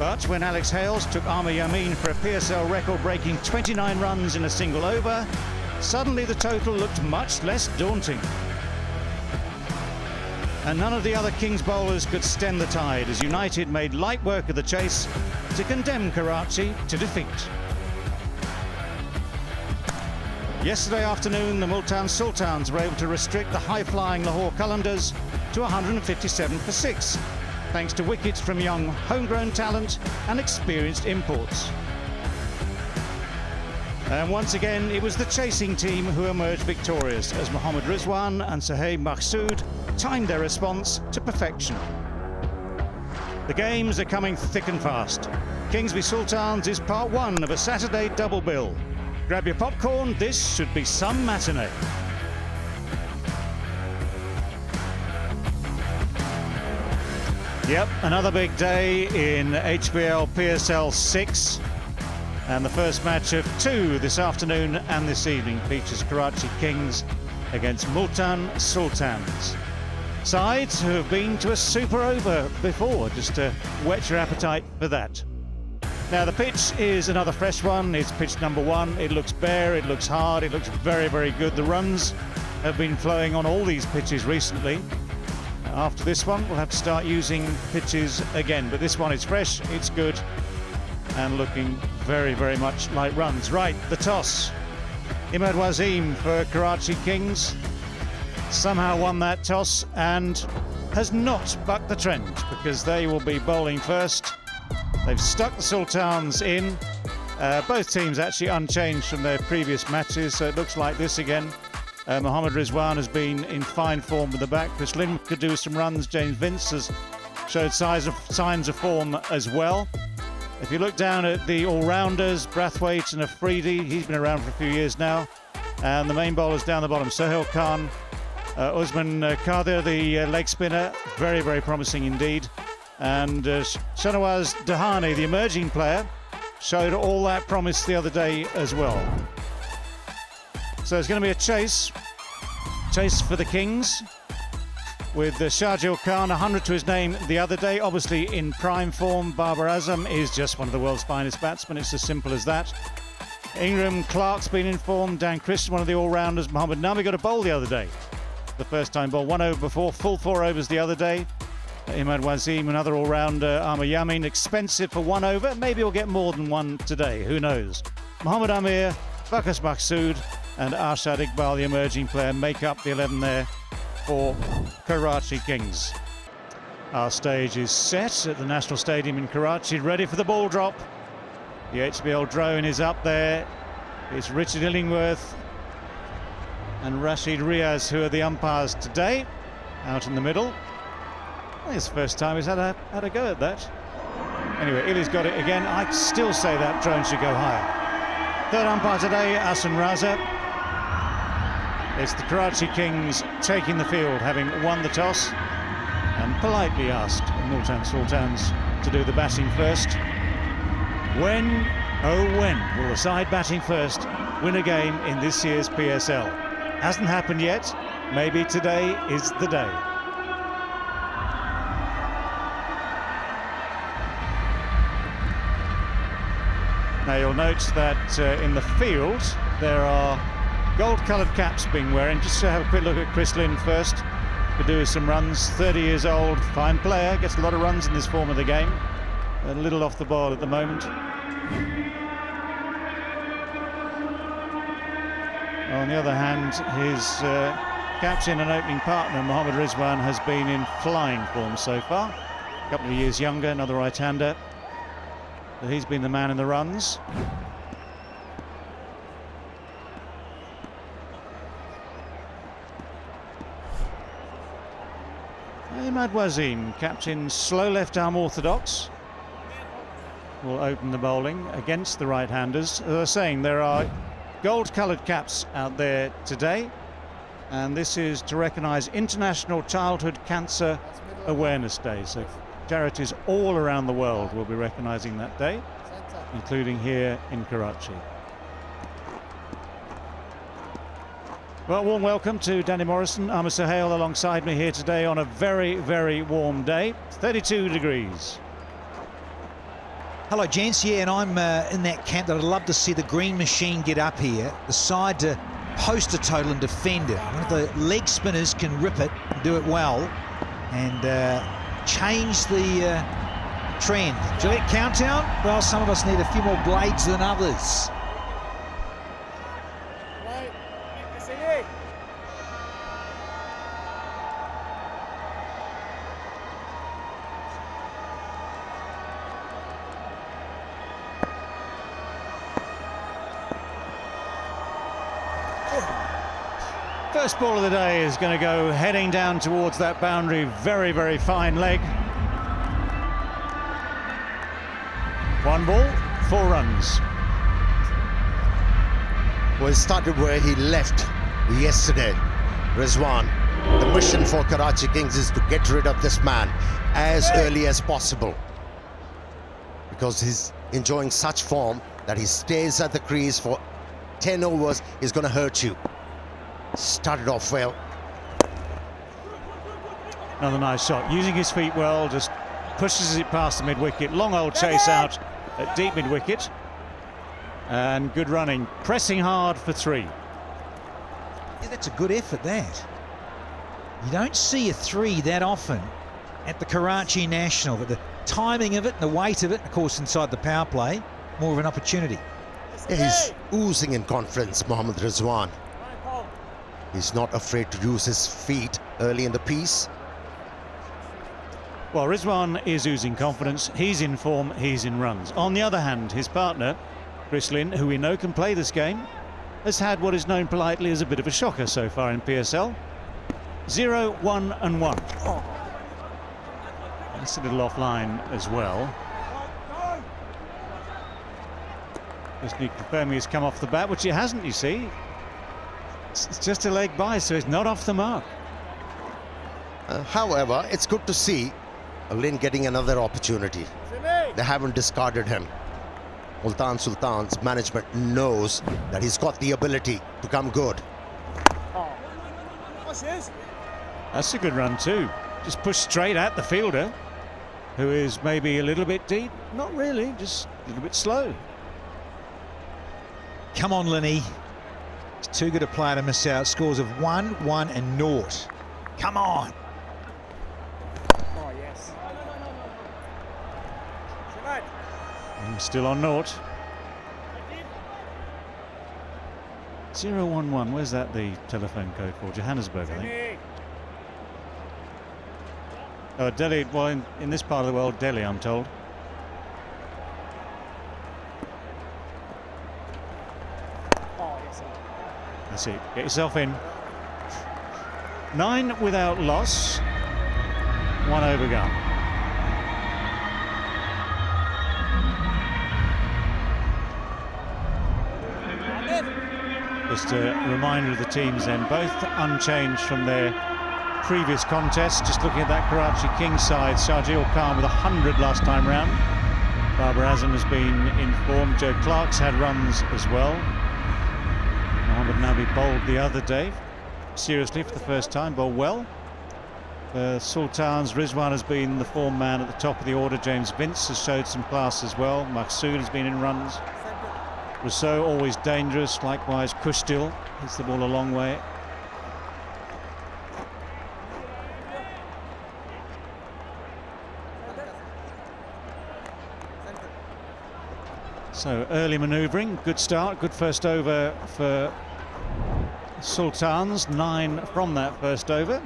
But when Alex Hales took Amr Yamin for a PSL record-breaking 29 runs in a single over, suddenly the total looked much less daunting. And none of the other Kings bowlers could stem the tide as United made light work of the chase to condemn Karachi to defeat. Yesterday afternoon, the Multan Sultans were able to restrict the high-flying Lahore Qalandars to 157 for 6, thanks to wickets from young homegrown talent and experienced imports. And once again, it was the chasing team who emerged victorious as Mohammad Rizwan and Sohaib Makhsood timed their response to perfection. The games are coming thick and fast. Kings v Sultans is part 1 of a Saturday double bill. Grab your popcorn, this should be some matinee. Yep, another big day in HBL PSL 6. And the first match of 2 this afternoon and this evening features Karachi Kings against Multan Sultans. Sides who have been to a super over before, just to whet your appetite for that. Now the pitch is another fresh one. It's pitch number 1. It looks bare, it looks hard, it looks very, very good. The runs have been flowing on all these pitches recently. After this one, we'll have to start using pitches again. But this one is fresh, it's good, and looking very, very much like runs. Right, the toss. Imad Wasim for Karachi Kings somehow won that toss and has not bucked the trend because they will be bowling first. They've stuck the Sultans in. Both teams actually unchanged from their previous matches, so it looks like this again. Mohammad Rizwan has been in fine form with the back. Chris Lynn could do some runs. James Vince has showed signs of form as well. If you look down at the all-rounders, Brathwaite and Afridi, he's been around for a few years now. And the main bowlers down the bottom, Sohail Khan, Usman Qadir, the leg spinner, very, very promising indeed. And Shanawaz Dahani, the emerging player, showed all that promise the other day as well. So it's going to be a chase for the Kings, with Shahjil Khan 100 to his name the other day, obviously in prime form. Babar Azam is just one of the world's finest batsmen, it's as simple as that. Ingram Clark's been in form, Dan Christian, one of the all-rounders. Mohammad Nami got a bowl the other day, the first time bowl, 1 over before, full 4 overs the other day. Imad Wasim, another all-rounder. Amr Yamin, expensive for 1 over, maybe he'll get more than 1 today, who knows. Mohammad Amir, Bakas Makhsood and Arshad Iqbal, the emerging player, make up the 11 there for Karachi Kings. Our stage is set at the National Stadium in Karachi, ready for the ball drop. The HBL drone is up there. It's Richard Illingworth and Rashid Riaz who are the umpires today, out in the middle. I think it's the first time he's had a go at that. Anyway, Illy's got it again. I'd still say that drone should go higher. Third umpire today, Asan Raza. It's the Karachi Kings taking the field, having won the toss, and politely asked Multan Sultans to do the batting first. When, oh when, will the side batting first win a game in this year's PSL? Hasn't happened yet. Maybe today is the day. Now you'll note that in the field there are gold-coloured caps being wearing. Just to have a quick look at Chris Lynn first. Could do with some runs. 30 years old, fine player, gets a lot of runs in this form of the game. A little off the ball at the moment. On the other hand, his captain and opening partner, Mohammad Rizwan, has been in flying form so far. A couple of years younger, another right-hander. But he's been the man in the runs. Imad Wasim, captain, slow left-arm orthodox, will open the bowling against the right-handers. As I was saying, there are gold-coloured caps out there today, and this is to recognise International Childhood Cancer Awareness Day. So charities all around the world will be recognising that day, including here in Karachi. Well, warm welcome to Danny Morrison, Amr Sohail alongside me here today on a very, very warm day, 32 degrees. Hello, gents. Yeah, and I'm in that camp that I'd love to see the green machine get up here, the side to post a total and defend it. One of the leg spinners can rip it and do it well and change the trend. Gillette countdown? Well, some of us need a few more blades than others. First ball of the day is going to go heading down towards that boundary. Very, very fine leg. 1 ball, 4 runs. Well, he started where he left yesterday, Rizwan. The mission for Karachi Kings is to get rid of this man as early as possible, because he's enjoying such form that he stays at the crease for 10 overs is going to hurt you. Started off well. Another nice shot, using his feet well, just pushes it past the mid-wicket. Long old chase out at deep mid-wicket. And good running, pressing hard for 3. Yeah, that's a good effort, that. You don't see a 3 that often at the Karachi National, but the timing of it and the weight of it, of course, inside the power play, more of an opportunity. He's oozing in confidence, Mohammad Rizwan. He's not afraid to use his feet early in the piece. Well, Rizwan is oozing confidence. He's in form, he's in runs. On the other hand, his partner, Chris Lynn, who we know can play this game, has had what is known politely as a bit of a shocker so far in PSL. 0, 1 and 1. That's a little offline as well. Just need confirming he's come off the bat, which he hasn't, you see. It's just a leg by, so it's not off the mark. However, it's good to see Lynn getting another opportunity. They haven't discarded him. Multan Sultans management knows that he's got the ability to come good. That's a good run too. Just push straight at the fielder, who is maybe a little bit deep. Not really, just a little bit slow. Come on, Linny. He's too good a player to miss out. Scores of 1, 1 and 0. Come on. Oh, yes. Still on 0. 011. Where's that the telephone code for? Johannesburg, I think. Oh, Delhi. Well, in this part of the world, Delhi, I'm told. That's it. Get yourself in. 9 without loss. 1 over gone. Just a reminder of the teams then, both unchanged from their previous contest. Just looking at that Karachi Kings side, Shahjeel Khan with 100 last time round. Babar Azam has been in form. Joe Clark's had runs as well. Mohammad Nabi bowled the other day, seriously for the first time, bowled well. Sultans, Rizwan has been the form man at the top of the order. James Vince has showed some class as well. Maqsood has been in runs. Rousseau always dangerous, likewise Kushdil hits the ball a long way. So early manoeuvring, good start, good first over for Sultans, 9 from that first over.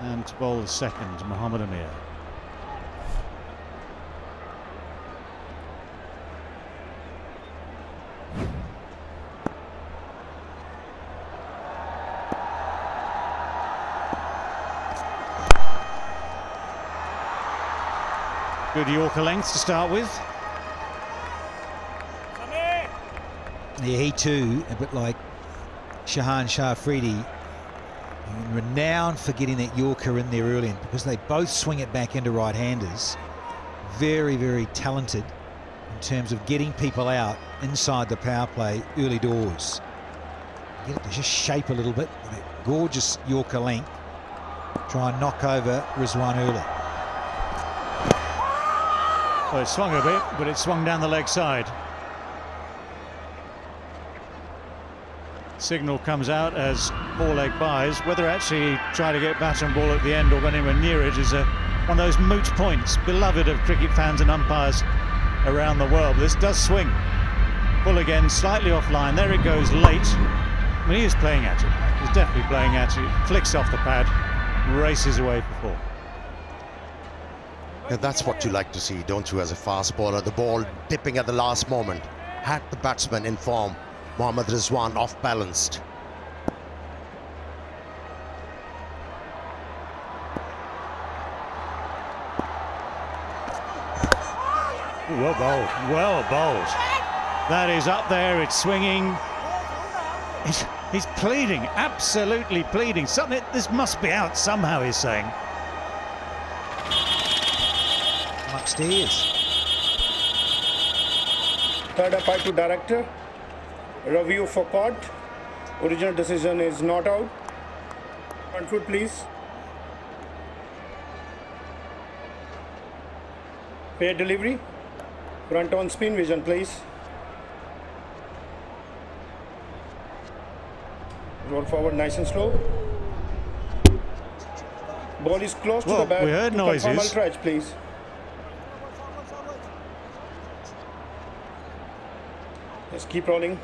And to bowl the second, Mohammad Amir. Good Yorker length to start with. Yeah, he too, a bit like Shahan Shah Afridi, renowned for getting that Yorker in there early, and because they both swing it back into right-handers. Very, very talented in terms of getting people out inside the power play early doors. Get it to just shape a little bit with that gorgeous Yorker length. Try and knock over Rizwan early. Well, it swung a bit, but it swung down the leg side. Signal comes out as ball leg buys. Whether actually he tried to get bat and ball at the end or got anywhere near it is one of those moot points, beloved of cricket fans and umpires around the world. But this does swing. Full again, slightly offline. There it goes, late. I mean, he is playing at it. He's definitely playing at it. Flicks off the pad, races away for four. And that's what you like to see, don't you, as a fast bowler? The ball dipping at the last moment. Had the batsman in form. Mohammad Rizwan off-balanced. Well bowled, well bowled. That is up there, it's swinging. He's pleading, absolutely pleading. Something, this must be out somehow, he's saying. Upstairs. Third umpire to director. Review for court. Original decision is not out. Front foot, please. Fair delivery. Front on spin, vision, please. Roll forward nice and slow. Ball is close to the bat. We heard noises. Ultra edge, please. Yes, keep rolling.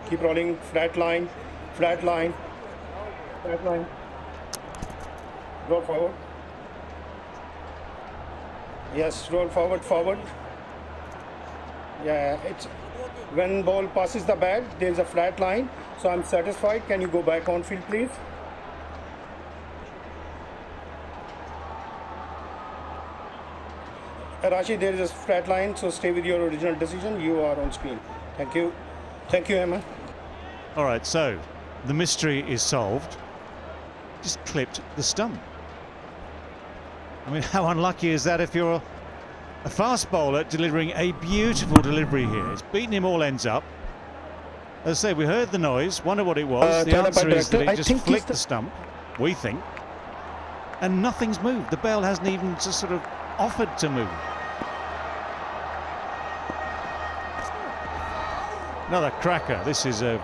Keep rolling. Flat line. Flat line. Flat line. Roll forward. Yes, roll forward, forward. Yeah, it's when ball passes the bat, there's a flat line. So I'm satisfied. Can you go back on field, please? Karachi, there is a flat line, so stay with your original decision. You are on screen. Thank you. Thank you, Emma. All right, so the mystery is solved. Just clipped the stump. I mean, how unlucky is that if you're a fast bowler delivering a beautiful delivery here? It's beaten him all ends up. As I say, we heard the noise, wonder what it was. The answer is that it just flicked the stump, we think, and nothing's moved. The bell hasn't even just sort of offered to move. Another cracker. This is a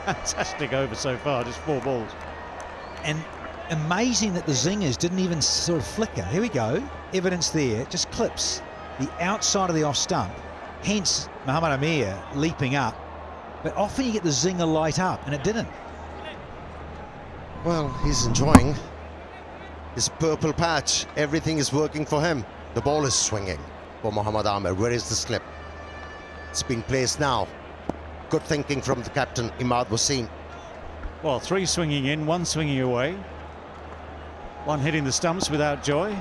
fantastic over so far, just 4 balls. And amazing that the zingers didn't even sort of flicker. Here we go. Evidence there. Just clips the outside of the off stump. Hence, Muhammad Amir leaping up. But often you get the zinger light up, and it didn't. Well, he's enjoying his purple patch. Everything is working for him. The ball is swinging for Mohammad Amir. Where is the slip? It's been placed now. Good thinking from the captain, Imad Wasim. Well, 3 swinging in, 1 swinging away. 1 hitting the stumps without joy.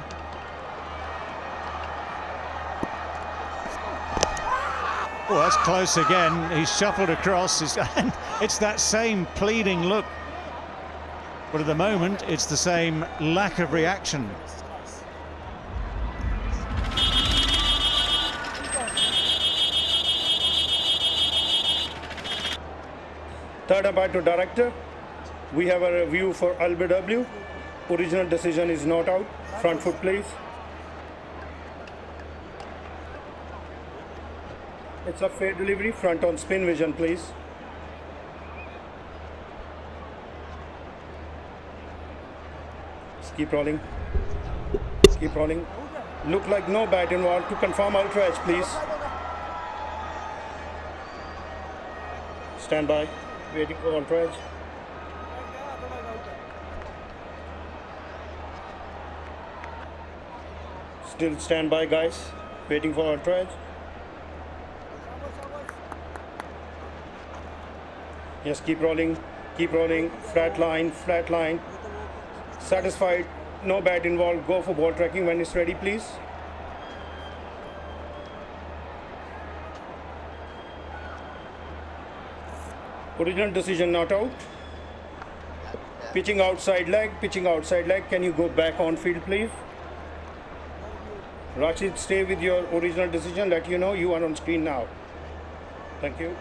Oh, that's close again. He's shuffled across. It's that same pleading look. But at the moment, it's the same lack of reaction. Third umpire to director. We have a review for LBW. Original decision is not out. Front foot, please. It's a fair delivery. Front on spin, vision, please. Just keep rolling. Just keep rolling. Look like no bat involved. To confirm ultra edge, please. Stand by. Waiting for ultra edge. Still stand by, guys. Waiting for ultra edge. Yes, keep rolling, flat line. Satisfied, no bat involved, go for ball tracking when it's ready, please. Original decision not out. Pitching outside leg, can you go back on field, please? Rashid, stay with your original decision, let you know you are on screen now. Thank you.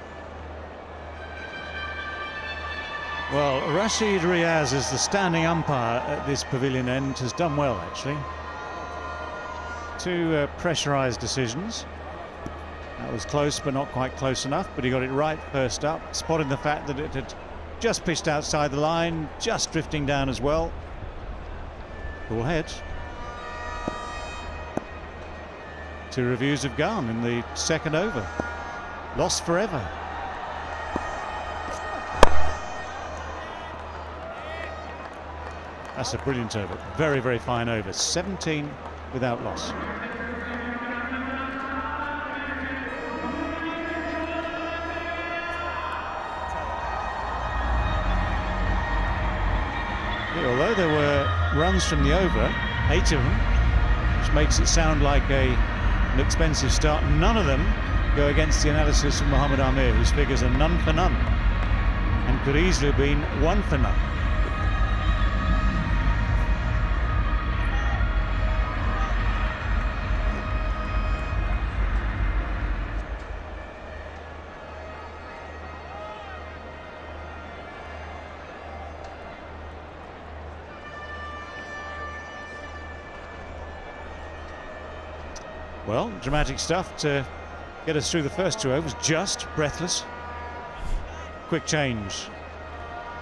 Well, Rashid Riaz, as the standing umpire at this pavilion end, has done well, actually. Two pressurised decisions. That was close, but not quite close enough. But he got it right first up, spotting the fact that it had just pitched outside the line, just drifting down as well. Ball head. 2 reviews have gone in the second over. Lost forever. That's a brilliant over. Very, very fine over. 17 without loss. Although there were runs from the over, 8 of them, which makes it sound like an expensive start, none of them go against the analysis of Mohammad Amir, whose figures are none for none and could easily have been 1 for none. Well, dramatic stuff to get us through the first 2 overs, just breathless. Quick change.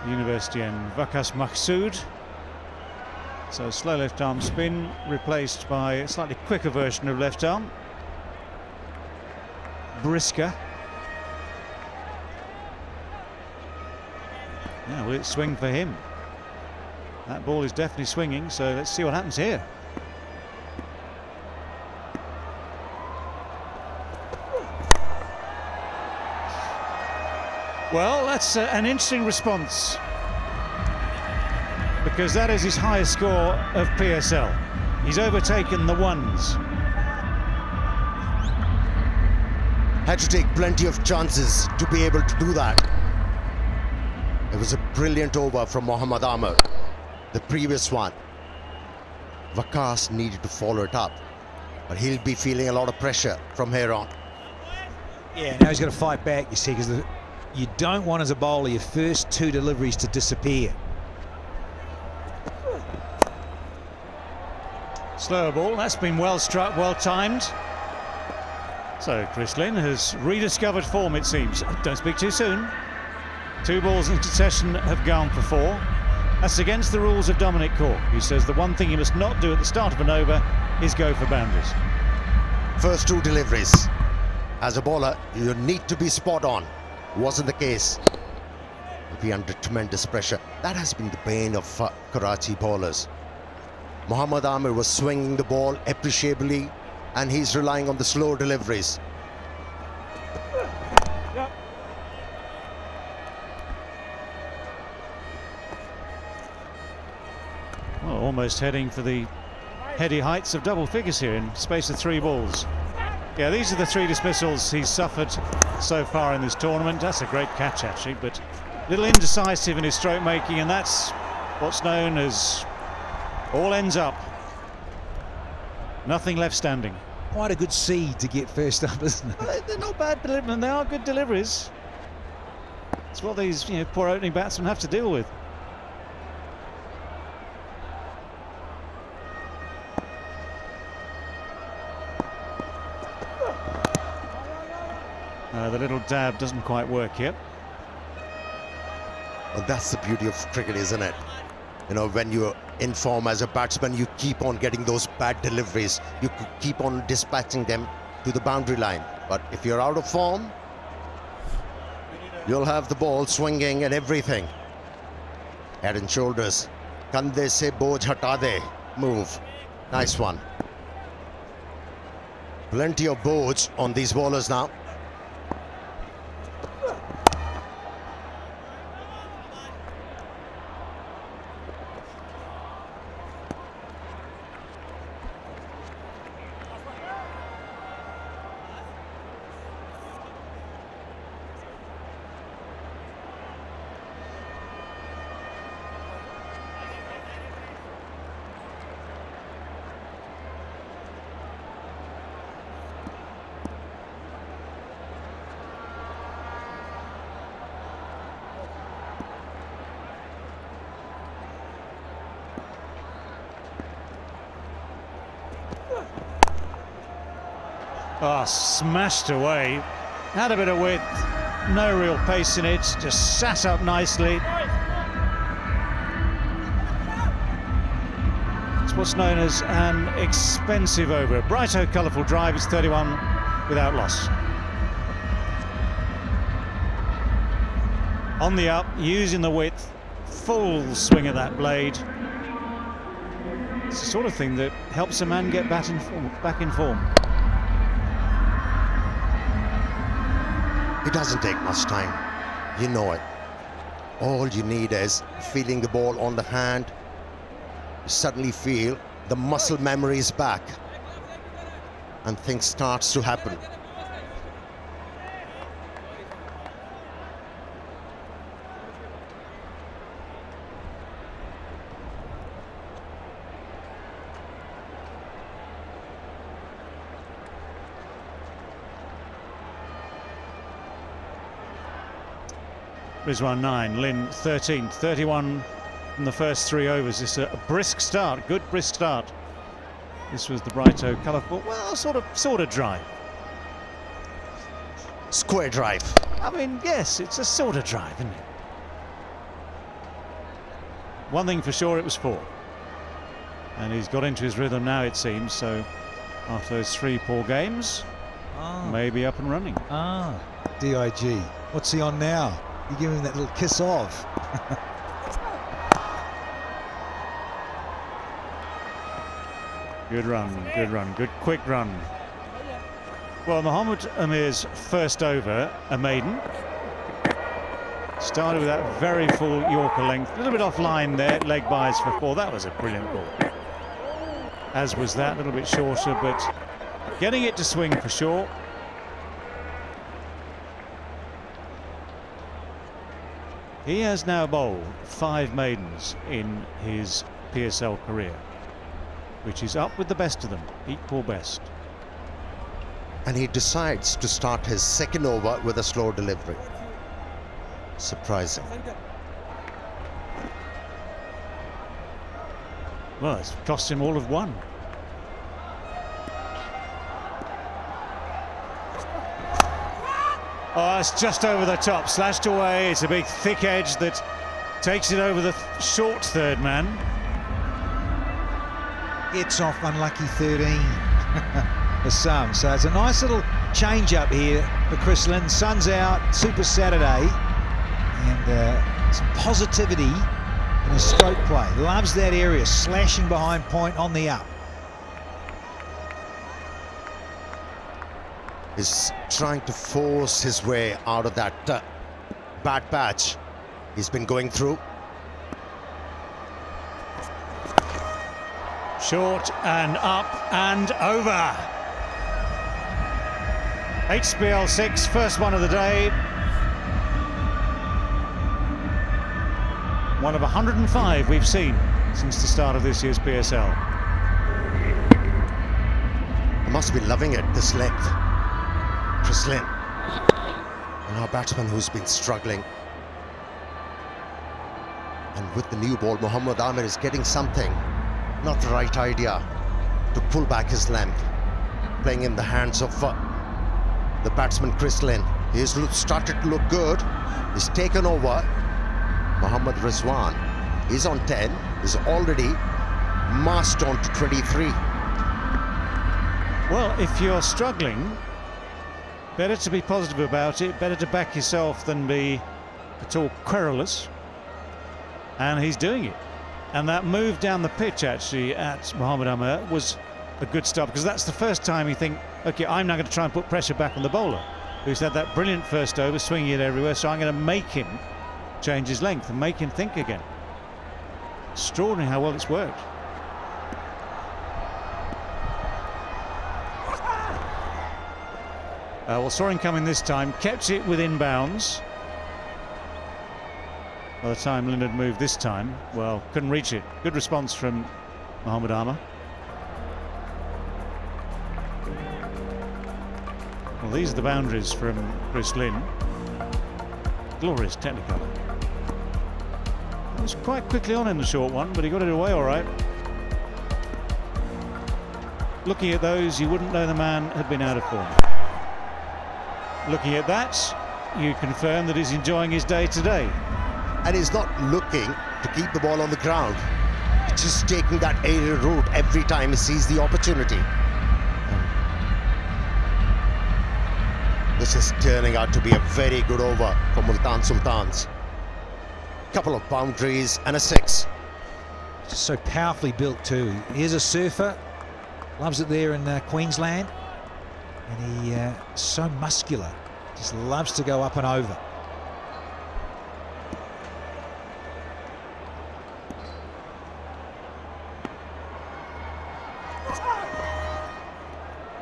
University and Vakas Mahsood. So slow left arm spin replaced by a slightly quicker version of left arm. Brisker. Now will it swing for him? That ball is definitely swinging, so let's see what happens here. Well, that's an interesting response, because that is his highest score of PSL. He's overtaken the ones. Had to take plenty of chances to be able to do that. It was a brilliant over from Mohammad Amir. The previous one, Vakas needed to follow it up, but he'll be feeling a lot of pressure from here on. Yeah, now he's got to fight back, you see, because you don't want, as a bowler, your first 2 deliveries to disappear. Slower ball, that's been well struck, well timed. So Chris Lynn has rediscovered form, it seems. Don't speak too soon. 2 balls in succession have gone for 4. That's against the rules of Dominic Cork, who says the one thing you must not do at the start of an over is go for boundaries. First 2 deliveries. As a bowler, you need to be spot on. Wasn't the case. He'll be under tremendous pressure. That has been the bane of Karachi bowlers. Mohammad Amir was swinging the ball appreciably, and he's relying on the slow deliveries. Well, almost heading for the heady heights of double figures here in space of 3 balls. Yeah, these are the 3 dismissals he's suffered so far in this tournament. That's a great catch, actually, but a little indecisive in his stroke making, and that's what's known as all ends up. Nothing left standing. Quite a good seed to get first up, isn't it? Well, they're not bad deliveries. They are good deliveries. It's what these poor opening batsmen have to deal with. The little dab doesn't quite work here. Well, that's the beauty of cricket, isn't it? You know, when you're in form as a batsman, you keep on getting those bad deliveries. You keep on dispatching them to the boundary line. But if you're out of form, you'll have the ball swinging and everything. Head and shoulders. Kande se boj hata de. Move. Nice one. Plenty of boj on these bowlers now. Oh, smashed away. Had a bit of width, no real pace in it, just sat up nicely. It's what's known as an expensive over. Brighto, colourful drive, it's 31 without loss. On the up, using the width, full swing of that blade. It's the sort of thing that helps a man get back in form. It doesn't take much time, you know it. All you need is feeling the ball on the hand. You suddenly feel the muscle memory is back and things starts to happen. Rizwan 9, Lynn 13, 31 in the first 3 overs. It's a brisk start, good brisk start. This was the Brighto colourful, well, sort of drive. Square drive. I mean, yes, it's a sort of drive, isn't it? One thing for sure, it was 4. And he's got into his rhythm now, it seems, so after those 3 poor games, maybe up and running. DIG. What's he on now? You give him that little kiss off. Good run, good quick run. Well, Mohammed Amir's first over, a maiden. Started with that very full Yorker length. A little bit offline there, leg buys for 4. That was a brilliant ball. As was that, a little bit shorter, but getting it to swing for sure. He has now bowled 5 maidens in his PSL career, which is up with the best of them, equal best. And he decides to start his second over with a slow delivery. Surprising. Well, it's cost him all of 1. Oh, it's just over the top, slashed away. It's a big thick edge that takes it over the short third man. It's off unlucky 13 for some. So it's a nice little change up here for Chris Lynn. Sun's out, Super Saturday, and some positivity in his stroke play. Loves that area, slashing behind point on the up. Is trying to force his way out of that bad patch he's been going through. Short and up and over. HBL 6, first one of the day. One of 105 we've seen since the start of this year's PSL. He must be loving it, this length. Chris Lynn, and our batsman who's been struggling. And with the new ball, Mohammed Amir is getting something. Not the right idea to pull back his length. Playing in the hands of the batsman Chris Lynn. He's started to look good. He's taken over. Mohammad Rizwan, he's on 10. He's already marched on to 23. Well, if you're struggling, better to be positive about it, better to back yourself than be at all querulous. And he's doing it. And that move down the pitch, actually, at Mohammed Amir was a good start, because that's the first time you think, OK, I'm now going to try and put pressure back on the bowler, who's had that brilliant first over, swinging it everywhere, so I'm going to make him change his length and make him think again. Extraordinary how well it's worked. Well, saw him coming this time, kept it within bounds. By the time Lynn had moved this time, well, couldn't reach it. Good response from Mohammed Amir. Well, these are the boundaries from Chris Lynn. Glorious technicolor. He was quite quickly on in the short one, but he got it away all right. looking at those, you wouldn't know the man had been out of form. Looking at that, you confirm that he's enjoying his day today. And he's not looking to keep the ball on the ground. He's just taking that aerial route every time he sees the opportunity. This is turning out to be a very good over for Multan Sultans. Couple of boundaries and a 6. Just so powerfully built too. Here's a surfer, loves it there in Queensland, and he so muscular, just loves to go up and over.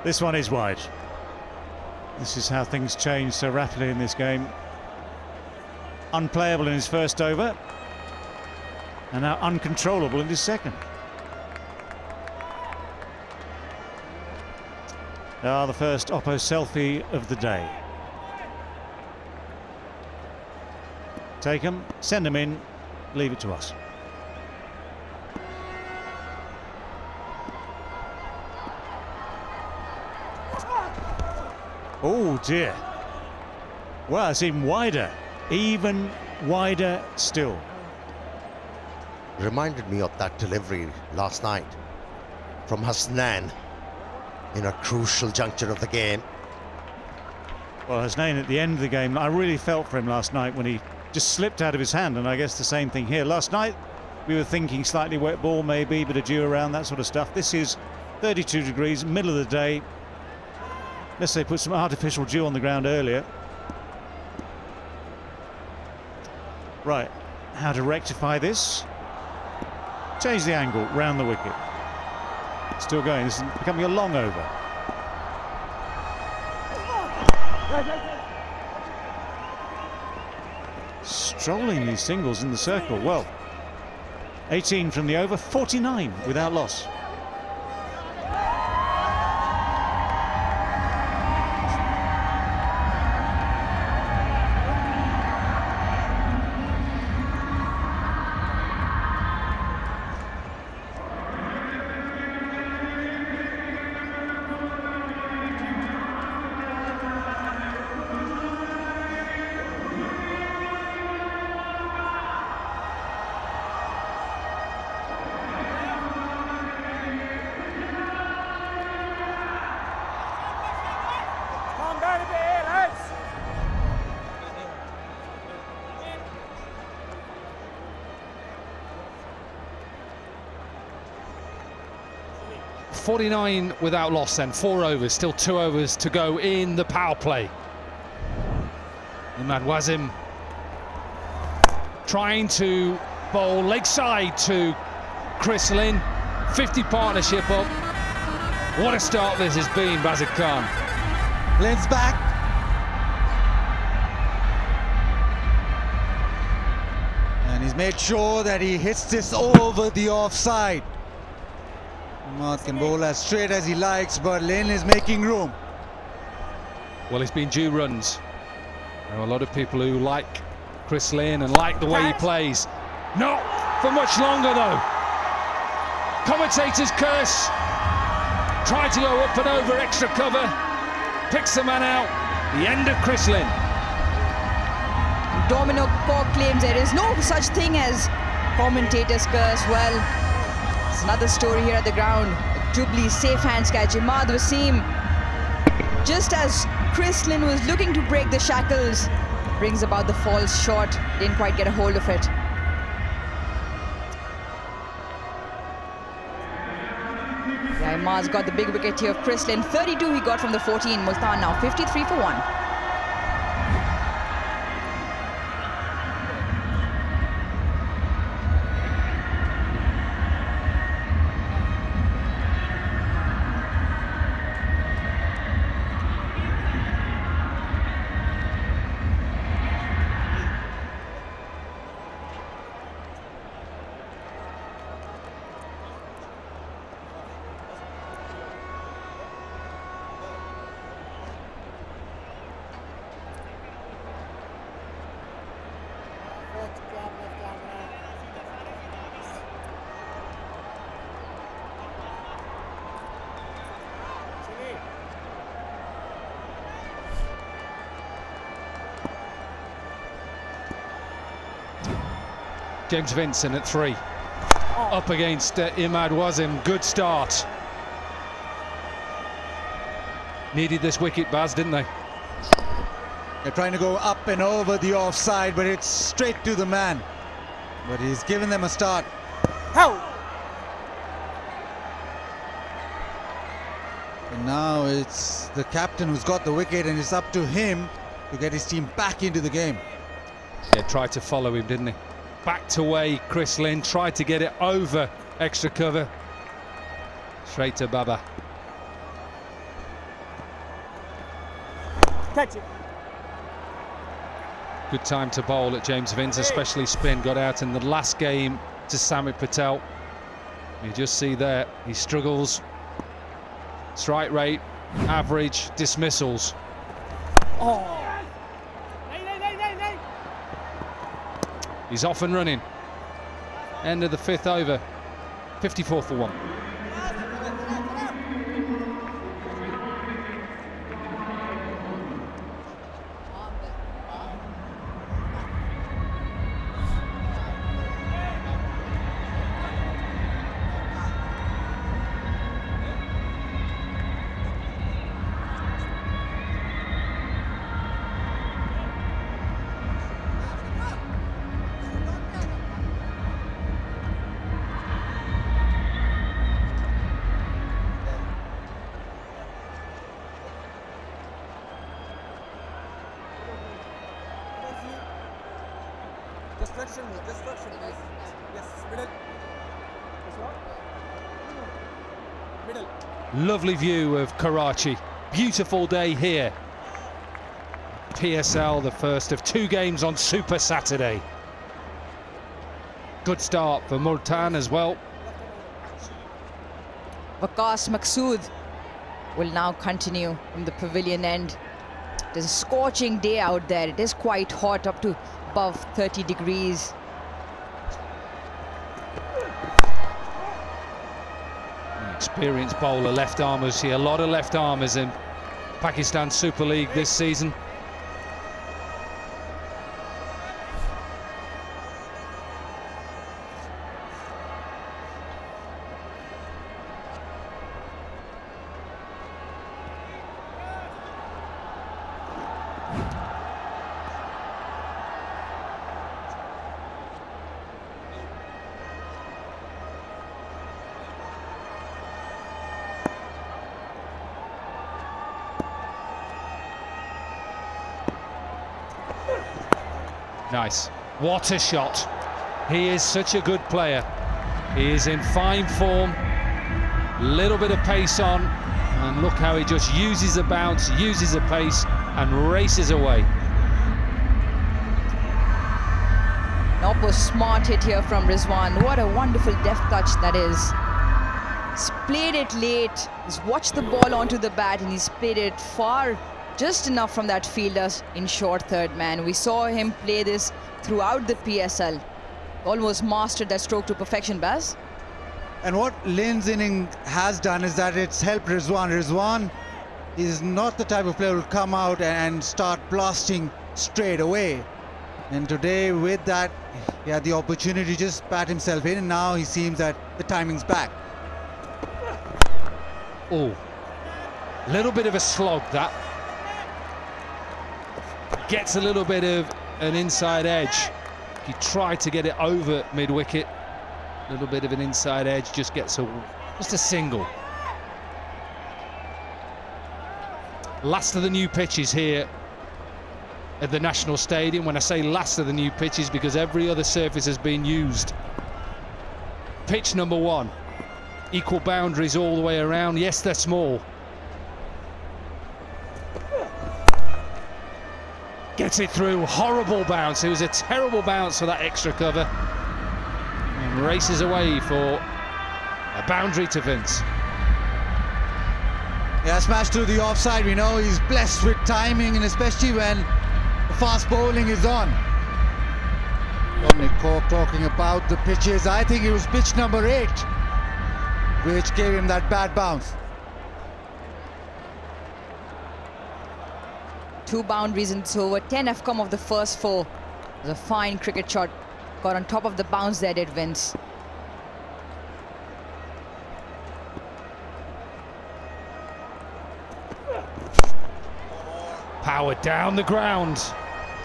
This one is wide. This is how things change so rapidly in this game. Unplayable in his first over, and now uncontrollable in his second. The first Oppo selfie of the day. Take them, send them in, leave it to us. Oh dear. Well, it's even wider still. Reminded me of that delivery last night from Hasnan in a crucial juncture of the game. Well, Hasnan at the end of the game, I really felt for him last night when he just slipped out of his hand, and I guess the same thing here. Last night we were thinking slightly wet ball, maybe, bit of dew around, that sort of stuff. This is 32 degrees, middle of the day. Unless they put some artificial dew on the ground earlier. Right, how to rectify this? Change the angle round the wicket. Still going, this is becoming a long over. Strolling these singles in the circle. Well, 18 from the over, 49 without loss. Calm down a bit here, lads. .49 without loss then, 4 overs, still 2 overs to go in the power play. Imad Wazim trying to bowl leg side to Chris Lynn, 50 partnership up. What a start this has been, Bazid Khan. Lynn's back. And he's made sure that he hits this over the offside. Imad can bowl as straight as he likes, but Lynn is making room. Well, he's been due runs. There are a lot of people who like Chris Lynn and like the way he plays. Not for much longer, though. Commentators curse. Tried to go up and over extra cover. Picks the man out. The end of Chris Lynn. Domino Cork claims there is no such thing as commentators curse. Well, it's another story here at the ground. Jubilee's safe hands catch. Imad Wasim, just as Chris Lynn was looking to break the shackles, brings about the false shot. Didn't quite get a hold of it. Yeah, Imad's got the big wicket here of Chris Lynn. 32 he got from the 14. Multan now 53 for 1. James Vincent at 3. Up against Imad Wasim. Good start. Needed this wicket, Baz, didn't they? They're trying to go up and over the offside, but it's straight to the man. But he's given them a start. How? And now it's the captain who's got the wicket, and it's up to him to get his team back into the game. Yeah, tried to follow him, didn't he? Backed away, Chris Lynn, tried to get it over extra cover. Straight to Baba. Catch it. Good time to bowl at James Vince, especially spin. Got out in the last game to Samit Patel. You just see there, he struggles. Strike rate, average, dismissals. Oh. He's off and running. End of the 5th over. 54 for 1. Destruction, yes, middle. Middle. Lovely view of Karachi. Beautiful day here. PSL, the first of 2 games on Super Saturday. Good start for Multan as well. Waqas Maqsood will now continue from the pavilion end. It is a scorching day out there. It is quite hot, up to above 30 degrees. Experienced bowler, left armers here. A lot of left armers in Pakistan Super League this season. Nice. What a shot. He is such a good player. He is in fine form. Little bit of pace on. And look how he just uses a bounce, uses a pace and races away. Nopo smart hit here from Rizwan. What a wonderful deft touch that is. He's played it late. He's watched the ball onto the bat and he's played it far, just enough from that fielder in short third man. We saw him play this throughout the PSL. Almost mastered that stroke to perfection, Baz. And what Lynn's inning has done is that it's helped Rizwan. Rizwan is not the type of player who will come out and start blasting straight away. And today with that, he had the opportunity to just bat himself in, and now he seems that the timing's back. Oh, little bit of a slog that. Gets a little bit of an inside edge. He tried to get it over mid-wicket. A little bit of an inside edge, just gets just a single. Last of the new pitches here at the National Stadium. When I say last of the new pitches, because every other surface has been used. Pitch number 1. Equal boundaries all the way around. Yes, they're small. Gets it through, horrible bounce. It was a terrible bounce for that extra cover. And races away for a boundary to Vince. Yeah, smashed through the offside. We know he's blessed with timing, and especially when the fast bowling is on. Dominic Cork talking about the pitches. I think it was pitch number 8, which gave him that bad bounce. 2 boundaries and it's over. 10 have come of the first 4. It was a fine cricket shot got on top of the bounce there, did Vince. Power down the ground.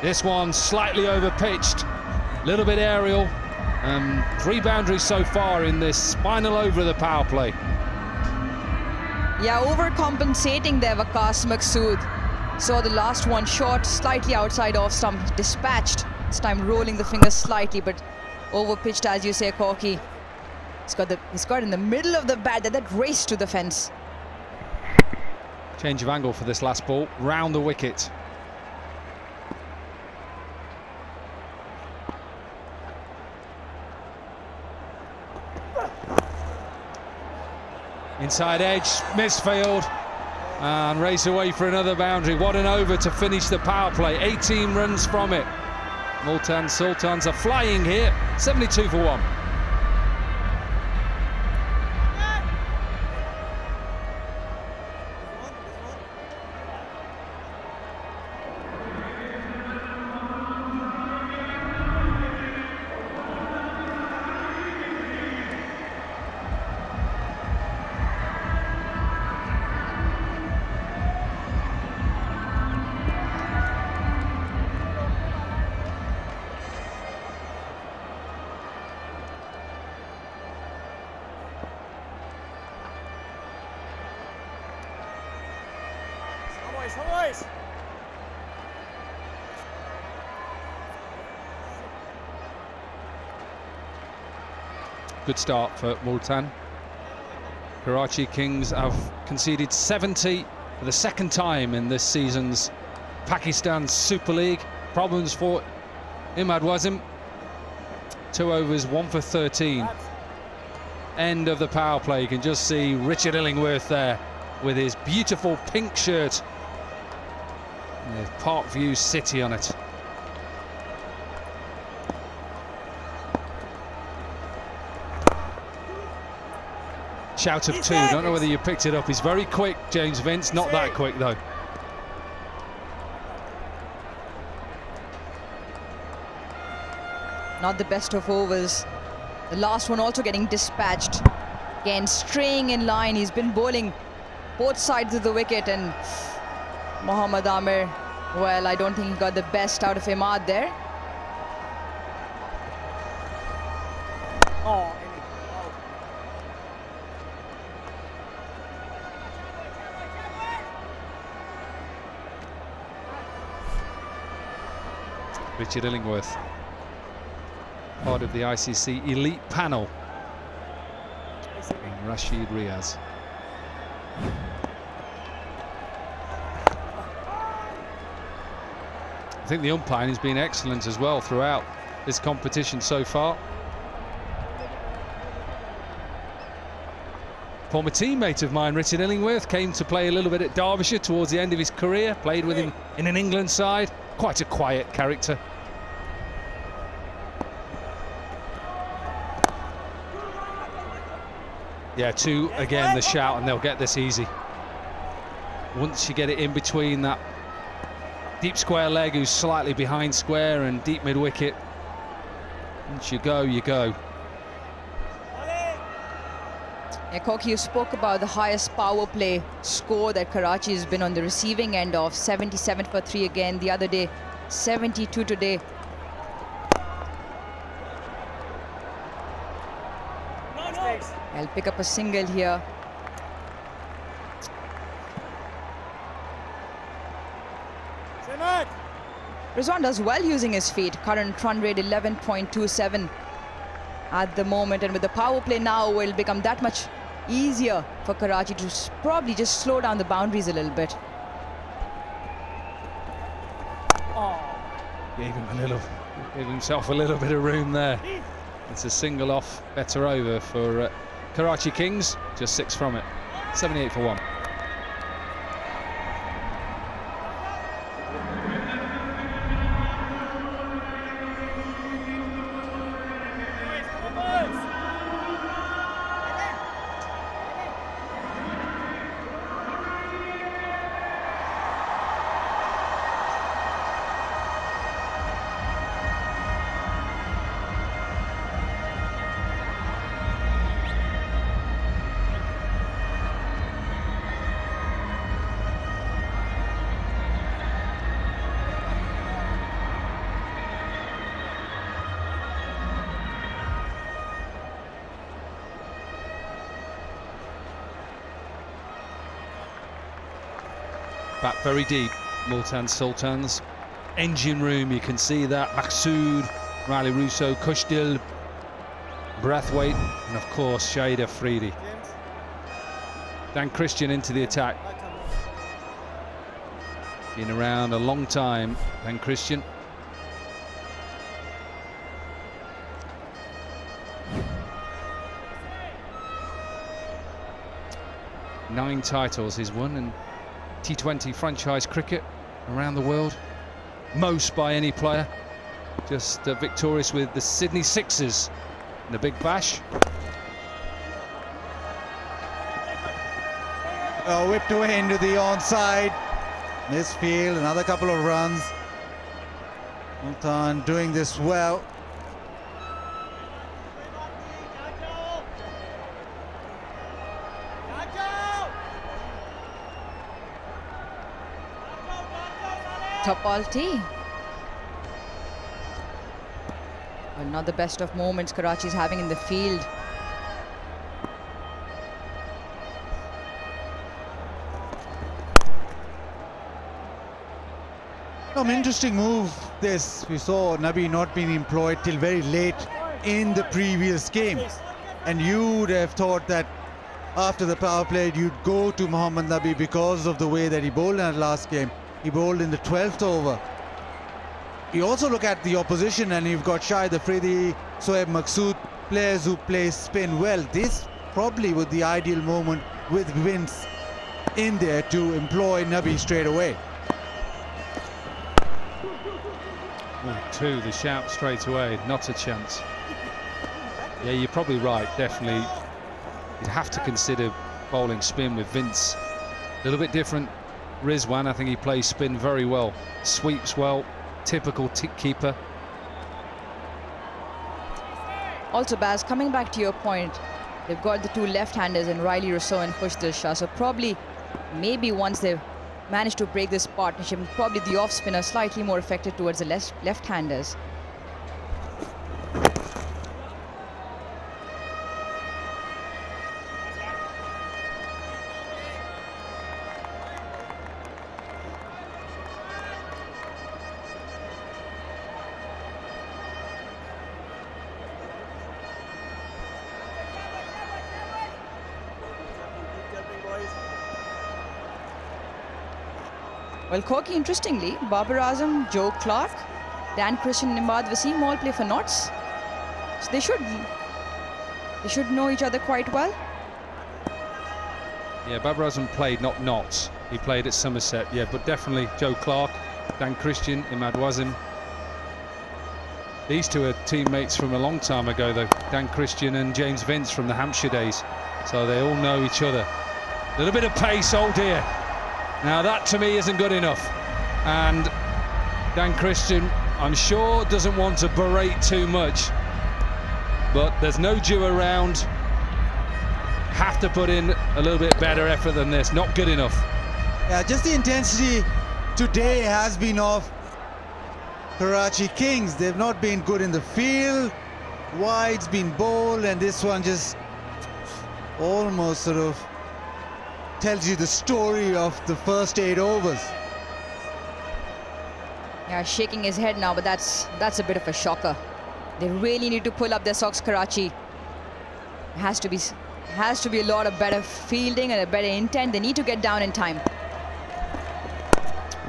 This one slightly over pitched, a little bit aerial. 3 boundaries so far in this final over of the power play. Yeah, overcompensating there, Waqas Maqsood. Saw the last one short, slightly outside off stump, dispatched. This time rolling the fingers slightly, but over pitched, as you say, Corky. He's got in the middle of the bat that race to the fence. Change of angle for this last ball, round the wicket. Inside edge, misfield, and race away for another boundary. What an over to finish the power play. 18 runs from it. Multan Sultans are flying here, 72 for 1. Good start for Multan. Karachi Kings have conceded 70 for the second time in this season's Pakistan Super League. Problems for Imad Wasim. 2 overs, 1 for 13. End of the power play. You can just see Richard Illingworth there with his beautiful pink shirt with Parkview City on it. Shout of 2. Don't know whether you picked it up. He's very quick, James Vince. Not that quick, though. Not the best of overs. The last one also getting dispatched. Again, straying in line. He's been bowling both sides of the wicket, and Mohammad Amir, well, I don't think he got the best out of Imad there. Oh. Richard Illingworth, part of the ICC elite panel, and Rashid Riaz. I think the umpiring has been excellent as well throughout this competition so far. Former teammate of mine, Richard Illingworth, came to play a little bit at Derbyshire towards the end of his career, played with him in an England side. Quite a quiet character. Yeah, 2 again, the shout, and they'll get this easy. Once you get it in between that deep square leg, who's slightly behind square, and deep mid wicket, once you go, you go. Yeah, Corky, you spoke about the highest power play score that Karachi has been on the receiving end of. 77 for 3 again the other day, 72 today. I'll pick up a single here. Rizwan does well using his feet. Current run rate 11.27 at the moment, and with the power play now, it will become that much easier for Karachi to probably just slow down the boundaries a little bit. Gave himself a little bit of room there. It's a single off, better over for Karachi Kings. Just 6 from it. 78 for 1. Back very deep, Multan Sultans. Engine room, you can see that. Maqsood, Riley Russo, Kushdil, Brathwaite, and of course Shahid Afridi. Dan Christian into the attack. Been around a long time, Dan Christian. Nine titles he's won in T20 franchise cricket around the world. Most by any player. Just victorious with the Sydney Sixers in the Big Bash. Whipped away into the onside. Misfield, another couple of runs. Multan doing this well. Top ball tee. Well, not the best of moments Karachi's having in the field. Some interesting move this. We saw Nabi not being employed till very late in the previous game. And you would have thought that after the power play you'd go to Mohammad Nabi because of the way that he bowled in that last game. He bowled in the 12th over. You also look at the opposition and you've got Shahid Afridi, Sohaib Maqsood, players who play spin well. This probably was the ideal moment with Vince in there to employ Nabi straight away. Two, the shout straight away, not a chance. Yeah, you're probably right, definitely. You'd have to consider bowling spin with Vince. A little bit different. Rizwan, I think he plays spin very well. Sweeps well, typical tick keeper. Also, Baz, coming back to your point, they've got the two left-handers in Riley Rousseau and Kushdil Shah. So probably, maybe once they've managed to break this partnership, probably the off-spinner slightly more affected towards the left-handers. Well, Corky, interestingly, Babar Azam, Joe Clark, Dan Christian, Imad Wasim all play for Notts. So they should know each other quite well. Yeah, Babar Azam played not Notts. He played at Somerset, yeah, but definitely Joe Clark, Dan Christian, Imad Wasim. These two are teammates from a long time ago, though. Dan Christian and James Vince from the Hampshire days. So they all know each other. A little bit of pace, oh dear. Now that to me isn't good enough, and Dan Christian, I'm sure, doesn't want to berate too much, but there's no due around. Have to put in a little bit better effort than this, not good enough. Yeah, just the intensity today has been off Karachi Kings. They've not been good in the field, wide's been bowled, and this one just almost sort of tells you the story of the first 8 overs. Yeah, shaking his head now, but that's a bit of a shocker. They really need to pull up their socks, Karachi. It has to be a lot of better fielding and a better intent. They need to get down in time.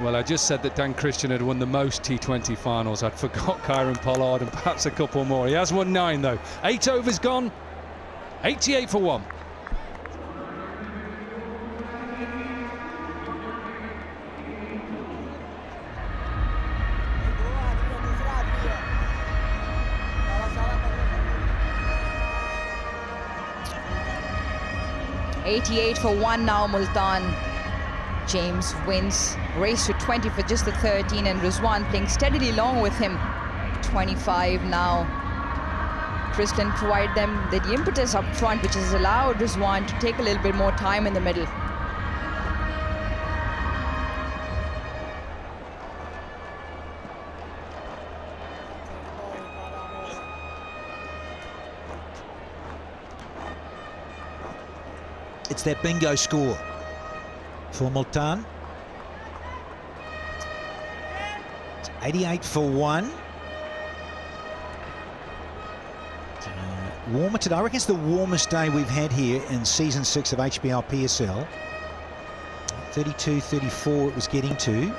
Well, I just said that Dan Christian had won the most T20 finals. I'd forgot Kieran Pollard and perhaps a couple more. He has won 9 though. 8 overs gone, 88 for 1. $88 for 1 now, Multan. James wins. Race to 20 for just the 13, and Rizwan playing steadily along with him. 25 now. Christian provided them the impetus up front, which has allowed Rizwan to take a little bit more time in the middle. It's that bingo score for Multan. 88 for 1. Warmer today. I reckon it's the warmest day we've had here in season 6 of HBL PSL. 32, 34 it was getting to.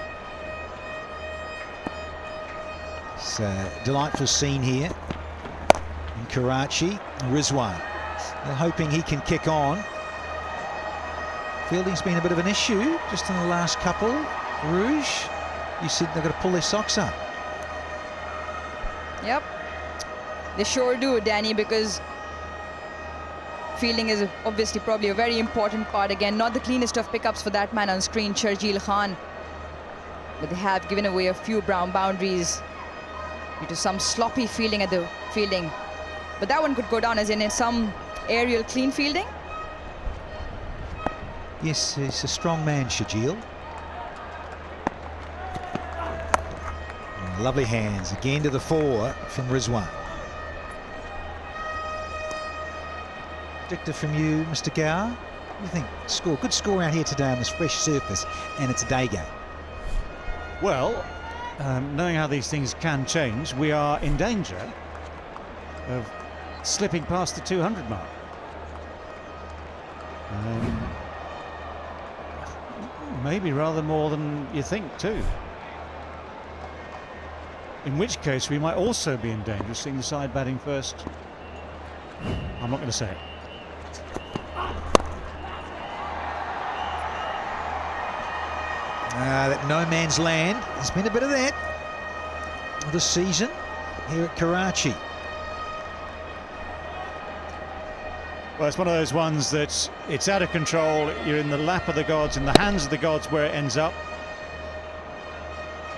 It's a delightful scene here in Karachi. Rizwan, they're hoping he can kick on. Fielding's been a bit of an issue just in the last couple. Rouge, you said they've got to pull their socks up. Yep. They sure do, Danny, because fielding is obviously probably a very important part. Again, not the cleanest of pickups for that man on screen, Sharjeel Khan. But they have given away a few brown boundaries due to some sloppy fielding at the fielding. But that one could go down as in some aerial clean fielding. Yes, he's a strong man, Sharjeel. Lovely hands again to the 4 from Rizwan. Predictor from you, Mr. Gower. What do you think? Score, good score out here today on this fresh surface, and it's a day game. Well, knowing how these things can change, we are in danger of slipping past the 200 mark. Maybe rather more than you think too. In which case we might also be in danger of seeing the side batting first. I'm not going to say it. That no man's land. There's been a bit of that this season here at Karachi. Well, it's one of those ones that it's out of control. You're in the lap of the gods, in the hands of the gods where it ends up.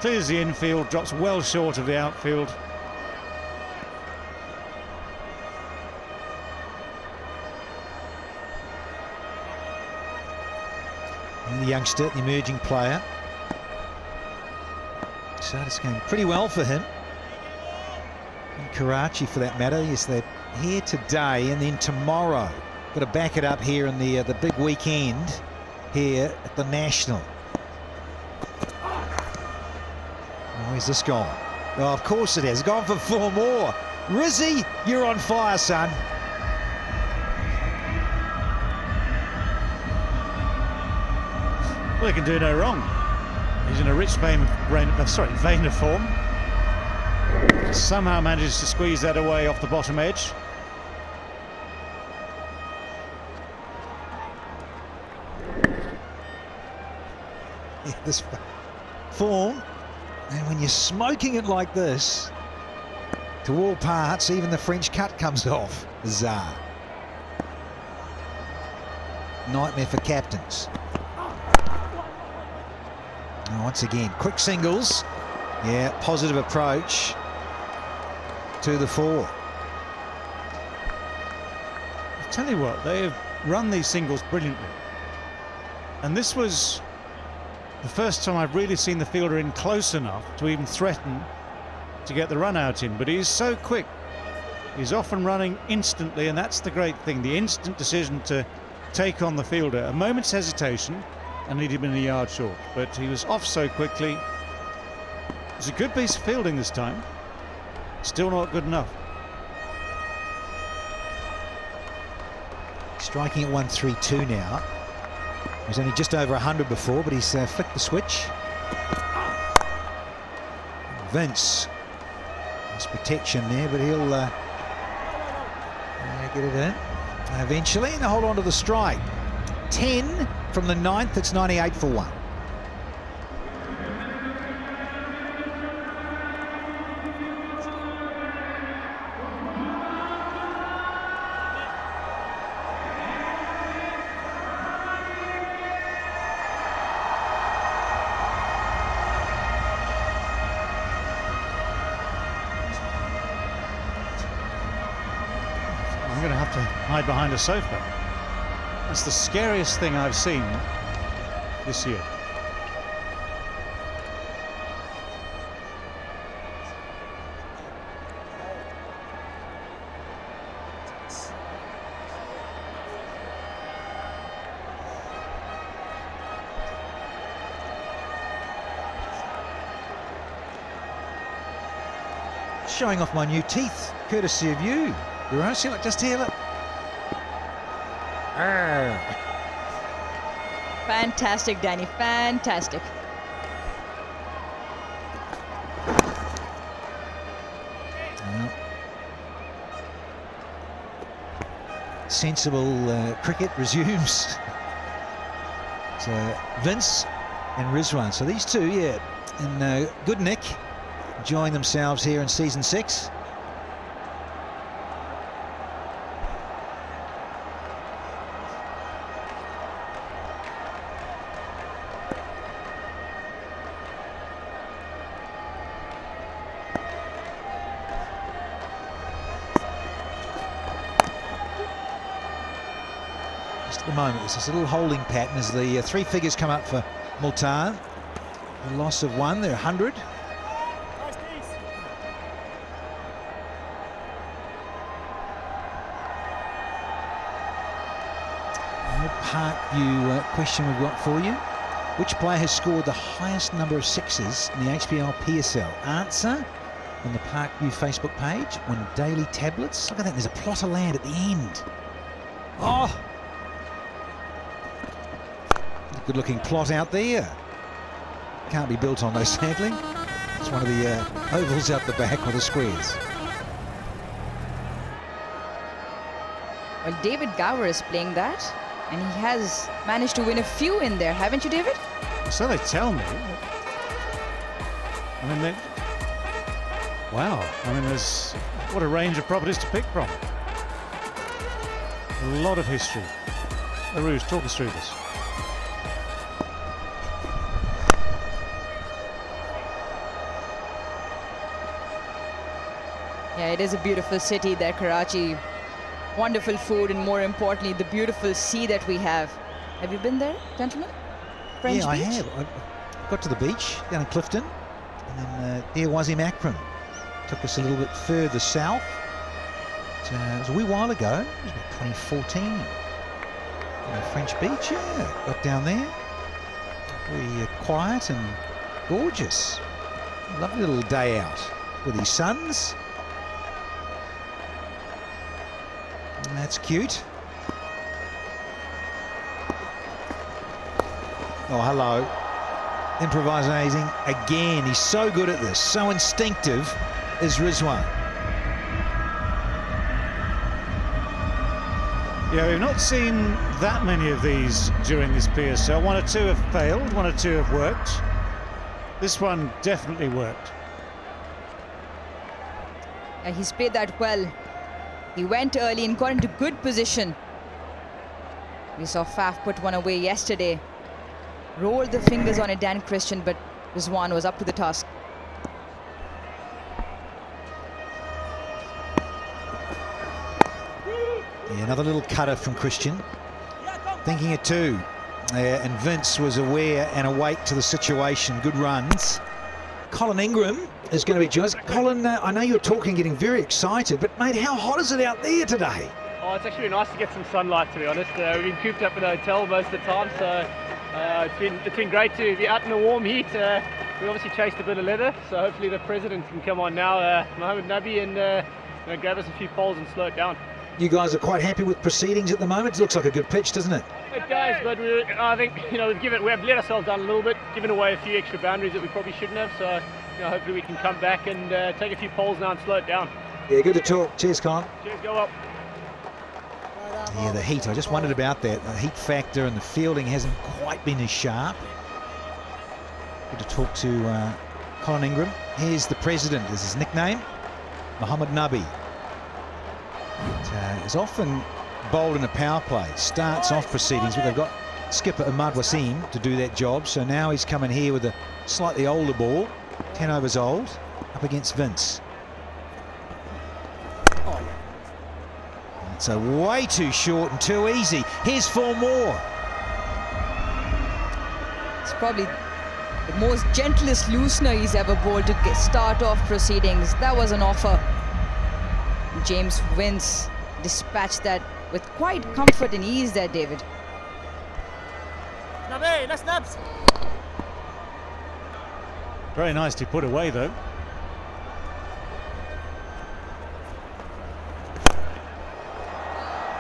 Clears the infield, drops well short of the outfield. And the youngster, the emerging player. So it's going pretty well for him. In Karachi, for that matter. Yes, they're here today and then tomorrow. Got to back it up here in the big weekend here at the National. Oh, where's this gone? Oh, of course it has. Gone for 4 more. Rizzy, you're on fire, son. Well, he can do no wrong. He's in a rich vein of form. Somehow manages to squeeze that away off the bottom edge. Yeah, this form, and when you're smoking it like this, to all parts, even the French cut comes off. Bizarre. Nightmare for captains. And once again, quick singles. Yeah, positive approach to the 4. I tell you what, they have run these singles brilliantly. And this was the first time I've really seen the fielder in close enough to even threaten to get the run out in. But he's so quick. He's often running instantly, and that's the great thing. The instant decision to take on the fielder. A moment's hesitation and he'd have been a yard short. But he was off so quickly. It was a good piece of fielding this time. Still not good enough. Striking at 132 now. He was only just over 100 before, but he's flicked the switch. Vince, there's protection there, but he'll get it in eventually and hold on to the strike. 10 from the 9th, it's 98 for 1. I'm going to have to hide behind a sofa. That's the scariest thing I've seen this year. Showing off my new teeth, courtesy of you. You want to see what just here? Look. Fantastic, Danny, fantastic. Sensible cricket resumes. So Vince and Rizwan. So these two, yeah, in good nick, enjoying themselves here in season 6. At the moment, it's this little holding pattern as the 3 figures come up for Multan. A loss of 1, they're 100. Parkview question we've got for you. Which player has scored the highest number of sixes in the HBL PSL? Answer on the Parkview Facebook page on daily tablets. Look at that, there's a plot of land at the end. Oh! Good looking plot out there. Can't be built on though, sadly. It's one of the ovals out the back with the squares. Well, David Gower is playing that, and he has managed to win a few in there, haven't you, David? So they tell me. I mean, wow. I mean, there's what a range of properties to pick from. A lot of history. Arouge, talk us through this. Yeah, it is a beautiful city there, Karachi. Wonderful food, and more importantly, the beautiful sea that we have. Have you been there, gentlemen? French yeah, beach? I have. I got to the beach down in Clifton, and then dear Wazim Akram took us a little bit further south. It was a wee while ago. It was about 2014. French beach, yeah. Got down there. Very quiet and gorgeous. Lovely little day out with his sons. And that's cute. Oh, hello. Improvising again. He's so good at this. So instinctive is Rizwan. Yeah, we've not seen that many of these during this PSL. 1 or 2 have failed, 1 or 2 have worked. This one definitely worked. Yeah, he's played that well. He went early and got into good position. We saw Faf put one away yesterday. Rolled the fingers on it, Dan Christian, but Rizwan was up to the task. Yeah, another little cutter from Christian. Thinking it too. And Vince was aware and awake to the situation. Good runs. Colin Ingram is going to be joined. Colin, I know you're talking, getting very excited, but mate, how hot is it out there today? Oh, it's actually nice to get some sunlight, to be honest. We've been cooped up in a hotel most of the time, so it's been great to be out in the warm heat. We obviously chased a bit of leather, so hopefully the president can come on now, Mohammed Nabi, and grab us a few poles and slow it down. You guys are quite happy with proceedings at the moment? It looks like a good pitch, doesn't it? It does, but I think we have let ourselves down a little bit, given away a few extra boundaries that we probably shouldn't have. So hopefully we can come back and take a few poles now and slow it down. Yeah, good to talk. Cheers, Colin. Cheers, go up. Yeah, the heat. I just wondered about that. The heat factor and the fielding hasn't quite been as sharp. Good to talk to Colin Ingram. Here's the president, is his nickname, Mohammed Nabi. Is often bowled in a power play. Starts off proceedings, but they've got skipper Ahmad Wasim to do that job. So now he's coming here with a slightly older ball, 10 overs old, up against Vince. It's way too short and too easy. Here's 4 more. It's probably the most gentlest loosener he's ever bowled to start off proceedings. That was an offer. James Vince dispatched that with quite comfort and ease there, David. Very nicely put away, though.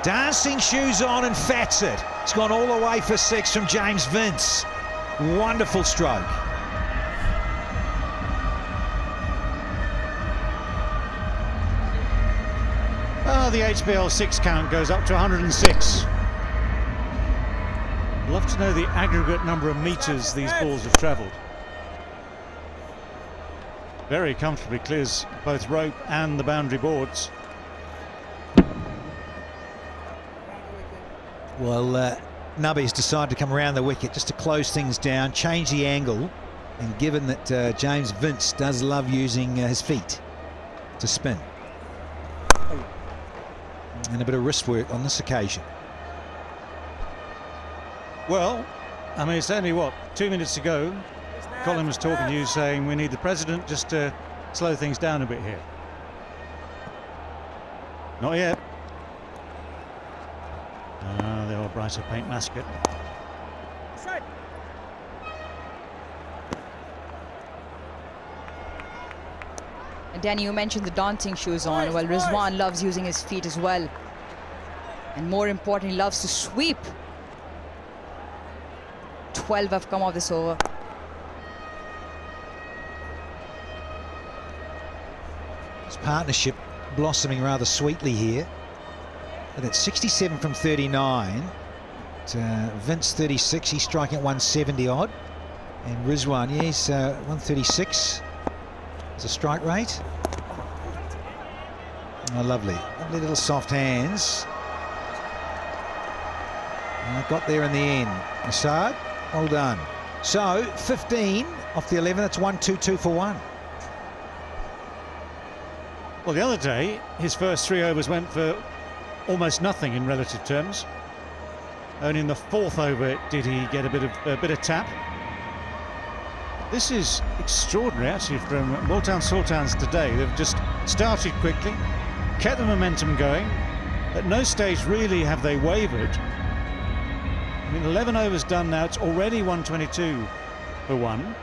Dancing shoes on and fats it. It's gone all the way for 6 from James Vince. Wonderful stroke. The HBL 6 count goes up to 106. Love to know the aggregate number of meters these balls have travelled. Very comfortably clears both rope and the boundary boards. Well, Nubby's decided to come around the wicket just to close things down, change the angle, and given that James Vince does love using his feet to spin. And a bit of wrist work on this occasion. Well, I mean, it's only, what, 2 minutes to go. Colin was talking to you saying we need the president just to slow things down a bit here. Not yet. The old brighter paint mascot. And Danny, you mentioned the dancing shoes on. Well, Rizwan loves using his feet as well. And more importantly, loves to sweep. 12 have come off this over. This partnership blossoming rather sweetly here. But it's 67 from 39. Vince 36, he's striking at 170 odd. And Rizwan, yeah, he's 136 as a strike rate. Oh, lovely. Lovely little soft hands. And got there in the end. Assad, well done. So 15 off the 11, that's 1-2-2 for 1. Well, the other day, his first 3 overs went for almost nothing in relative terms. Only in the 4th over did he get a bit of tap. This is extraordinary, actually, from Multan Sultans today. They've just started quickly, kept the momentum going. At no stage really have they wavered. I mean, 11 overs done now. It's already 122 for 1.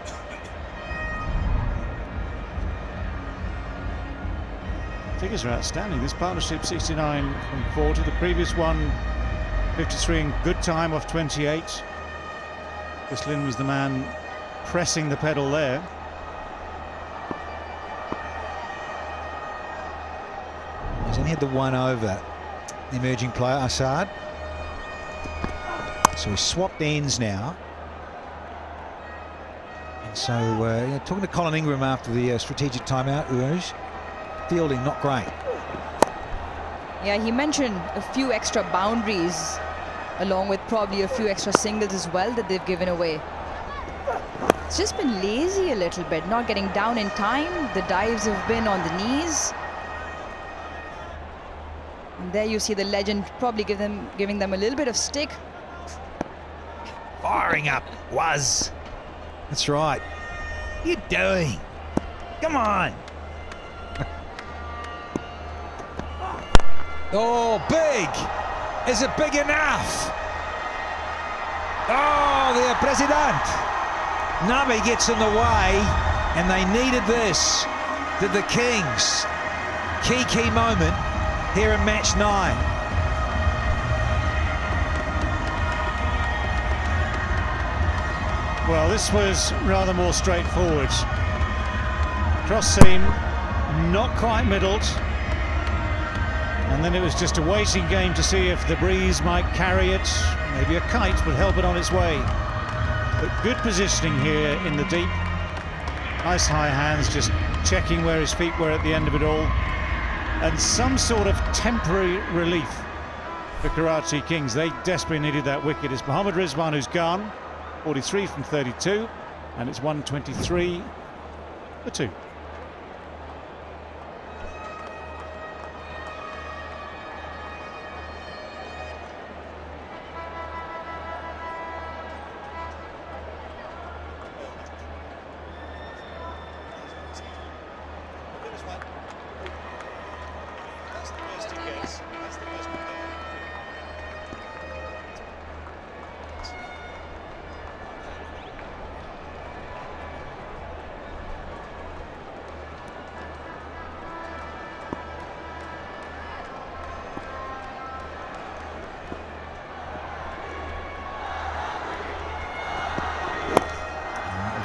Figures are outstanding. This partnership 69 from 40. The previous one 53 in good time off 28. Chris Lynn was the man pressing the pedal there. He's only had the 1 over, the emerging player Assad. So he's swapped ends now. And so yeah, talking to Colin Ingram after the strategic timeout, Uoj. Fielding not great. Yeah, he mentioned a few extra boundaries along with probably a few extra singles as well that they've given away. It's just been lazy a little bit, not getting down in time. The dives have been on the knees. And there you see the legend probably giving them a little bit of stick. Firing up, was. That's right. What are you doing? Come on. Oh, big! Is it big enough? Oh, the President! Nabi gets in the way, and they needed this. Did the Kings. Key moment here in match 9. Well, this was rather more straightforward. Cross seam, not quite middled. And then it was just a waiting game to see if the breeze might carry it. Maybe a kite would help it on its way. But good positioning here in the deep. Nice high hands, just checking where his feet were at the end of it all. And some sort of temporary relief for Karachi Kings. They desperately needed that wicket. It's Mohammad Rizwan who's gone. 43 from 32. And it's 123 for 2.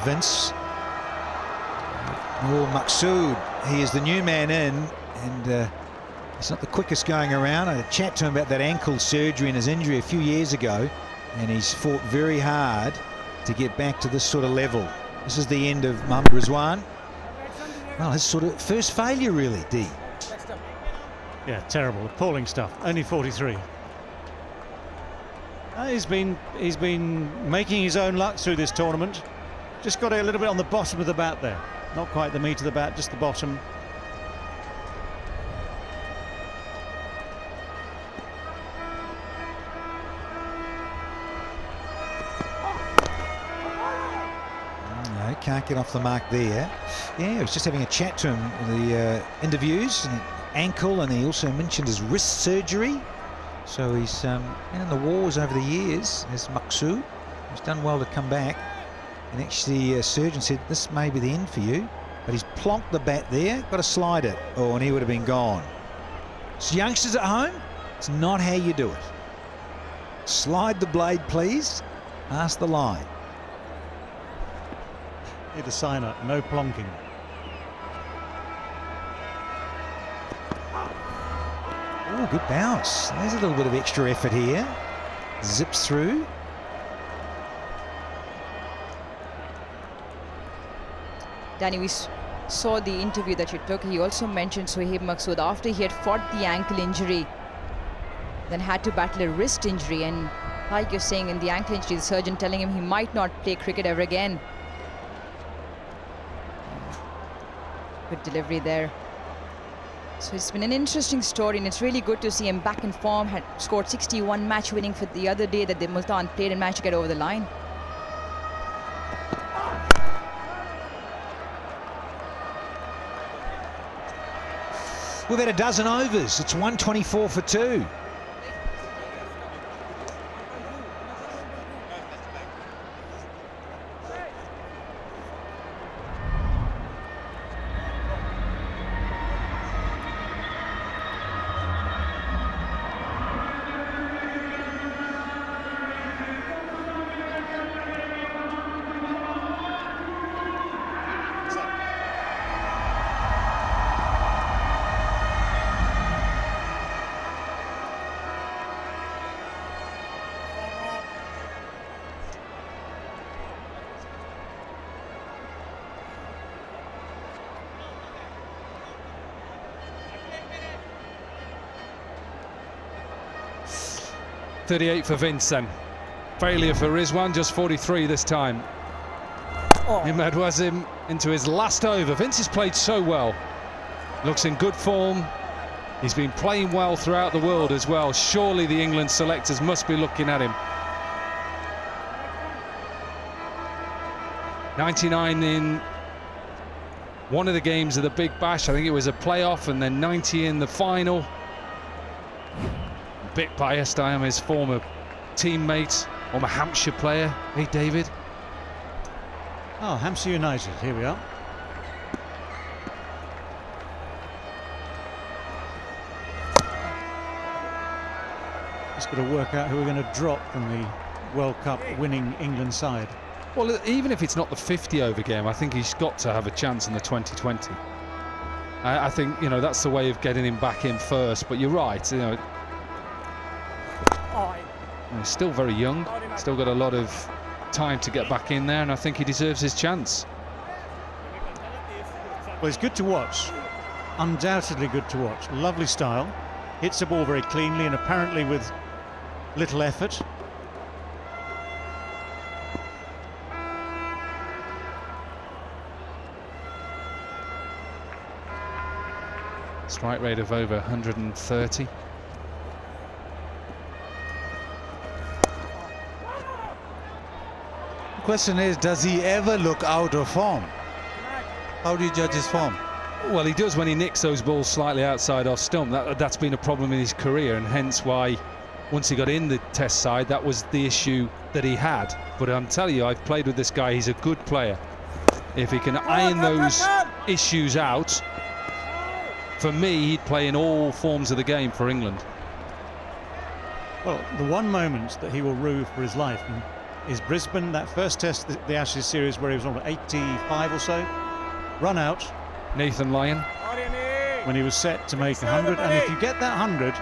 Vince. Oh, Maqsood, he is the new man in, and he's not the quickest going around. I had a chat to him about that ankle surgery and his injury a few years ago, and he's fought very hard to get back to this sort of level. This is the end of Mohammad Rizwan. Well, his sort of first failure, really, D. Yeah, terrible, appalling stuff. Only 43. He's been making his own luck through this tournament. Just got it a little bit on the bottom of the bat there. Not quite the meat of the bat, just the bottom. No, can't get off the mark there. Yeah, I was just having a chat to him in the interviews, and ankle, and he also mentioned his wrist surgery. So he's been in the wars over the years, as Maqsood. He's done well to come back. And actually, the surgeon said, this may be the end for you. But he's plonked the bat there, got to slide it. Oh, and he would have been gone. So youngsters at home, it's not how you do it. Slide the blade, please. Past the line. Need a sign up, no plonking. Oh, good bounce. There's a little bit of extra effort here. Zips through. Danny, we saw the interview that you took. He also mentioned Sohaib Maqsood after he had fought the ankle injury, then had to battle a wrist injury, and like you're saying, in the ankle injury, the surgeon telling him he might not play cricket ever again. Good delivery there. So it's been an interesting story, and it's really good to see him back in form. Had scored 61, match winning for the other day that the Multan played and managed to get over the line. We've had a dozen overs. It's 124 for 2. .38 for Vince then. Failure for Rizwan, just 43 this time. Imad Wasim into his last over. Vince has played so well. Looks in good form. He's been playing well throughout the world as well. Surely the England selectors must be looking at him. 99 in one of the games of the Big Bash. I think it was a playoff, and then 90 in the final. Bit biased, I am his former teammate, former Hampshire player. Hey, David. Oh, Hampshire United, here we are. Just got to work out who we're going to drop from the World Cup winning England side. Well, even if it's not the 50 over game, I think he's got to have a chance in the 2020. I think, you know, that's the way of getting him back in first. But you're right, you know, he's still very young, still got a lot of time to get back in there, and I think he deserves his chance. Well, it's good to watch, undoubtedly good to watch. Lovely style, hits the ball very cleanly and apparently with little effort. Strike rate of over 130. Question is, does he ever look out of form? How do you judge his form? Well, he does when he nicks those balls slightly outside off stump. That's been a problem in his career, and hence why once he got in the test side, that was the issue that he had. But I'm telling you, I've played with this guy. He's a good player. If he can iron those issues out, for me, he'd play in all forms of the game for England. Well, the one moment that he will rue for his life, and is Brisbane, that first test, the Ashes series, where he was on 85 or so. Run out. Nathan Lyon. When he was set to make 100, and if you get that 100,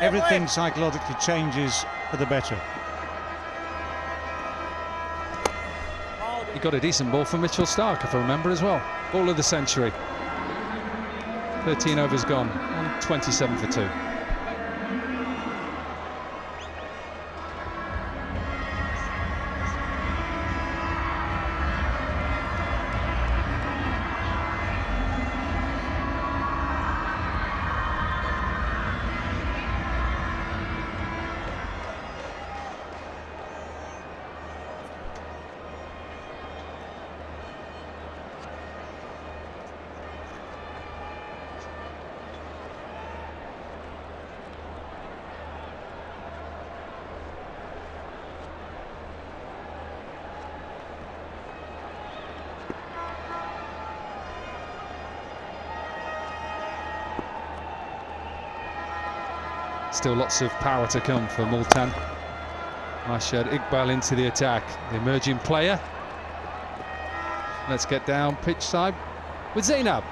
everything psychologically changes for the better. He got a decent ball from Mitchell Stark, if I remember, as well. Ball of the century. 13 overs gone, on 27 for 2. Still lots of power to come for Multan. Arshad Iqbal into the attack, the emerging player. Let's get down pitch side with Zainab.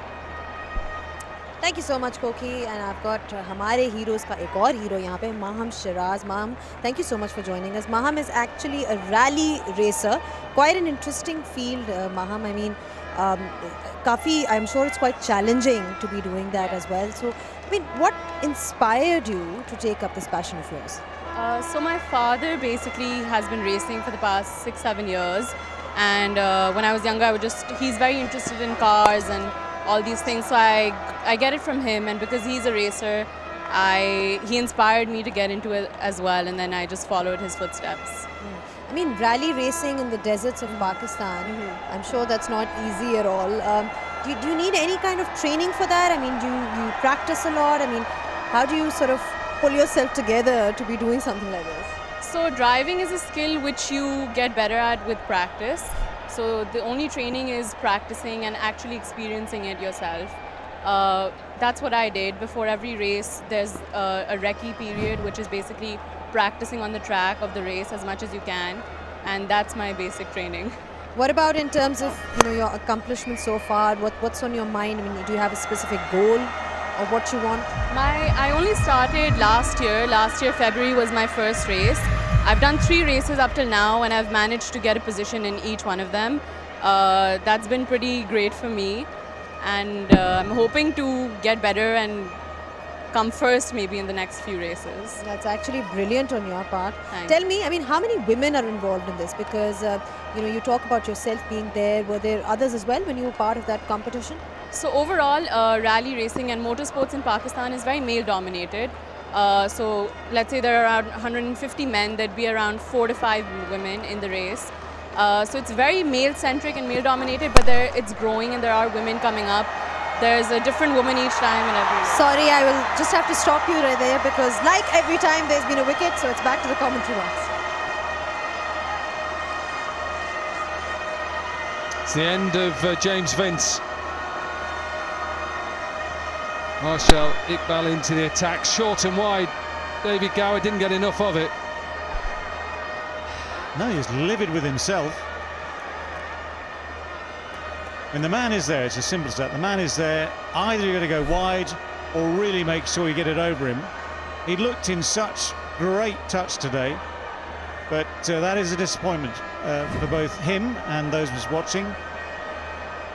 Thank you so much, Koki, and I've got हमारे heroes का एक और hero यहाँ पे, Maham Shiraz. Maham, thank you so much for joining us. Maham is actually a rally racer, quite an interesting field, Maham. I mean, I'm sure it's quite challenging to be doing that as well. So, I mean, what inspired you to take up this passion of yours? So my father basically has been racing for the past 6-7 years, and when I was younger, he's very interested in cars and all these things, so I get it from him, and because he's a racer, he inspired me to get into it as well, and then I just followed his footsteps. I mean, rally racing in the deserts of Pakistan, I'm sure that's not easy at all. Do you need any kind of training for that? I mean, do you practice a lot? I mean, how do you sort of pull yourself together to be doing something like this? So driving is a skill which you get better at with practice. So the only training is practicing and actually experiencing it yourself. That's what I did. Before every race, there's a recce period, which is basically practicing on the track of the race as much as you can, and that's my basic training. What about in terms of your accomplishments so far? What's on your mind? I mean, do you have a specific goal or what you want? I only started last year. Last year, February was my first race. I've done 3 races up till now, and I've managed to get a position in each one of them. That's been pretty great for me, and I'm hoping to get better and come first maybe in the next few races. That's actually brilliant on your part. Thanks. Tell me, I mean, how many women are involved in this? Because you talk about yourself being there. Were there others as well when you were part of that competition? So overall, rally racing and motorsports in Pakistan is very male dominated. So let's say there are around 150 men, there'd be around 4 to 5 women in the race. So it's very male centric and male dominated, but it's growing and there are women coming up. There's a different woman each time and every race. Sorry, I will just have to stop you right there, because like every time there's been a wicket, so it's back to the commentary box. It's the end of James Vince. Marshall Iqbal into the attack, short and wide. David Gower didn't get enough of it. No, he's livid with himself. When the man is there, it's as simple as that. The man is there, either you're going to go wide or really make sure you get it over him. He looked in such great touch today, but that is a disappointment for both him and those of us watching.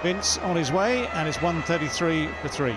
Vince on his way, and it's 133 for 3.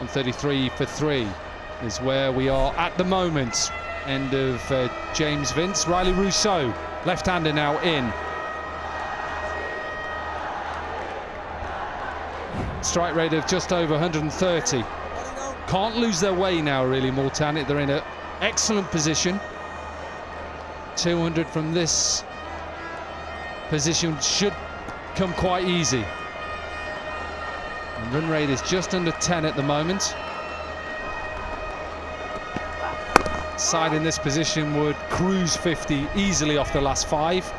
On 33 for 3. is where we are at the moment. End of James Vince. Riley Rousseau, left-hander now in. Strike rate of just over 130. Can't lose their way now, really, Multan. They're in an excellent position. 200 from this position should come quite easy. And run rate is just under 10 at the moment. Side in this position would cruise 50 easily off the last 5.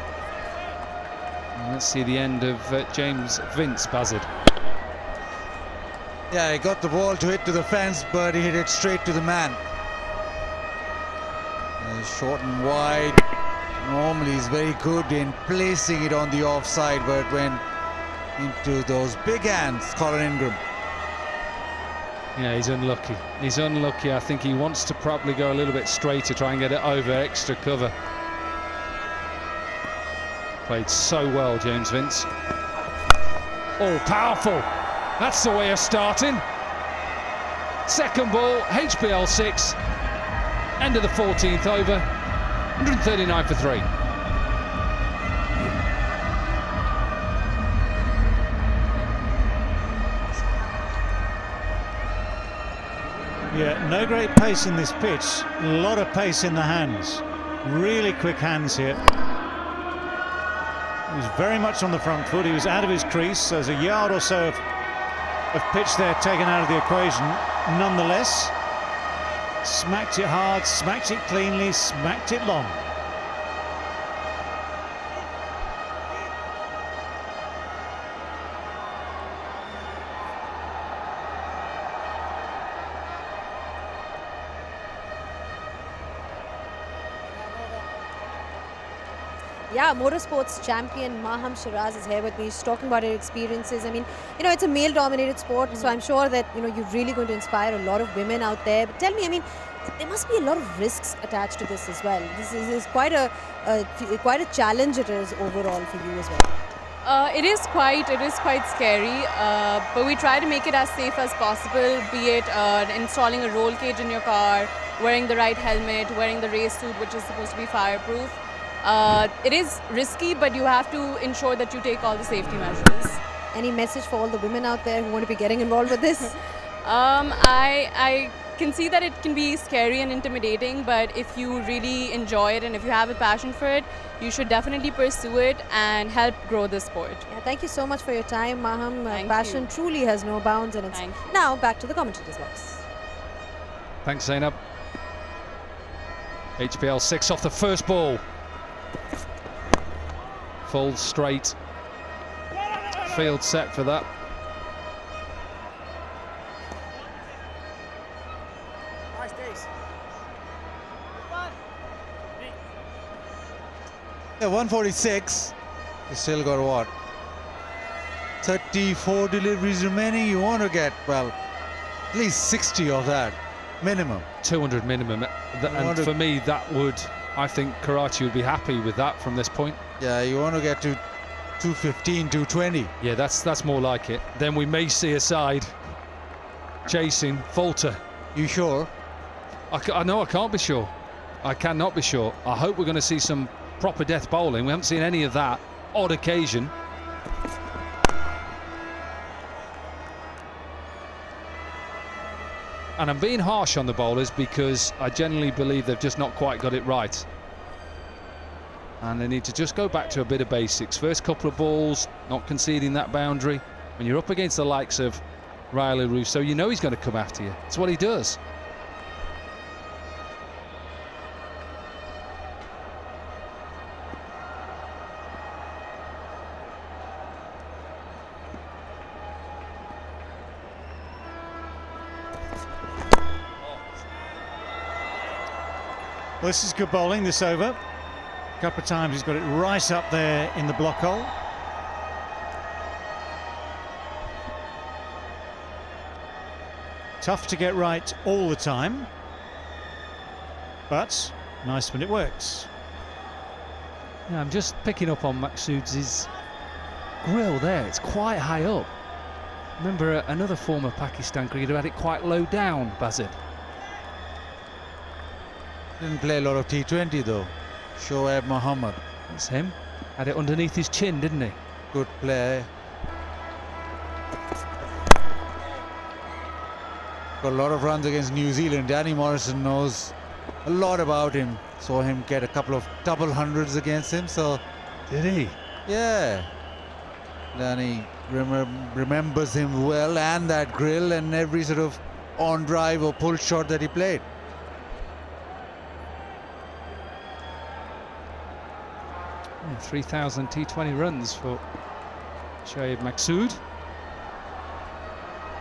And let's see the end of James Vince, Buzzard. Yeah, he got the ball to hit to the fence, but he hit it straight to the man. Short and wide. Normally he's very good in placing it on the offside, but went into those big hands, Colin Ingram. Yeah, he's unlucky. He's unlucky. I think he wants to probably go a little bit straight to try and get it over extra cover. Played so well, James Vince. Oh, powerful. That's the way of starting. Second ball, HBL 6. End of the 14th over. 139 for 3. Yeah, no great pace in this pitch. A lot of pace in the hands. Really quick hands here. He was very much on the front foot. He was out of his crease. So there's a yard or so of pitch there taken out of the equation. Nonetheless, smacked it hard, smacked it cleanly, smacked it long. Yeah, motorsports champion Maham Shiraz is here with me. He's talking about his experiences. I mean, you know, it's a male-dominated sport, so I'm sure that, you know, you're really going to inspire a lot of women out there. But tell me, I mean, there must be a lot of risks attached to this as well. This is quite a challenge it is overall for you as well. It is quite scary, but we try to make it as safe as possible, be it installing a roll cage in your car, wearing the right helmet, wearing the race suit, which is supposed to be fireproof. It is risky, but you have to ensure that you take all the safety measures. Any message for all the women out there who want to be getting involved with this? I can see that it can be scary and intimidating, but if you really enjoy it and if you have a passion for it, you should definitely pursue it and help grow the sport. Yeah, thank you so much for your time, Maham. Passion you. truly has no bounds, and it's now back to the commentators box. Thanks, Zainab. HBL 6 off the first ball. Full straight. Field set for that. Nice days. Yeah, 146. You still got what? 34 deliveries remaining. You want to get, well, at least 60 of that minimum. 200 minimum. And for me, that would, I think Karachi would be happy with that from this point. Yeah, you want to get to 215, 220. Yeah, that's more like it. Then we may see a side chasing falter. You sure? I know I can't be sure. I cannot be sure. I hope we're going to see some proper death bowling. We haven't seen any of that. Odd occasion. And I'm being harsh on the bowlers because I generally believe they've just not quite got it right. And they need to just go back to a bit of basics. First couple of balls, not conceding that boundary. When you're up against the likes of Riley Rousseau, you know he's going to come after you. It's what he does. Well, this is good bowling, this over. A couple of times he's got it right up there in the block hole. Tough to get right all the time, but nice when it works. Yeah, I'm just picking up on Maqsood's grill there. It's quite high up. Remember another former Pakistan cricketer had it quite low down, Bazid. Didn't play a lot of T20 though. Shoaib Mohammed. That's him. Had it underneath his chin, didn't he? Good player. Got a lot of runs against New Zealand. Danny Morrison knows a lot about him. Saw him get a couple of double hundreds against him. So did he? Yeah. Danny remembers him well, and that grill and every sort of on drive or pull shot that he played. Yeah, 3,000 T20 runs for Shoaib Maksud.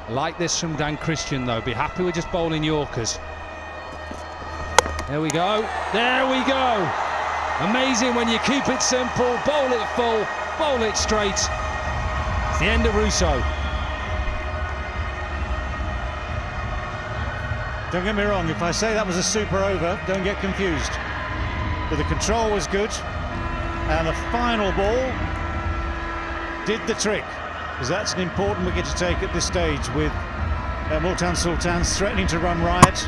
Like this from Dan Christian though. Be happy with just bowling Yorkers. There we go. There we go. Amazing when you keep it simple, bowl it full, bowl it straight. It's the end of Russo. Don't get me wrong, if I say that was a super over, don't get confused. But the control was good, and the final ball did the trick, because that's an important wicket to take at this stage with Multan Sultans threatening to run riot.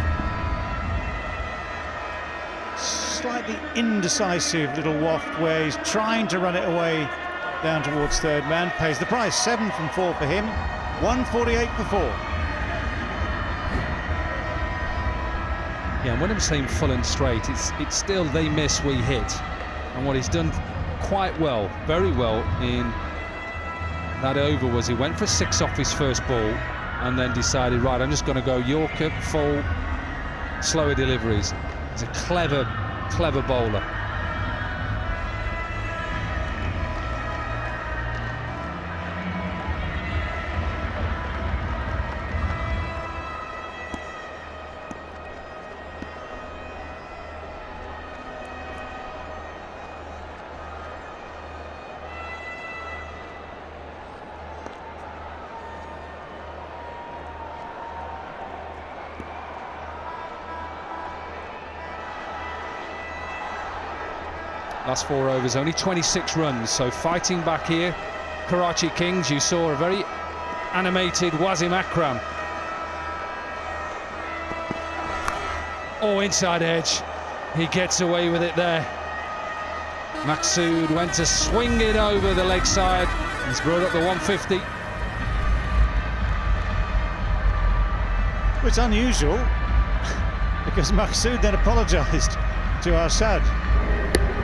Slightly indecisive little waft where he's trying to run it away down towards third man. Pays the price. 7 from 4 for him, 148 for 4. Yeah, and when I'm saying full and straight, it's still they miss, we hit. And what he's done quite well, very well in that over was he went for 6 off his first ball and then decided, right, I'm just going to go Yorker, full, slower deliveries. He's a clever bowler. Last 4 overs, only 26 runs, so fighting back here. Karachi Kings, you saw a very animated Wasim Akram. Oh, inside edge. He gets away with it there. Maksud went to swing it over the leg side. He's brought up the 150. It's unusual because Maksud then apologised to Arshad.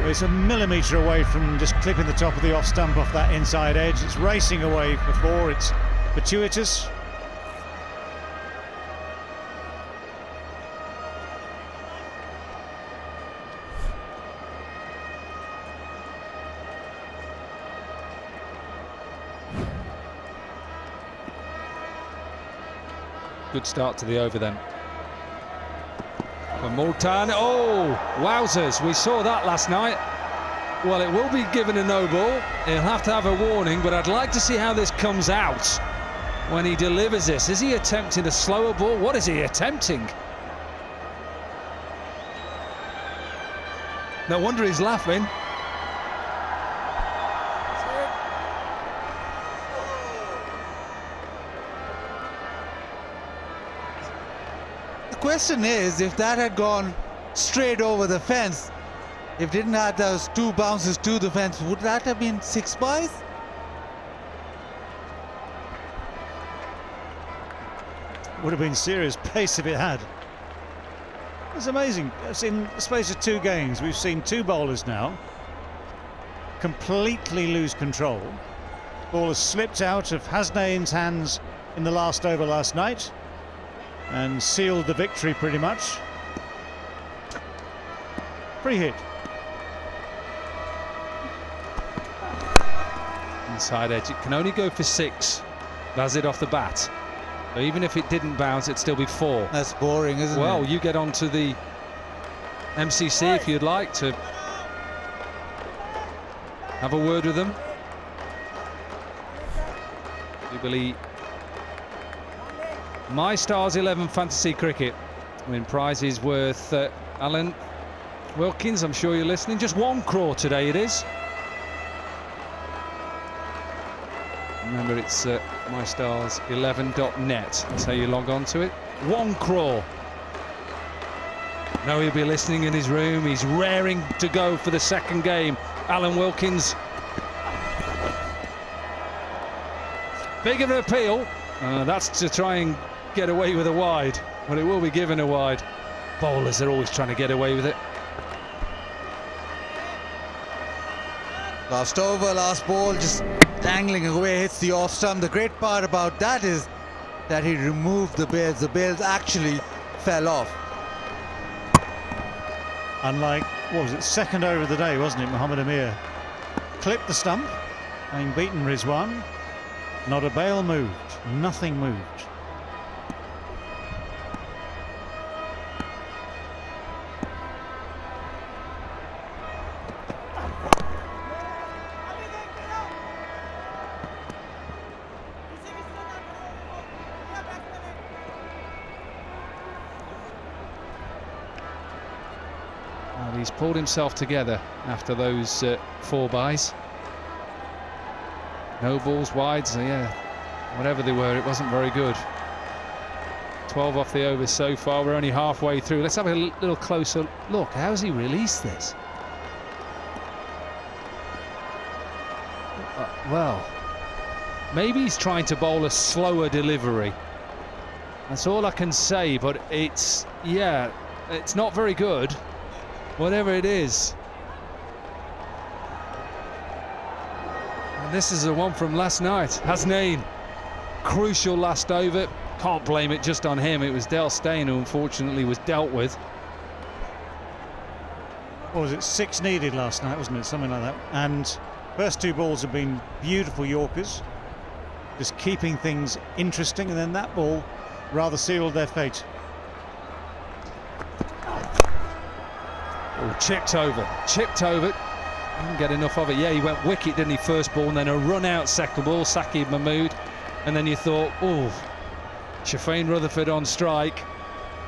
It's a millimetre away from just clipping the top of the off stump off that inside edge. It's racing away for 4. It's fortuitous. Good start to the over then. For Multan, oh, wowzers, we saw that last night. Well, it will be given a no ball. He'll have to have a warning, but I'd like to see how this comes out when he delivers this. Is he attempting a slower ball? What is he attempting? No wonder he's laughing. The question is, if that had gone straight over the fence, if didn't have those 2 bounces to the fence, would that have been 6 byes? Would have been serious pace if it had. It's amazing. In the space of 2 games, we've seen 2 bowlers now completely lose control. Ball has slipped out of Hasnain's hands in the last over last night and sealed the victory pretty much. Free hit. Inside edge, it can only go for 6. That's it off the bat. So even if it didn't bounce, it'd still be 4. That's boring, isn't it? Well, you get onto the MCC if you'd like to have a word with them. Jubilee My Stars 11 Fantasy Cricket. Win prizes worth, Alan Wilkins, I'm sure you're listening, just 1 crore today it is. Remember, it's mystars11.net. That's how you log on to it. 1 crore. No, he'll be listening in his room. He's raring to go for the second game. Alan Wilkins. Big of an appeal. That's to try and get away with a wide, but it will be given a wide. Bowlers are always trying to get away with it. Last over, last ball, just dangling away, hits the off stump. The great part about that is that he removed the bails. The bails actually fell off. Unlike, what was it, second over of the day, wasn't it? Mohammad Amir clipped the stump, having beaten Rizwan. Not a bail moved, nothing moved. Well, he's pulled himself together after those 4 byes. No balls wide, so yeah, whatever they were, it wasn't very good. 12 off the overs so far. We're only halfway through. Let's have a little closer look. How's he released this? Well, maybe he's trying to bowl a slower delivery. That's all I can say, but it's, yeah, it's not very good, whatever it is. And this is the one from last night. Hasnain, crucial last over. Can't blame it just on him. It was Del Steyn who unfortunately was dealt with. What was it, 6 needed last night, wasn't it? Something like that. And first 2 balls have been beautiful Yorkers, just keeping things interesting, and then that ball rather sealed their fate. Oh, chipped over. Didn't get enough of it. Yeah, he went wicket, didn't he, first ball, and then a run out second ball, Saqib Mahmood, and then you thought, oh, Shafeen Rutherford on strike,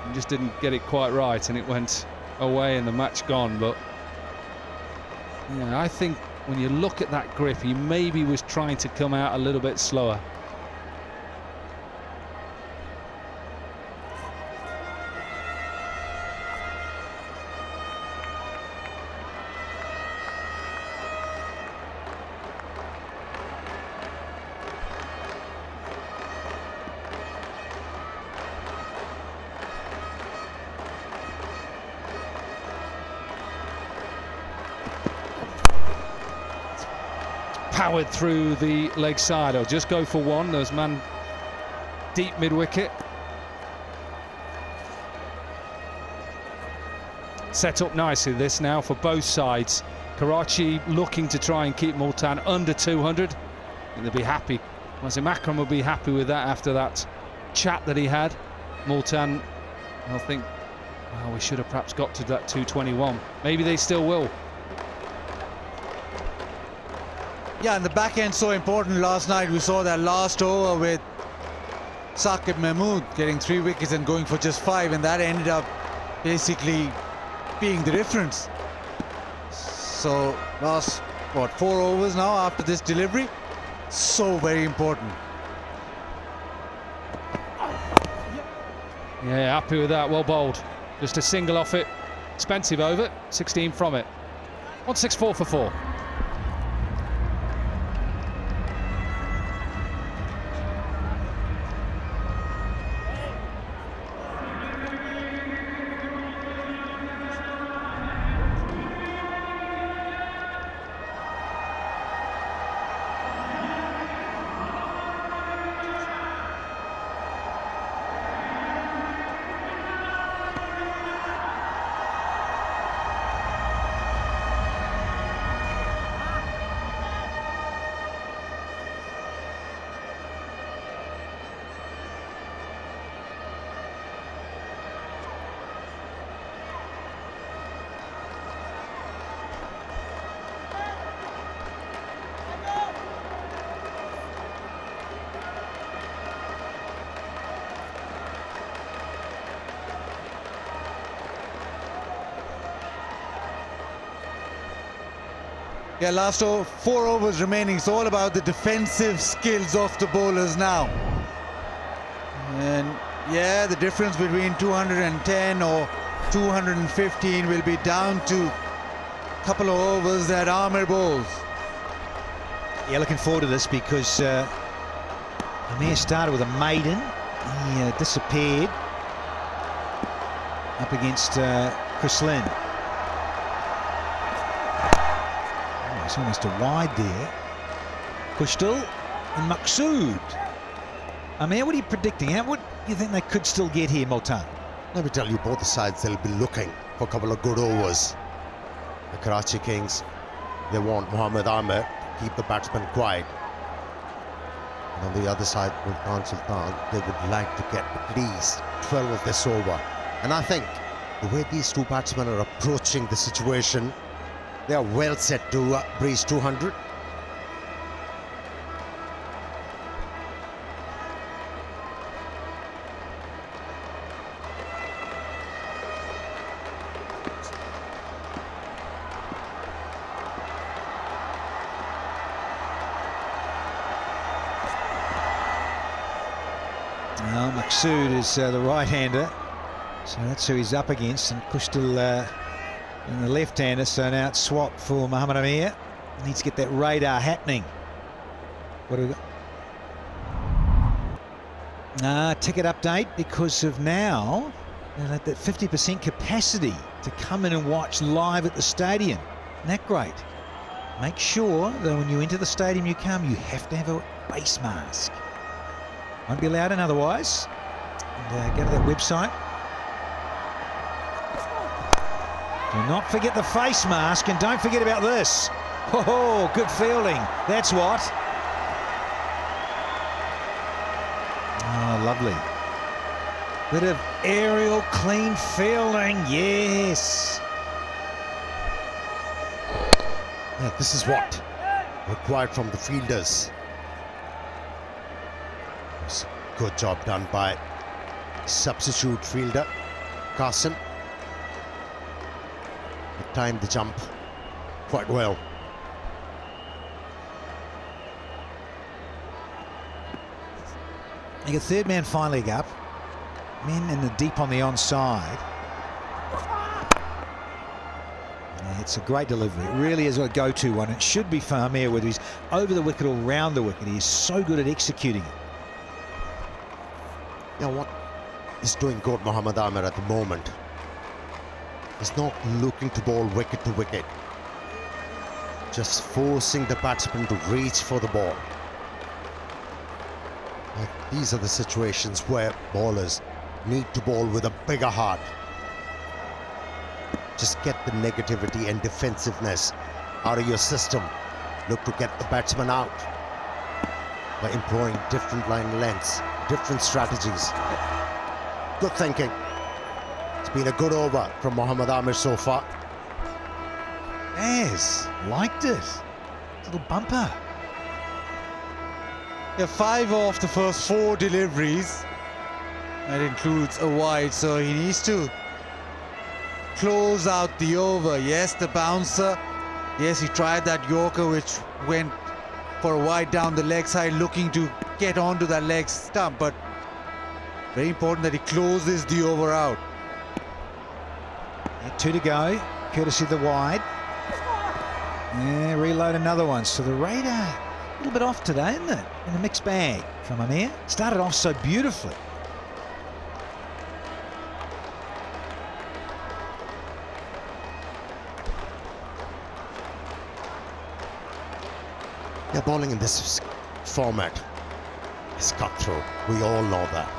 and just didn't get it quite right, and it went away and the match gone. But yeah, I think when you look at that grip, he maybe was trying to come out a little bit slower. Powered through the leg side. I'll just go for one. There's man deep mid wicket. Set up nicely this now for both sides. Karachi looking to try and keep Multan under 200. And they'll be happy. Wasim Akram will be happy with that after that chat that he had. Multan, I think, well, we should have perhaps got to that 221. Maybe they still will. Yeah, and the back end so important. Last night we saw that last over with Saqib Mahmood getting 3 wickets and going for just 5, and that ended up basically being the difference. So last, what, 4 overs now after this delivery? So very important. Yeah, happy with that, well bowled. Just a single off it, expensive over, 16 from it. 164 for 4. Yeah, last 4 overs remaining. It's all about the defensive skills of the bowlers now. And yeah, the difference between 210 or 215 will be down to a couple of overs that Amir bowls. Yeah, looking forward to this because Amir started with a maiden. He disappeared up against Chris Lynn. Oh, it's almost a wide there. Kushtal and Maqsood. Amir, what are you predicting? What do you think they could still get here, Multan? Let me tell you, both the sides, they'll be looking for a couple of good overs. The Karachi Kings, they want Mohammad Amir to keep the batsman quiet. And on the other side, Multan Sultans, they would like to get at least 12 of this over. And I think the way these two batsmen are approaching the situation, they are well set to breeze 200. Well, Maqsood is the right-hander, so that's who he's up against, and Kushtal in the left-hander, so now it's swap for Mohammad Amir. Needs to get that radar happening. What do we got? Ticket update because of now that 50% capacity to come in and watch live at the stadium. Isn't that great? Make sure that when you enter the stadium you have to have a face mask. Won't be allowed in otherwise. And go to that website. Do not forget the face mask, and don't forget about this. Oh, good fielding. That's what. Oh, lovely. Bit of aerial clean fielding. Yes. Yeah, this is what required from the fielders. Good job done by substitute fielder Qasim. He timed the jump quite well. You get third man fine leg up. Men in the deep on the onside. Yeah, it's a great delivery. It really is a go-to one. It should be for Amir, whether he's over the wicket or round the wicket. He is so good at executing it. Now what is doing good Mohammad Amir at the moment is not looking to bowl wicket to wicket, just forcing the batsman to reach for the ball. Now, these are the situations where bowlers need to bowl with a bigger heart. Just get the negativity and defensiveness out of your system. Look to get the batsman out by employing different line lengths, different strategies. Good thinking. It's been a good over from Mohammad Amir so far. Yes, liked it. Little bumper. Yeah, 5 off the first 4 deliveries. That includes a wide, so he needs to close out the over. Yes, the bouncer. Yes, he tried that Yorker, which went for a wide down the leg side, looking to get onto that leg stump, but very important that he closes the over out. Yeah, 2 to go, courtesy of the wide. Yeah, reload another one. So the radar, a little bit off today, isn't it? In a mixed bag from Amir. Started off so beautifully. Yeah, bowling in this format is cutthroat. We all know that.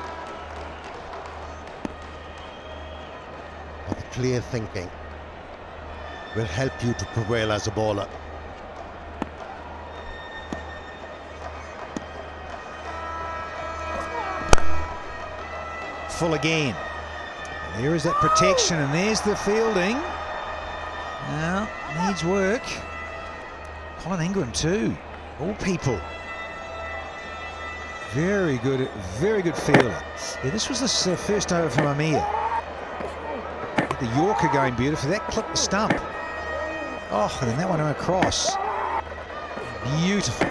But the clear thinking will help you to prevail as a bowler. Full again. There is that protection, and there's the fielding. Now, needs work. Colin Ingram too. All people. Very good fielder. Yeah, this was the first over from Amir. The Yorker going beautifully. That clipped the stump. Oh, and then that one across. Beautiful.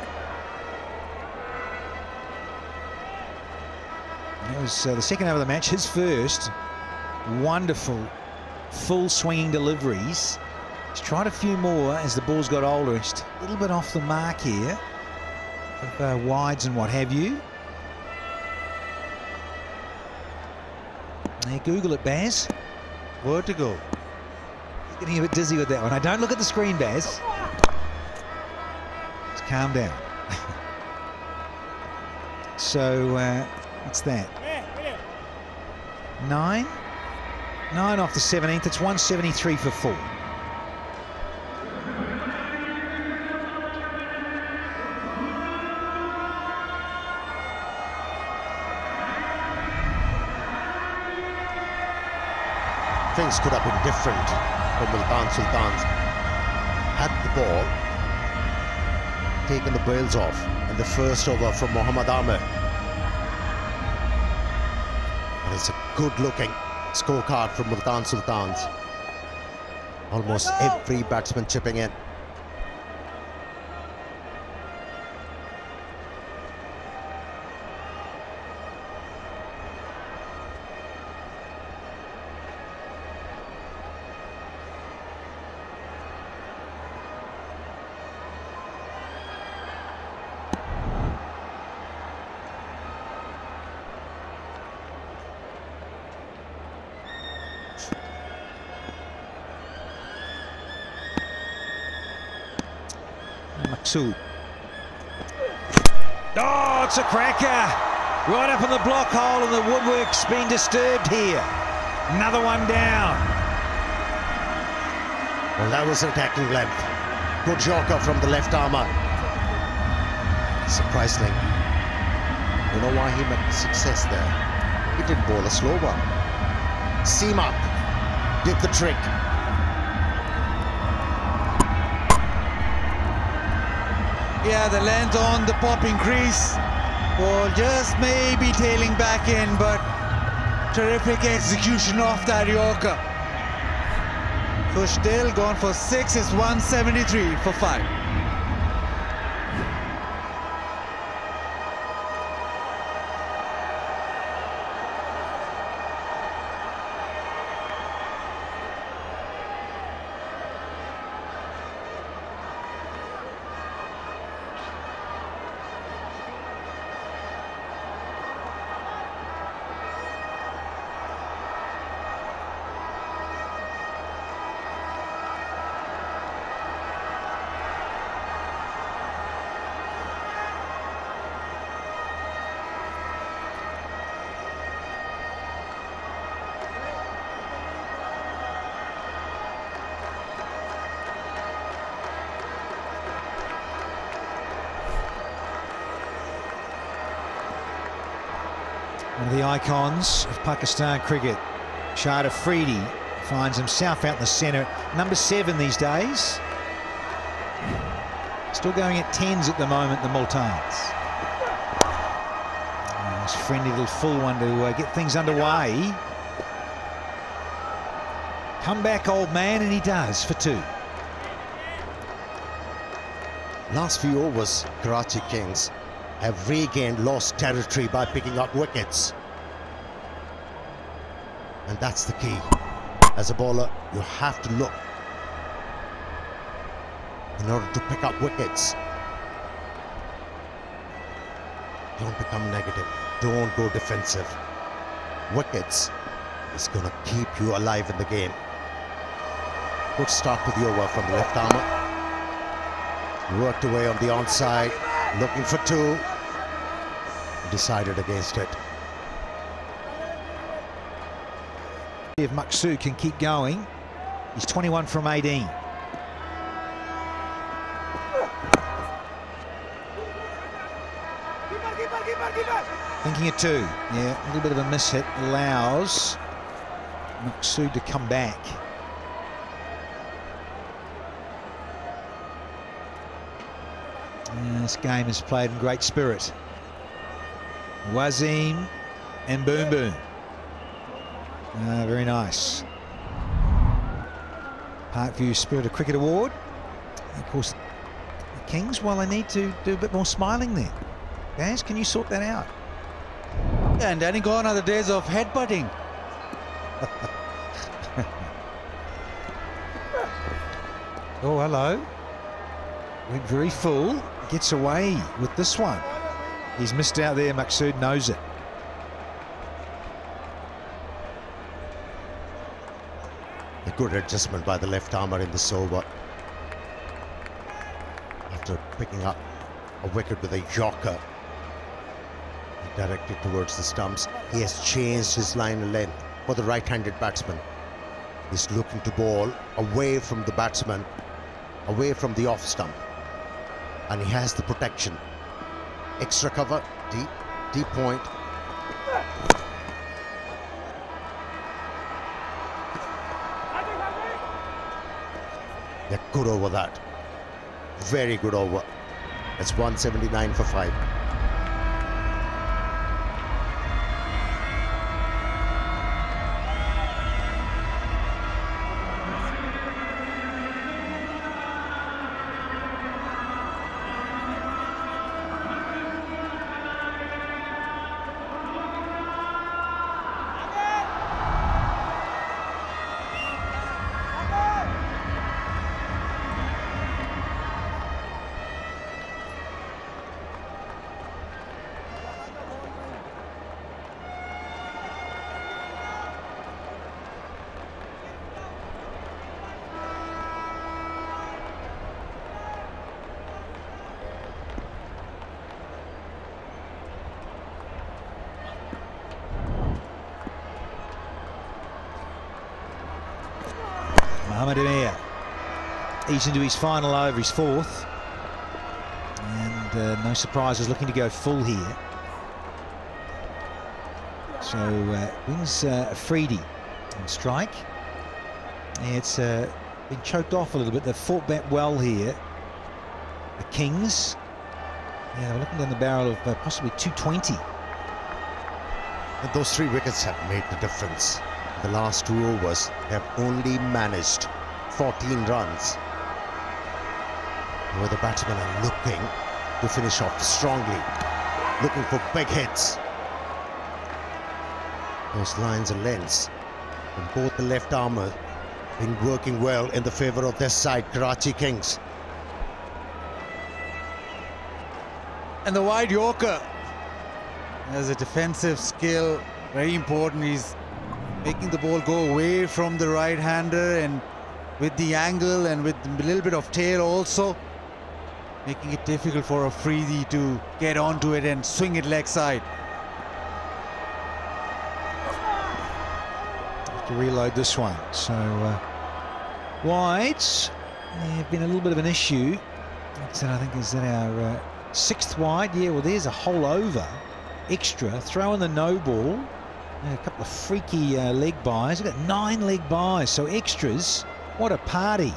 That was the second over of the match. His first. Wonderful full swinging deliveries. He's tried a few more as the ball's got older. Just a little bit off the mark here of wides and what have you. There, Google it, Baz. Vertigo. You're getting a bit dizzy with that one. Don't look at the screen, Baz. Just calm down. So, what's that? 9? 9 off the 17th. It's 173 for 4. Things could have been different for Multan Sultans had the ball, taken the bails off in the first over from Mohammad Amir. And it's a good-looking scorecard from Multan Sultans. Almost every batsman chipping in. Maksud. Oh, it's a cracker. Right up in the block hole, and the woodwork's been disturbed here. Another one down. Well, that was attacking length. Good yorker from the left armour. Surprisingly, you know why he met success there? He didn't bowl a slow one. Seam up, did the trick. Yeah, the length on the popping crease. Ball just maybe tailing back in, but terrific execution off that yorker. So still gone for 6. It's 173 for 5. One of the icons of Pakistan cricket, Shahid Afridi, finds himself out in the centre. Number 7 these days. Still going at 10s at the moment, the Multans. Nice friendly little full one to get things underway. Come back, old man, and he does for 2. Last few overs, Karachi Kings have regained lost territory by picking up wickets. And that's the key. As a bowler, you have to look in order to pick up wickets. Don't become negative. Don't go defensive. Wickets is going to keep you alive in the game. Good start to the over from the left armour. Worked away on the onside, looking for 2. Decided against it. If Maksud can keep going, he's 21 from 18. Thinking of 2. Yeah, a little bit of a mishit allows Maksud to come back. And this game is played in great spirit. Wasim and Boom Boom. Very nice. Parkview Spirit of Cricket Award. And of course, the Kings, well, they need to do a bit more smiling there. Guys, can you sort that out? Yeah, and then gone are the days of headbutting. Oh, hello. Went very full. Gets away with this one. He's missed out there. Maqsood knows it. A good adjustment by the left armour in this over. After picking up a wicket with a yorker, directed towards the stumps, he has changed his line of length for the right-handed batsman. He's looking to bowl away from the batsman, away from the off stump, and he has the protection. Extra cover, deep point. Yeah, good over that. Very good over. It's 179 for 5. Mohamed Amir. He's into his final over, his fourth. And no surprises, looking to go full here. So wins Afridi on strike. It's been choked off a little bit. They've fought back well here. The Kings. Yeah, they're looking down the barrel of possibly 220. And those 3 wickets have made the difference. The last 2 overs, they have only managed 14 runs. Where the batsmen are looking to finish off strongly, looking for big hits. Those lines and lengths from both the left armour been working well in the favour of this side, Karachi Kings. And the wide yorker has a defensive skill, very important. He's making the ball go away from the right-hander, and with the angle and with a little bit of tail also, making it difficult for Afridi to get onto it and swing it leg side. Have to reload this one. So wides have been a little bit of an issue. Like I said, I think is that our 6th wide. Yeah, well, there's a whole over extra. Throw in the no ball. A couple of freaky leg buys. We've got 9 leg buys, so extras. What a party.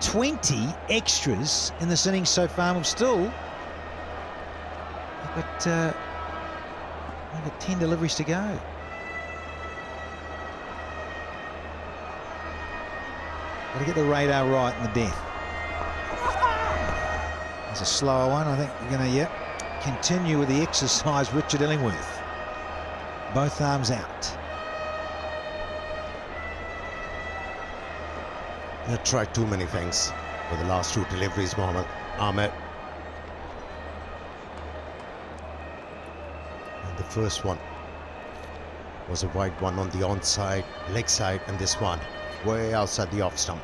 20 extras in this innings so far. We've still got 10 deliveries to go. Got to get the radar right in the death. There's a slower one. I think we're going to, continue with the exercise, Richard Illingworth. Both arms out. They've tried too many things with the last 2 deliveries, Mohamed Ahmed. And the first one was a wide one on the onside, leg side, and this one way outside the off stump.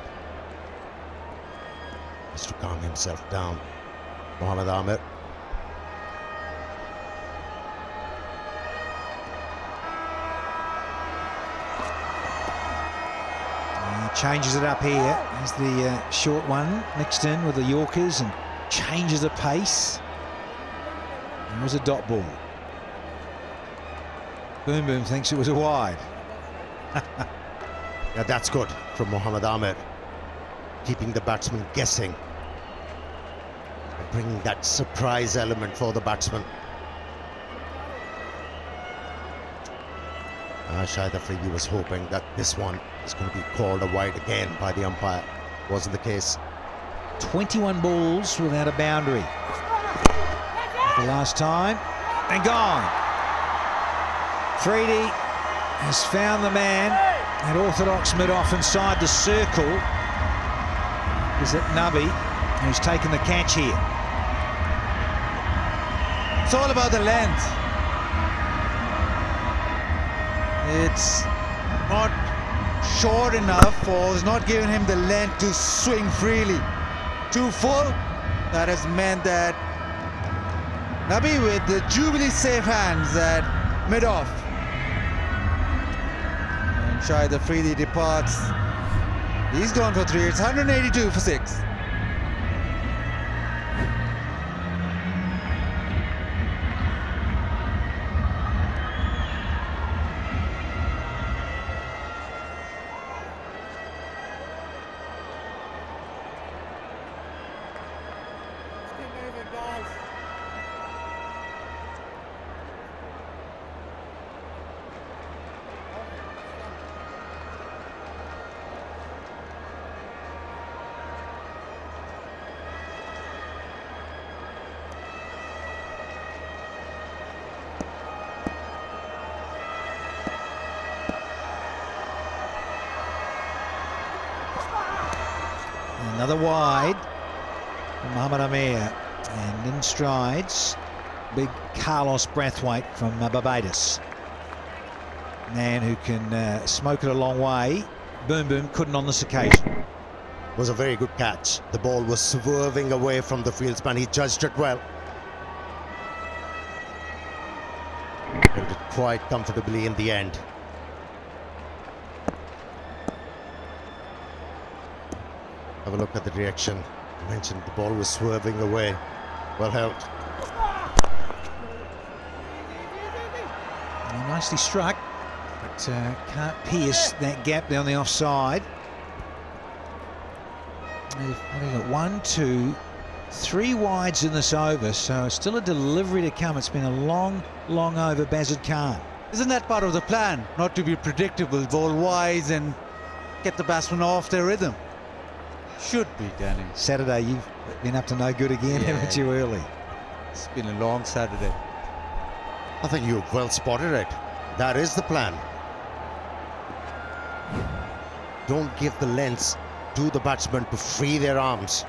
Has to calm himself down, Mohamed Ahmed. Changes it up here. Here's the short one mixed in with the Yorkers and changes the pace. It was a dot ball. Boom Boom thinks it was a wide. Yeah, that's good from Mohamed Ahmed. Keeping the batsman guessing. And bringing that surprise element for the batsman. Shahid Afridi was hoping that this one is going to be called a wide again by the umpire. Wasn't the case. 21 balls without a boundary. The last time and gone. Afridi has found the man at orthodox mid-off inside the circle. is it Nabi who's taken the catch here. It's all about the length. It's not short enough, or it's not giving him the length to swing freely. Too full, that has meant that Nabi with the Jubilee safe hands at mid-off. And Shahid Afridi departs. He's gone for 3. It's 182 for 6. Another wide from Mohamed Amir, and in strides big Carlos Brathwaite from Barbados. Man who can smoke it a long way. Boom Boom couldn't on this occasion. It was a very good catch. The ball was swerving away from the fieldsman. He judged it well. Held it quite comfortably in the end. Have a look at the reaction. I mentioned the ball was swerving away. Well held. Nicely struck, but can't pierce that gap down the offside. What have we got? 1, 2, 3 wides in this over, so still a delivery to come. It's been a long, long over, Bazid Khan. Isn't that part of the plan? Not to be predictable, bowl wise and get the batsman off their rhythm. Should be, Danny. Saturday, you've been up to no good again, haven't you, early? It's been a long Saturday. I think you've well spotted it. That is the plan. Don't give the lengths to the batsmen to free their arms.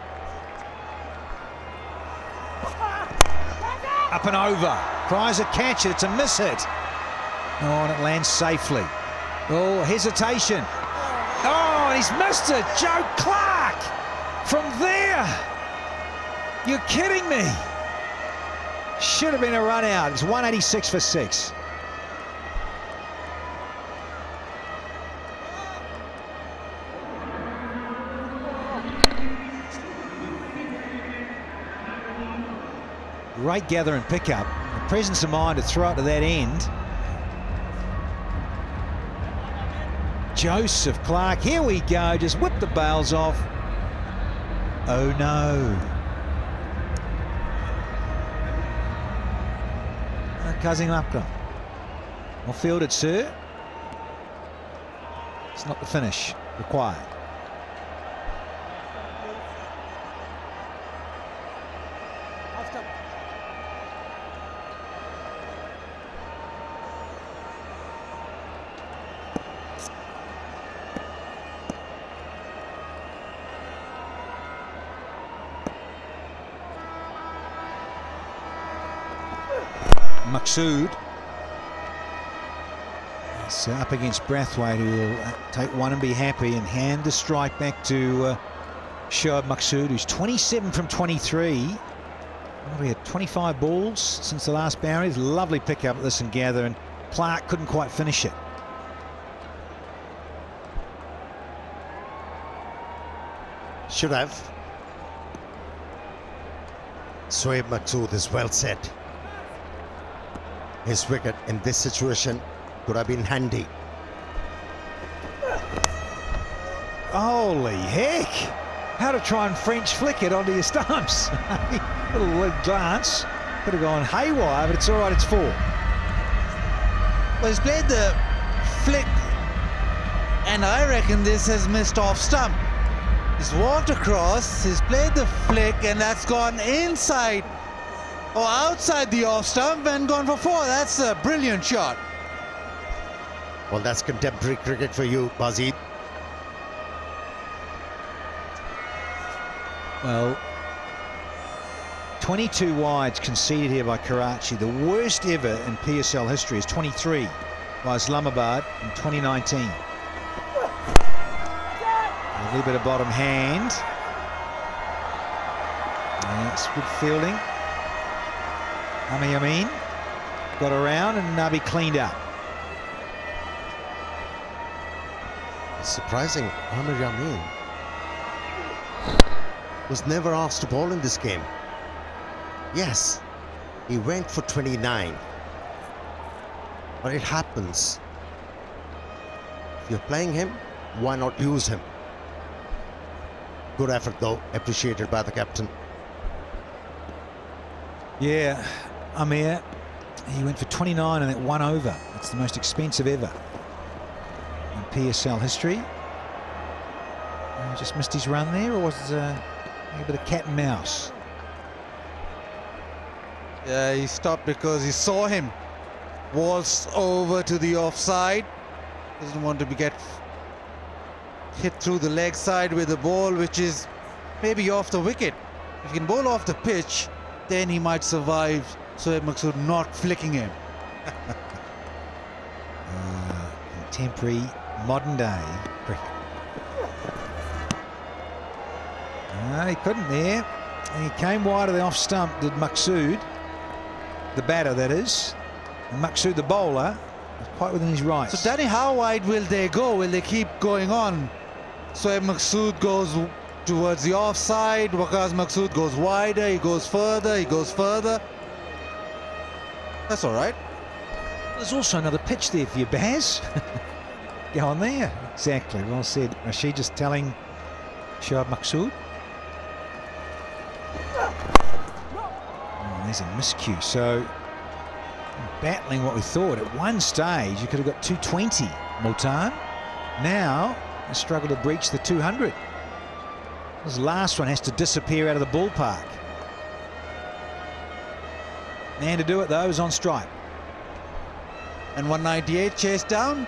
Up and over. Tries a catch. It's a miss hit. Oh, and it lands safely. Oh, hesitation. Oh, and he's missed it. Joe Clark from there. You're kidding me. Should have been a run out. It's 186 for 6. Great gather and pick up. The presence of mind to throw it to that end. Joseph Clark, here we go, just whip the bails off. Oh no. Kazimapka. Well fielded, sir. It's not the finish required. Maksud. It's up against Brathwaite, who will take one and be happy and hand the strike back to Shoaib Maksud, who's 27 from 23. We had 25 balls since the last boundary. Lovely pick up at this and gather, and Clark couldn't quite finish it. Should have. Shoaib Maksud is well set. His wicket in this situation could have been handy. Holy heck! How to try and French flick it onto your stumps. Little glance. Could have gone haywire, but it's all right, it's 4. Well, he's played the flick, and I reckon this has missed off stump. He's walked across, he's played the flick, and that's gone inside or outside the off stump and gone for 4. That's a brilliant shot. Well, that's contemporary cricket for you, Bazid. Well, 22 wides conceded here by Karachi. The worst ever in PSL history is 23 by Islamabad in 2019. A little bit of bottom hand. That's good fielding. Amin got around and Nabi cleaned up. It's surprising, Amir Yamin was never asked to bowl in this game. Yes, he went for 29, but it happens. If you're playing him, why not use him? Good effort though, appreciated by the captain. Yeah, Amir, he went for 29 and that 1 over. It's the most expensive ever in PSL history. He just missed his run there, or was it a bit of cat and mouse? Yeah, he stopped because he saw him waltz over to the offside. Doesn't want to get hit through the leg side with the ball, which is maybe off the wicket. If he can bowl off the pitch, then he might survive Shoaib Maqsood not flicking him. Contemporary, modern day cricket. He couldn't there. And he came wide of the off stump, did Maqsood, the batter that is. And Maqsood, the bowler, was quite within his rights. So Danny, how wide will they go? Will they keep going on? Shoaib Maqsood goes towards the offside, Waqas Maqsood goes wider, he goes further, he goes further. That's all right. There's also another pitch there for you, Baz. Go on there. Exactly, well said. Rashid just telling Shoaib Maqsood. Oh, there's a miscue. So, battling what we thought. At one stage, you could have got 220, Multan. Now, they struggle to breach the 200. This last one has to disappear out of the ballpark. Man to do it, though, is on strike. And 198 chased down.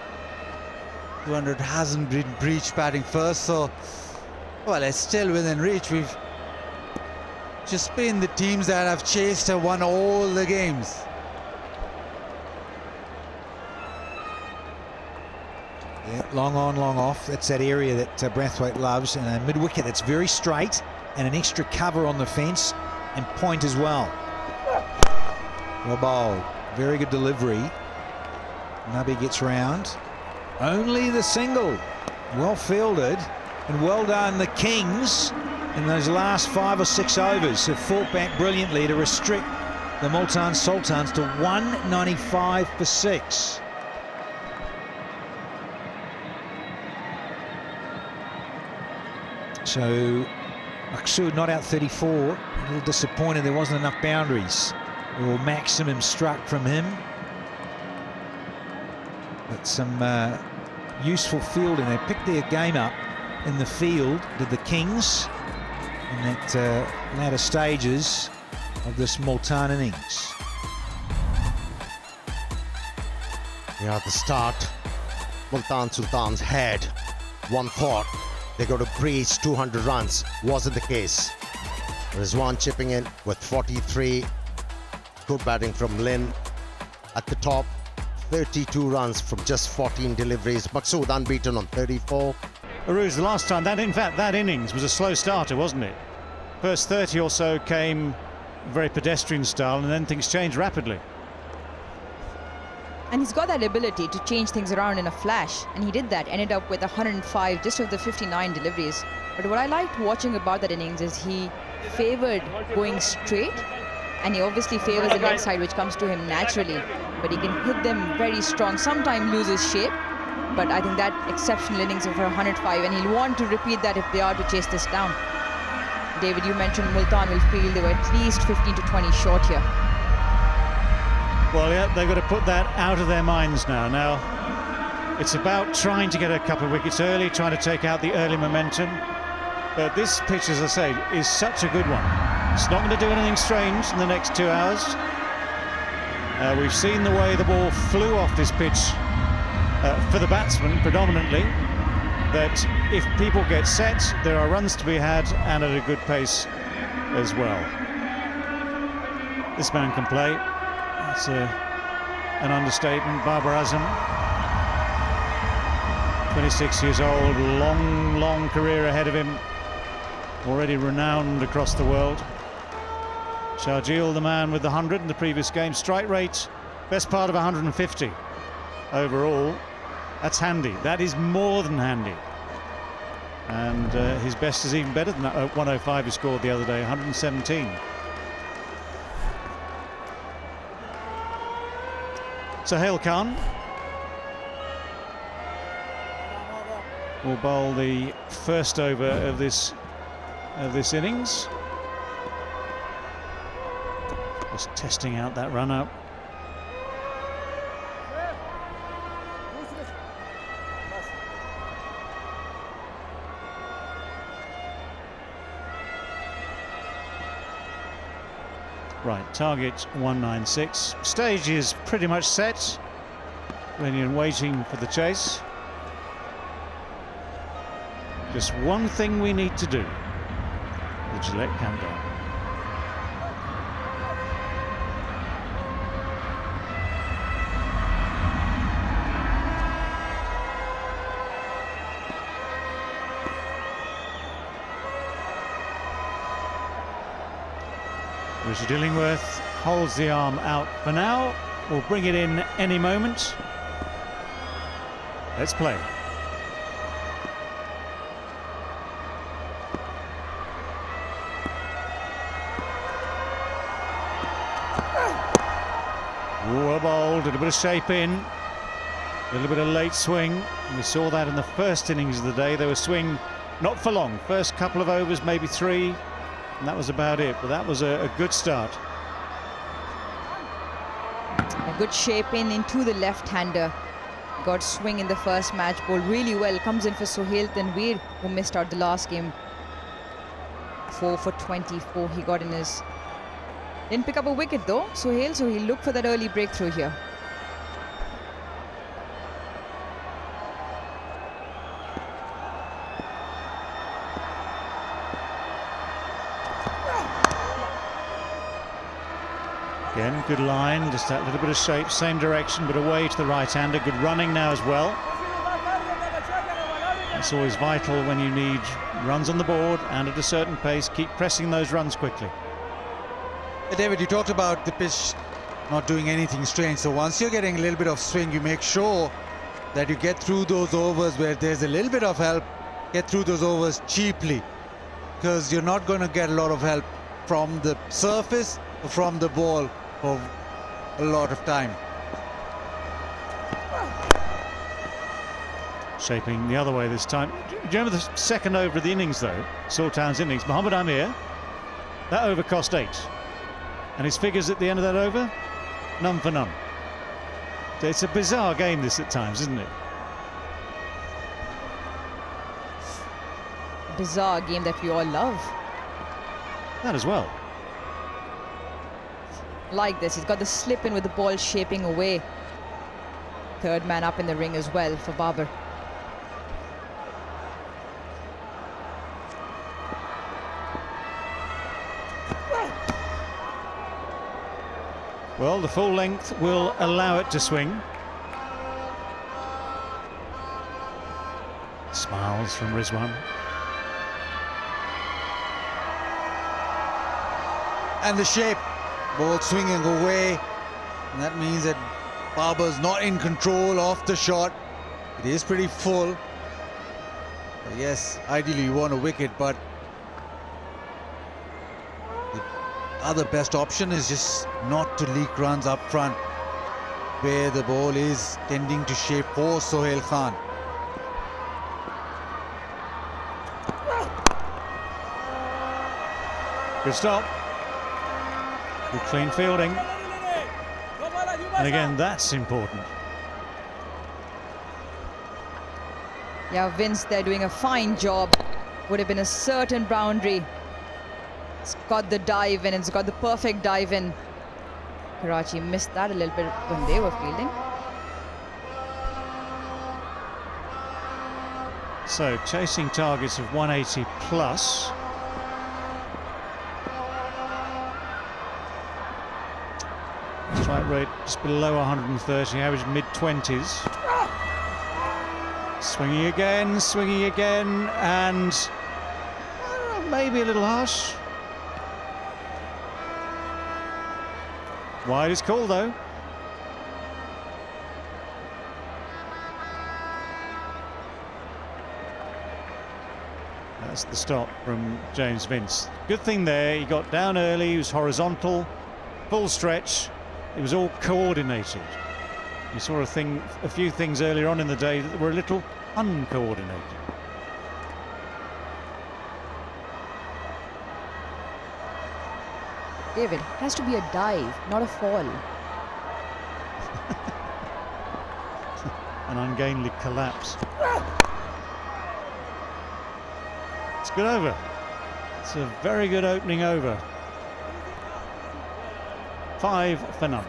200 hasn't been breached batting first, so, well, it's still within reach. We've just been the teams that have chased and won all the games. Yeah, long on, long off. That's that area that Brathwaite loves, and a mid-wicket that's very straight, and an extra cover on the fence, and point as well. Well bowled. Very good delivery. Nabi gets round. Only the single. Well fielded, and well done the Kings in those last 5 or 6 overs. Have fought back brilliantly to restrict the Multan Sultans to 195 for 6. So Maqsood not out 34, a little disappointed there wasn't enough boundaries or maximum struck from him. But some useful fielding. They picked their game up in the field, did the Kings, in that latter stages of this Multan innings. Yeah, at the start, Multan Sultans had one thought. They got to breach 200 runs. Wasn't the case. Rizwan chipping in with 43. Good batting from Lynn. At the top, 32 runs from just 14 deliveries. Maqsood unbeaten on 34. Aruz, the last time, in fact, that innings was a slow starter, wasn't it? First 30 or so came very pedestrian style, and then things changed rapidly. And he's got that ability to change things around in a flash, and he did that, ended up with 105 just of the 59 deliveries. But what I liked watching about that innings is he favoured going straight, and he obviously favours the leg side, which comes to him naturally, but he can hit them very strong, sometimes loses shape, but I think that exceptional innings of 105, and he'll want to repeat that if they are to chase this down. David, you mentioned Multan will feel they were at least 15 to 20 short here. Well, yeah, they've got to put that out of their minds now. Now, it's about trying to get a couple of wickets early, trying to take out the early momentum. But this pitch, as I say, is such a good one. It's not going to do anything strange in the next 2 hours. We've seen the way the ball flew off this pitch for the batsman, predominantly. that if people get set, there are runs to be had, and at a good pace as well. This man can play. That's an understatement. Babar Azam, 26 years old, long career ahead of him, already renowned across the world. Sharjeel, the man with the 100 in the previous game. Strike rate, best part of 150 overall. That's handy. That is more than handy. And his best is even better than that 105 he scored the other day, 117. Sohail Khan will bowl the first over of this innings. Just testing out that run up. Right, target 196. Stage is pretty much set when you're waiting for the chase. Just one thing we need to do. The Gillette countdown. Richard Illingworth holds the arm out for now. We'll bring it in any moment. Let's play. Well bowled, a little bit of shape in, a little bit of late swing. We saw that in the first innings of the day. They were swing not for long. First couple of overs, maybe 3. And that was about it, but that was a good start. A good shape into the left-hander. Got swing in the first match, bowled really well. Comes in for Sohail Tanveer, who missed out the last game. 4 for 24 he got in his. Didn't pick up a wicket though, Sohail, so he'll look for that early breakthrough here. Again, good line, just that little bit of shape, same direction, but away to the right-hander. Good running now as well. That's always vital when you need runs on the board and at a certain pace. Keep pressing those runs quickly. David, you talked about the pitch not doing anything strange. So once you're getting a little bit of swing, you make sure that you get through those overs where there's a little bit of help. Get through those overs cheaply, because you're not going to get a lot of help from the surface or from the ball for a lot of time. Shaping the other way this time. Do you remember the second over of the innings though? Sultan's innings. Mohammad Amir, that over cost 8. And his figures at the end of that over? None for none. So it's a bizarre game this at times, isn't it? Bizarre game that we all love. That as well. Like this, he's got the slip in with the ball shaping away. Third man up in the ring as well for Babar. Well, the full length will allow it to swing. Smiles from Rizwan. And the shape, ball swinging away, and that means that Babar's not in control of the shot. It is pretty full. But yes, ideally you want a wicket, but the other best option is just not to leak runs up front, where the ball is tending to shape for Sohail Khan. Good stop. Good clean fielding. And again, that's important. Yeah, Vince, they're doing a fine job. Would have been a certain boundary. It's got the dive in, it's got the perfect dive in. Karachi missed that a little bit when they were fielding. So chasing targets of 180 plus. Strike rate just below 130, average mid-20s. Swinging again, and maybe a little harsh. Wide is called though. That's the stop from James Vince. Good thing there, he got down early, he was horizontal, full stretch, it was all coordinated. You saw a few things earlier on in the day that were a little uncoordinated. David, has to be a dive, not a fall. An ungainly collapse. It's good over. It's a very good opening over. 5 for none.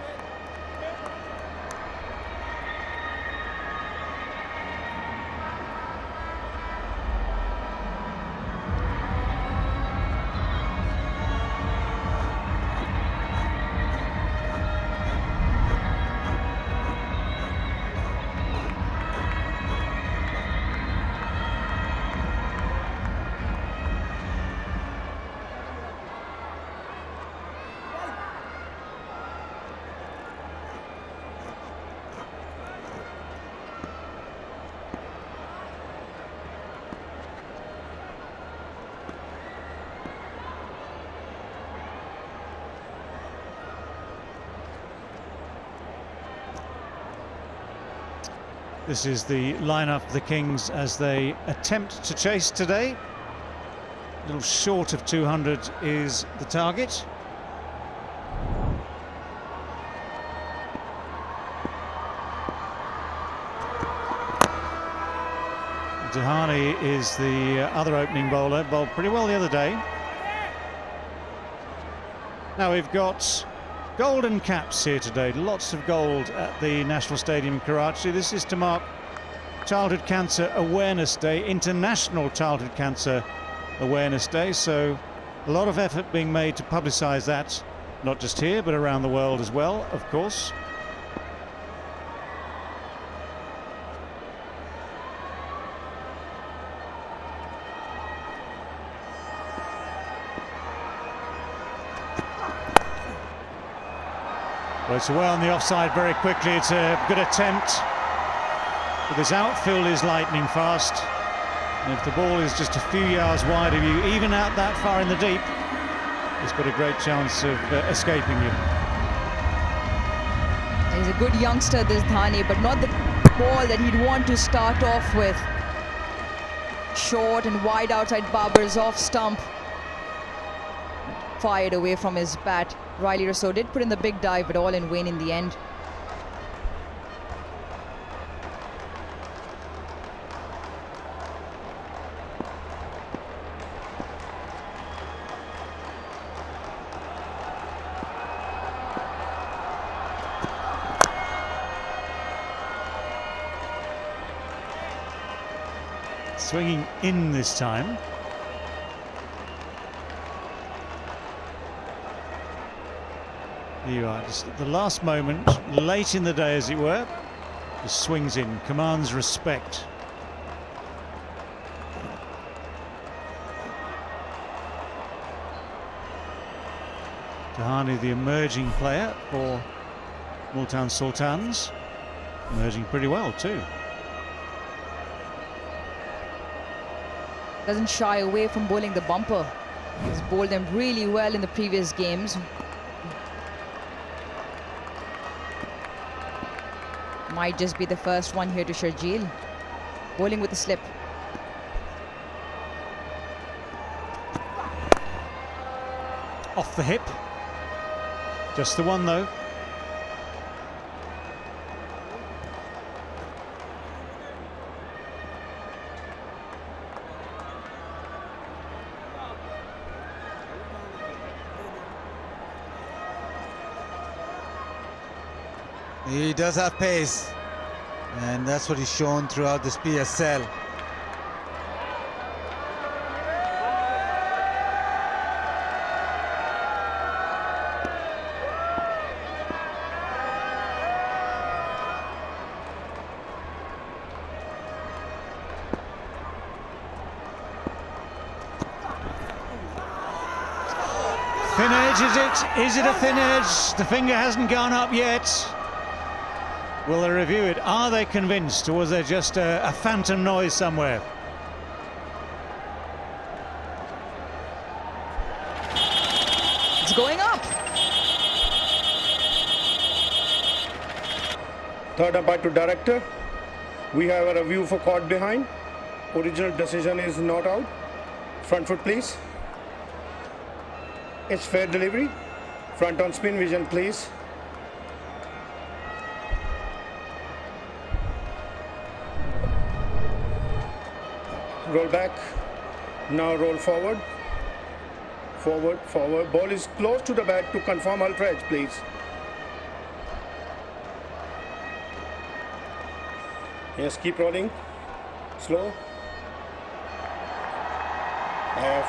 This is the lineup of the Kings as they attempt to chase today. A little short of 200 is the target. Dahani is the other opening bowler, bowled pretty well the other day. Now we've got golden caps here today, lots of gold at the National Stadium in Karachi. This is to mark Childhood Cancer Awareness Day, International Childhood Cancer Awareness Day, so a lot of effort being made to publicise that, not just here but around the world as well, of course. Well, it's away on the offside very quickly. It's a good attempt. But this outfield is lightning fast. And if the ball is just a few yards wide of you, even out that far in the deep, it's got a great chance of escaping you. He's a good youngster, this Dhani, but not the ball that he'd want to start off with. Short and wide outside Babar's off stump. Fired away from his bat. Riley Rousseau did put in the big dive, but all in vain in the end. Swinging in this time. Here you are, just at the last moment, late in the day as it were, just swings in, commands respect. Dahani, the emerging player for Multan Sultans, emerging pretty well too. Doesn't shy away from bowling the bumper. He's bowled them really well in the previous games. Might just be the first one here to Sharjeel. Bowling with a slip. Off the hip. Just the one though. He does have pace, and that's what he's shown throughout this PSL. edges it. Is it a thin edge? The finger hasn't gone up yet. Will they review it? Are they convinced, or was there just a phantom noise somewhere? It's going up. Third umpire to director. We have a review for caught behind. Original decision is not out. Front foot, please. It's fair delivery. Front on spin, vision, please. Roll back. Now roll forward. Forward, forward. Ball is close to the bat to confirm ultra edge, please. Yes, keep rolling. Slow.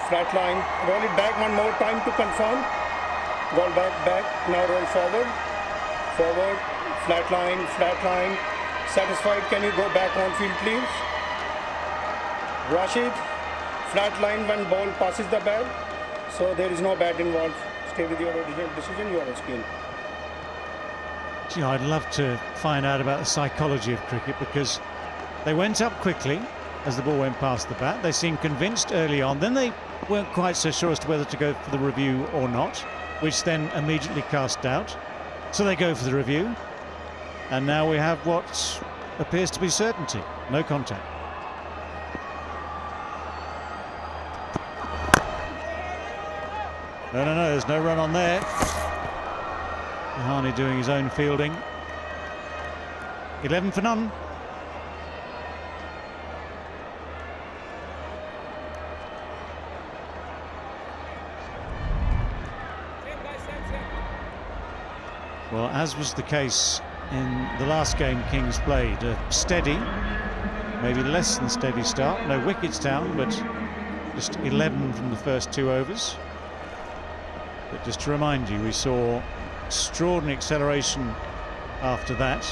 Flat line. Roll it back one more time to confirm. Ball back, back. Now roll forward. Forward. Flat line, flat line. Satisfied? Can you go back on field, please? Rashid. Flat line when ball passes the bat. So there is no bat involved. Stay with your original decision. You are on spin. Gee, I'd love to find out about the psychology of cricket, because they went up quickly as the ball went past the bat. They seemed convinced early on. Then they weren't quite so sure as to whether to go for the review or not, which then immediately cast doubt. So they go for the review. And now we have what appears to be certainty. No contact. No, there's no run on there. Harney doing his own fielding. 11 for none. Well, as was the case in the last game Kings played, a steady, maybe less than steady start. No wickets down, but just 11 from the first 2 overs. But just to remind you, we saw extraordinary acceleration after that.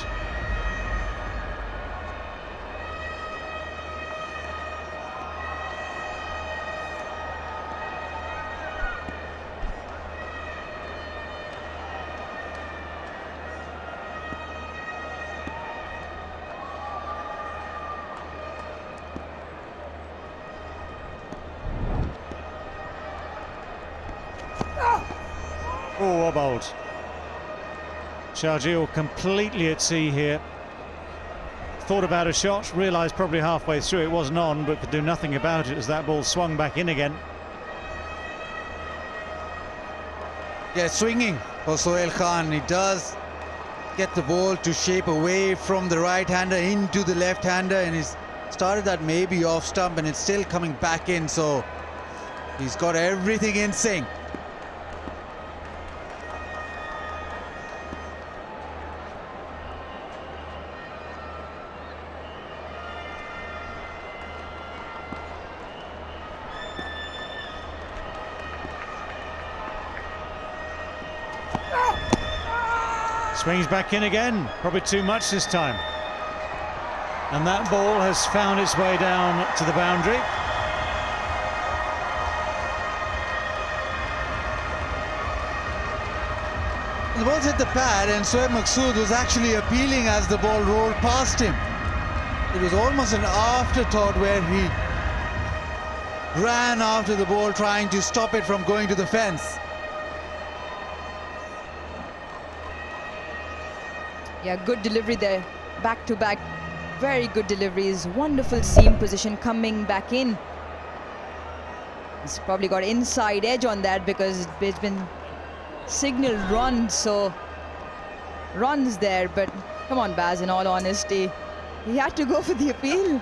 Oh, wobbled. Sharjeel completely at sea here. Thought about a shot, realised probably halfway through it wasn't on, but could do nothing about it as that ball swung back in again. Yeah, swinging for Sohail Khan. He does get the ball to shape away from the right-hander into the left-hander, and he's started that maybe off stump, and it's still coming back in, so he's got everything in sync. Swings back in again, probably too much this time. And that ball has found its way down to the boundary. The ball hit the pad, and Shoaib Maqsood was actually appealing as the ball rolled past him. It was almost an afterthought where he ran after the ball, trying to stop it from going to the fence. Yeah, good delivery there, back to back, very good deliveries, wonderful seam position coming back in. He's probably got inside edge on that because it's been signaled run, so runs there, but come on Baz, in all honesty, he had to go for the appeal.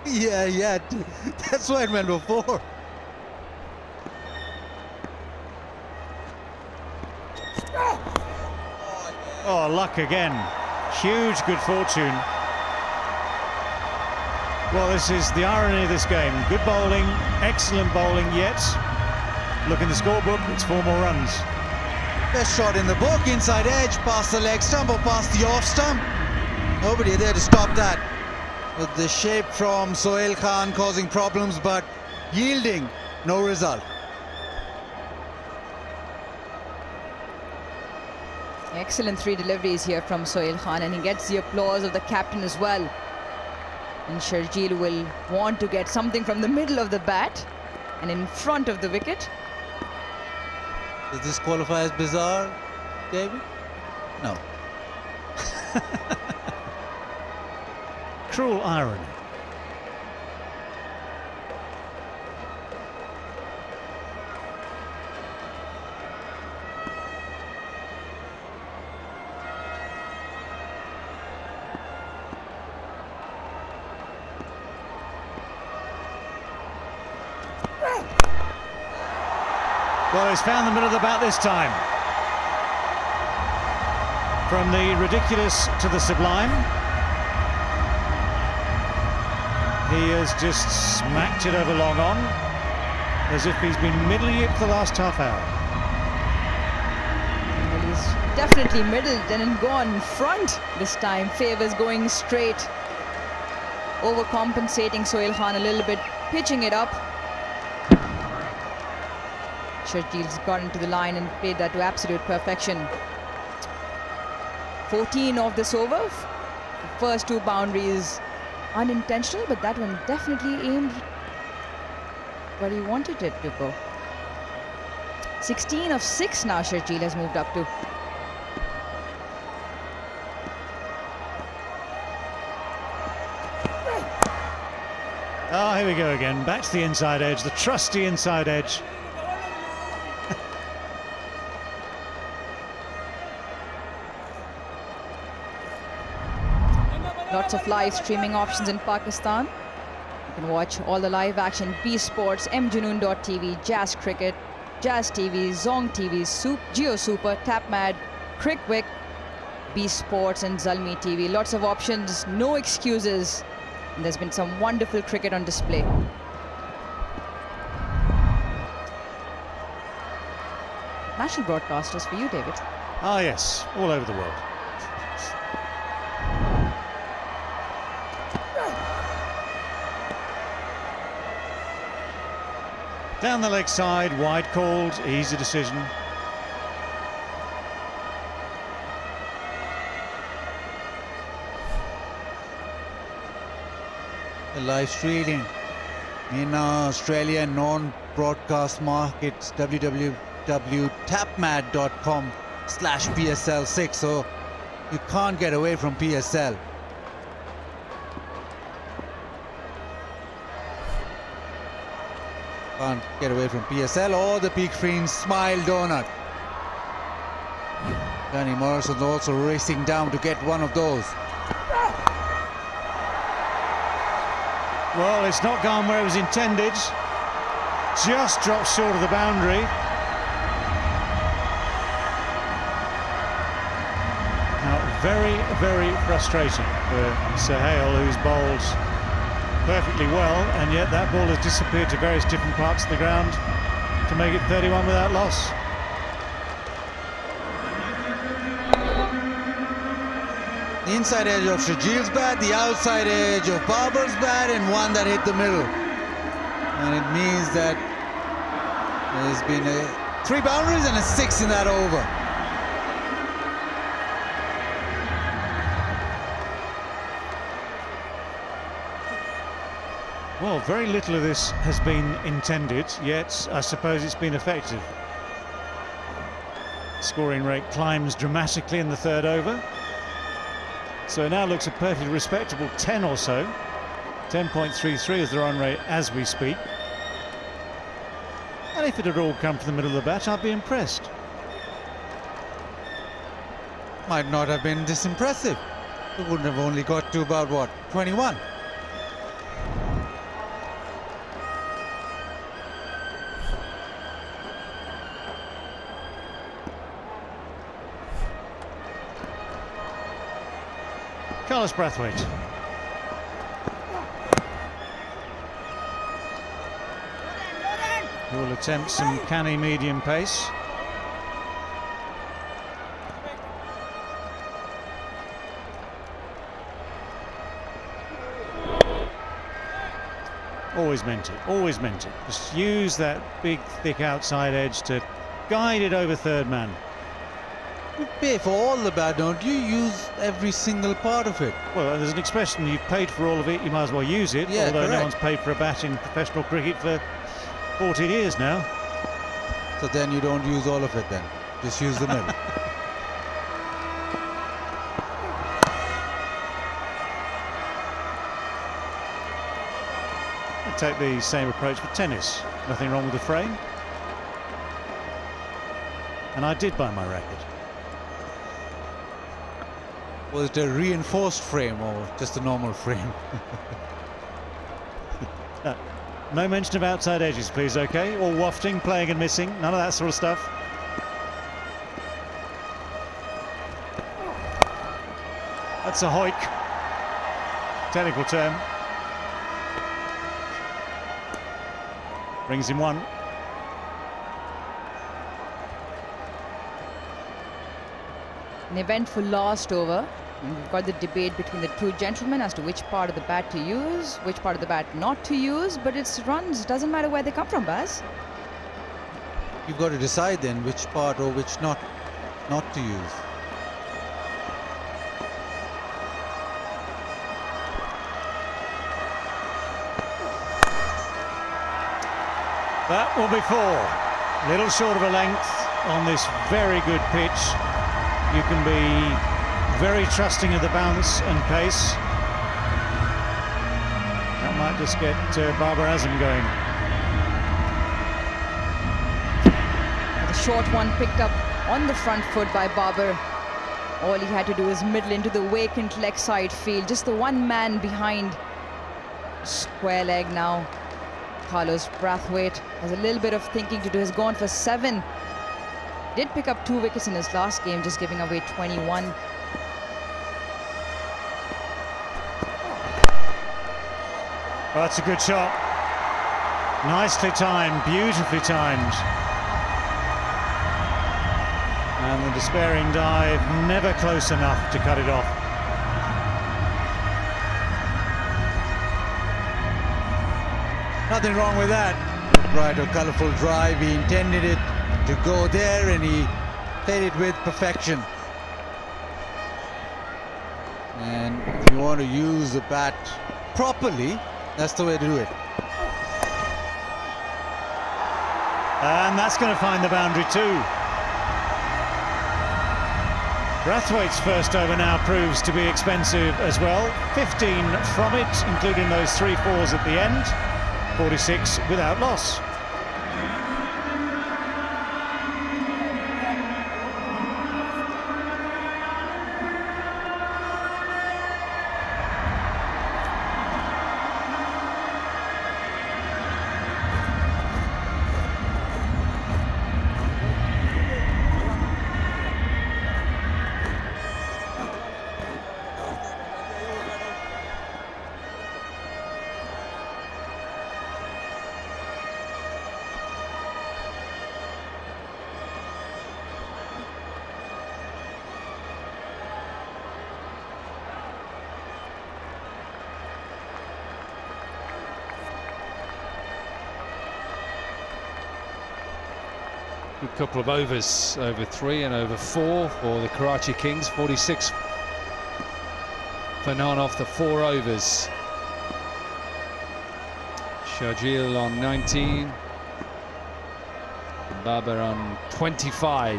Yeah, that's why it went before. Oh, luck again. Huge good fortune. Well, this is the irony of this game. Good bowling, excellent bowling, yet look in the scorebook, it's 4 more runs. Best shot in the book, inside edge, past the leg stump or past the off stump. Nobody there to stop that. With the shape from Sohail Khan causing problems, but yielding no result. Excellent 3 deliveries here from Sohail Khan, and he gets the applause of the captain as well. And Sharjeel will want to get something from the middle of the bat and in front of the wicket. Does this qualify as bizarre, David? No. Cruel irony. Well, he's found the middle of the bat this time. From the ridiculous to the sublime. He has just smacked it over long on, as if he's been middle-yipped for the last half hour. Well, he's definitely middled and gone front this time. Favours going straight. Overcompensating Sohail Khan a little bit, pitching it up. Sharjeel's got into the line and played that to absolute perfection. 14 of this over. The first 2 boundaries unintentional, but that one definitely aimed where he wanted it to go. 16 of 6 now Sharjeel has moved up to. Oh, here we go again. Back to the inside edge, the trusty inside edge. Lots of live streaming options in Pakistan. You can watch all the live action, B Sports, mjunoon.tv, Jazz Cricket, Jazz TV, Zong TV, Geo Super, TapMad, Crickwick, B Sports and Zalmi TV. Lots of options, no excuses. And there's been some wonderful cricket on display. National broadcasters for you, David. Ah, yes, all over the world. Down the leg side, wide called, easy decision. The live streaming in Australia non-broadcast markets, www.tapmad.com/PSL6, so you can't get away from PSL. Can't get away from PSL or the Peak Screen Smile Donut. Danny Morrison's also racing down to get one of those. Well, it's not gone where it was intended. Just dropped short of the boundary. Now, very, very frustrating for Sohail, who's bowled perfectly well, and yet that ball has disappeared to various different parts of the ground to make it 31 without loss. The inside edge of Sharjeel's bat, the outside edge of Babar's bat, and one that hit the middle. And it means that there's been 3 boundaries and a 6 in that over. Well, very little of this has been intended, yet I suppose it's been effective. Scoring rate climbs dramatically in the 3rd over. So it now looks a perfectly respectable 10 or so. 10.33 is the run rate as we speak. And if it had all come from the middle of the bat, I'd be impressed. Might not have been this impressive. It wouldn't have only got to about, what, 21? Carlos Brathwaite. Who will attempt some canny medium pace. Always meant it, always meant it. Just use that big, thick outside edge to guide it over 3rd man. You pay for all the bat, don't you? Use every single part of it. Well, there's an expression, you've paid for all of it, you might as well use it. Yeah, although correct. no one's paid for a bat in professional cricket for 14 years now. So then you don't use all of it then. Just use the middle. I take the same approach for tennis. Nothing wrong with the frame. And I did buy my racket. Was it a reinforced frame or just a normal frame? No mention of outside edges, please, okay? Or wafting, playing and missing, none of that sort of stuff. That's a hoik. Technical term. Brings him one. An eventful last over. And we've got the debate between the two gentlemen as to which part of the bat to use, which part of the bat not to use, but it's runs. Doesn't matter where they come from, Baz. You've got to decide then which part or which not to use. That will be four. Little short of a length on this very good pitch. You can be very trusting of the bounce and pace. That might just get Babar Azam going. The short one picked up on the front foot by Babar. All he had to do was middle into the vacant leg side field. Just the one man behind. Square leg now. Carlos Brathwaite has a little bit of thinking to do. Has gone for 7. Did pick up 2 wickets in his last game, just giving away 21. Oh, that's a good shot. Nicely timed, beautifully timed. And the despairing dive, never close enough to cut it off. Nothing wrong with that. Right, a colourful drive. He intended it to go there and he played it with perfection. And if you want to use the bat properly, that's the way to do it. And that's going to find the boundary too. Brathwaite's first over now proves to be expensive as well. 15 from it, including those 3 fours at the end. 46 without loss. Good couple of overs, over 3 and over 4 for the Karachi Kings. 46 for none off the 4 overs. Sharjeel on 19. Babar on 25.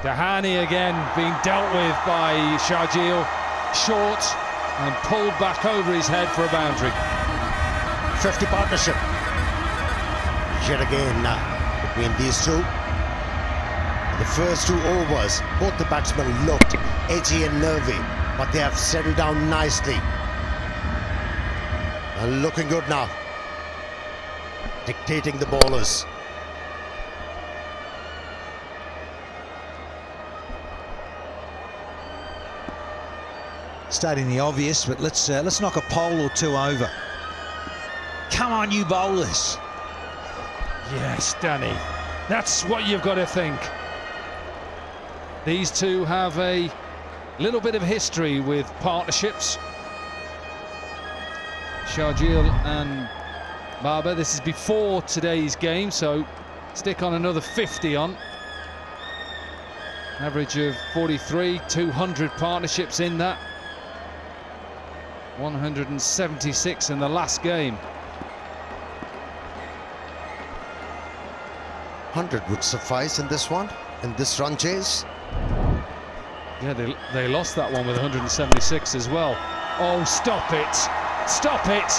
Dahani again being dealt with by Sharjeel. Short and pulled back over his head for a boundary. 50 partnership. Yet again between these two. The first 2 overs, both the batsmen looked edgy and nervy, but they have settled down nicely. And looking good now. Dictating the bowlers. Stating the obvious, but let's knock a pole or 2 over. Come on, you bowlers. Yes, Danny, that's what you've got to think. These two have a little bit of history with partnerships. Sharjeel and Babar. This is before today's game, so stick on another 50 on. Average of 43, 200 partnerships in that. 176 in the last game. 100 would suffice in this one, in this run chase. Yeah, they lost that one with 176 as well. Oh, stop it! Stop it!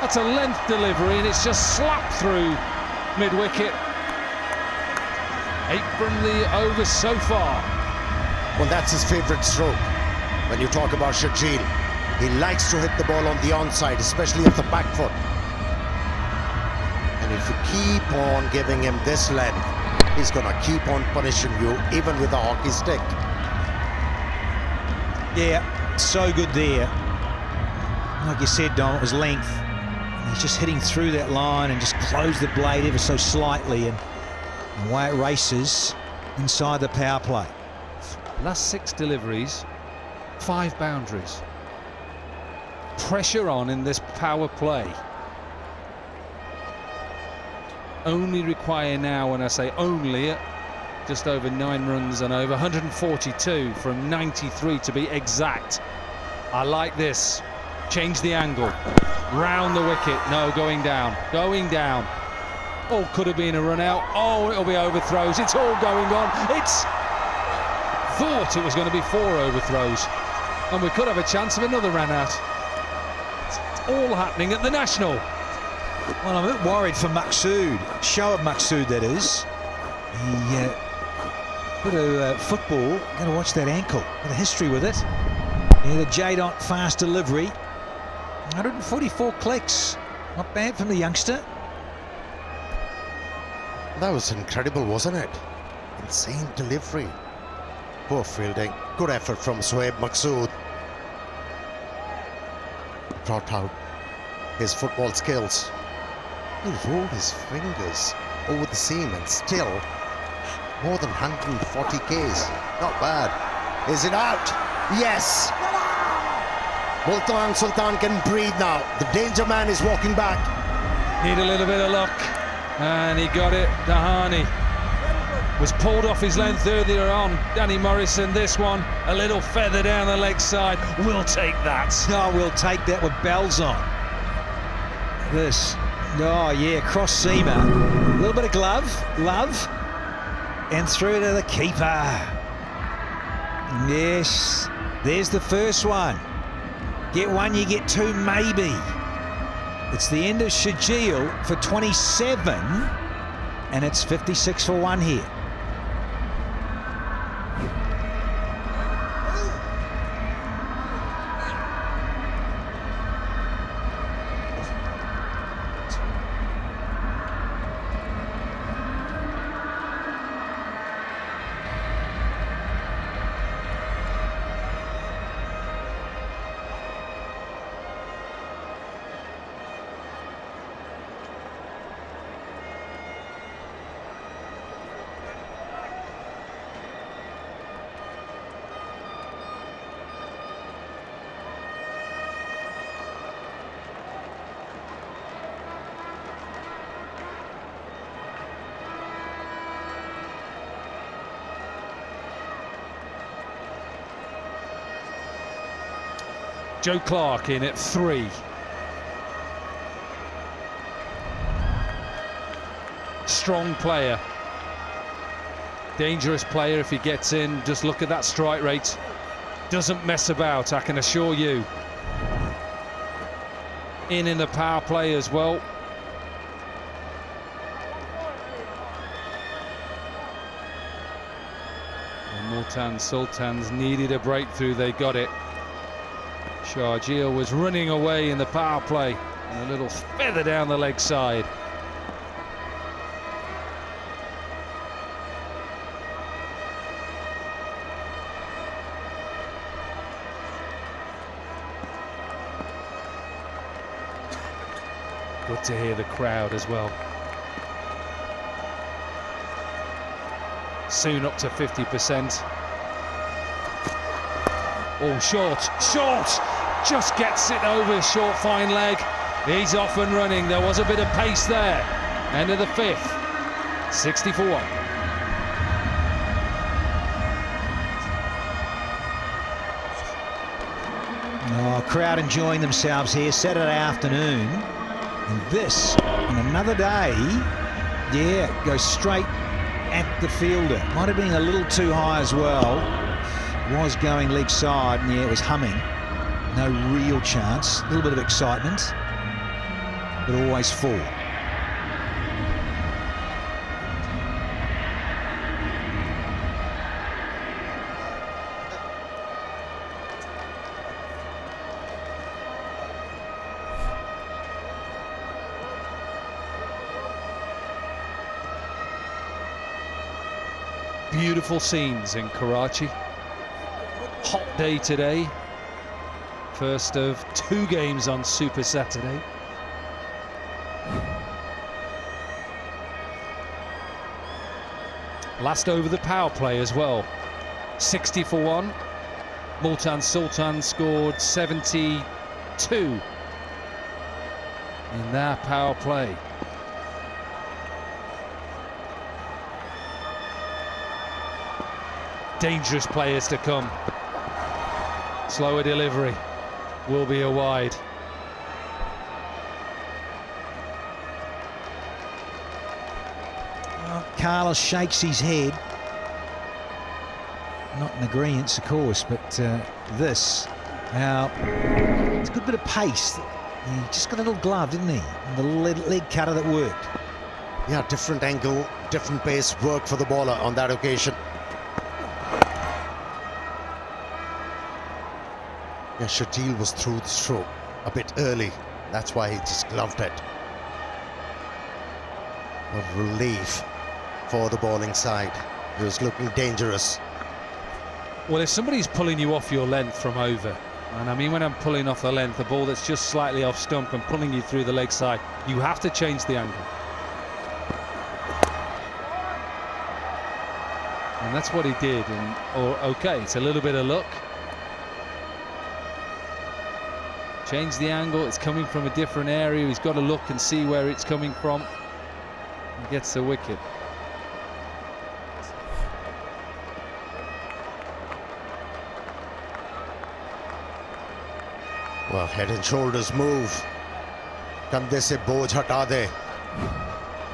That's a length delivery and it's just slapped through mid-wicket. 8 from the over so far. Well, that's his favourite stroke. When you talk about Shajil, he likes to hit the ball on the onside, especially off the back foot. And if you keep on giving him this length, he's going to keep on punishing you, even with a hockey stick. Yeah, so good there. Like you said, Dom, it was length. And he's just hitting through that line and just closed the blade ever so slightly, and away it races inside the power play. Last 6 deliveries, 5 boundaries. Pressure on in this power play. Only require now, when I say only, just over 9 runs and over. 142 from 93 to be exact. I like this. Change the angle. Round the wicket. No, going down. Going down. Oh, could have been a run out. Oh, it'll be overthrows. It's all going on. It's thought it was going to be 4 overthrows. And we could have a chance of another run out. It's all happening at the National. Well, I'm a bit worried for Maqsood. Shoaib Maqsood, that is. He bit of football. Going to watch that ankle. Got a history with it. Yeah, the J-Dot fast delivery. 144 clicks. Not bad from the youngster. That was incredible, wasn't it? Insane delivery. Poor fielding. Good effort from Shoaib Maqsood. Brought out his football skills. He rolled his fingers over the seam and still more than 140 Ks. Not bad. Is it out? Yes. Multan Sultan can breathe now. The danger man is walking back. Need a little bit of luck. And he got it. Dahani was pulled off his length earlier on. Danny Morrison, this one, a little feather down the leg side. We'll take that. No, we'll take that with bells on. This. Oh, yeah, cross seamer. A little bit of love. And through to the keeper. Yes, there's the first one. Get 1, you get 2, maybe. It's the end of Shajil for 27, and it's 56 for 1 here. Joe Clark in at 3. Strong player. Dangerous player if he gets in. Just look at that strike rate. Doesn't mess about, I can assure you. In the power play as well. And Multan Sultans needed a breakthrough, they got it. Shajil was running away in the power play, and a little feather down the leg side. Good to hear the crowd as well. Soon up to 50%. Oh, short! Just gets it over his short, fine leg. He's off and running. There was a bit of pace there. End of the 5th. 60 for 1. Oh, crowd enjoying themselves here Saturday afternoon. And this, on another day, yeah, goes straight at the fielder. Might have been a little too high as well. Was going leg side, and yeah, it was humming. No real chance. A little bit of excitement, but always full. Beautiful scenes in Karachi. Hot day today. First of 2 games on Super Saturday. Last over the power play as well. 60 for 1. Multan Sultans scored 72 in their power play. Dangerous players to come. Slower delivery will be a wide. Well, Carlos shakes his head. Not in agreement, of course, but this, now, it's a good bit of pace. He just got a little glove, didn't he? And the leg cutter that worked. Yeah, different angle, different pace worked for the bowler on that occasion. Yeah, Shakil was through the stroke a bit early. That's why he just gloved it. A relief for the bowling side. He was looking dangerous. Well, if somebody's pulling you off your length from over, and I mean when I'm pulling off the length, the ball that's just slightly off stump and pulling you through the leg side, you have to change the angle. And that's what he did. And okay, it's a little bit of luck. Change the angle, it's coming from a different area. He's got to look and see where it's coming from. He gets the wicket. Well, head and shoulders move. Kandhe se boj hata de.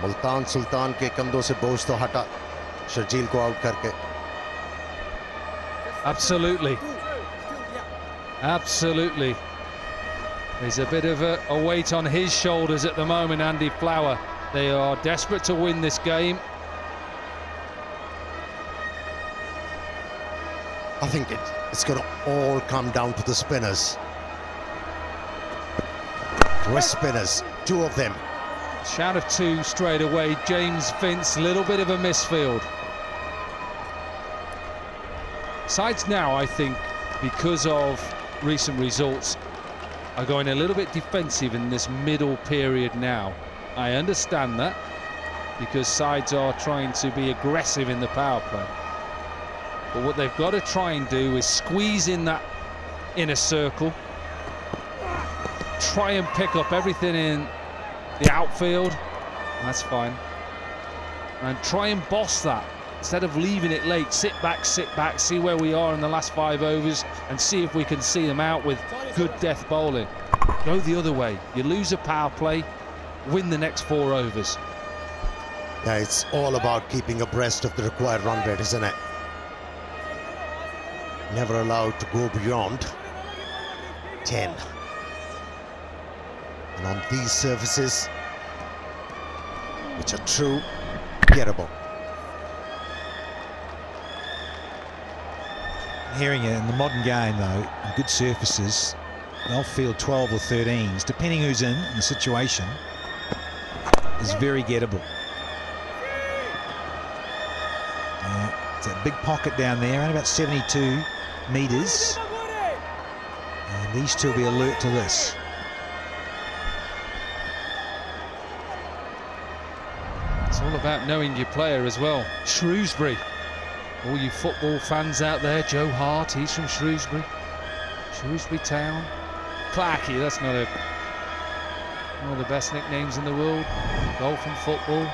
Multan Sultan ke kandon se boj to hata. Shakil ko out karke. Absolutely. Absolutely. There's a bit of a weight on his shoulders at the moment, Andy Flower. They are desperate to win this game. I think it's going to all come down to the spinners. Wrist spinners, 2 of them. Shout of 2 straight away. James Vince, little bit of a misfield. Sides now, I think, because of recent results, are going a little bit defensive in this middle period now. I understand that, because sides are trying to be aggressive in the power play. But what they've got to try and do is squeeze in that inner circle, try and pick up everything in the outfield, that's fine, and try and boss that. Instead of leaving it late, sit back, see where we are in the last 5 overs and see if we can see them out with good death bowling. Go the other way. You lose a power play, win the next 4 overs. Yeah, it's all about keeping abreast of the required run rate, isn't it? Never allowed to go beyond 10. And on these surfaces, which are true, gettable. Hearing it in the modern game, though, on good surfaces, they'll field 12 or 13s, depending who's in the situation, is very gettable. It's a big pocket down there, around about 72 metres. And these 2 will be alert to this. It's all about knowing your player as well. Shrewsbury. All you football fans out there, Joe Hart, he's from Shrewsbury. Shrewsbury Town. Clarkey, that's not one of the best nicknames in the world. Golf and football.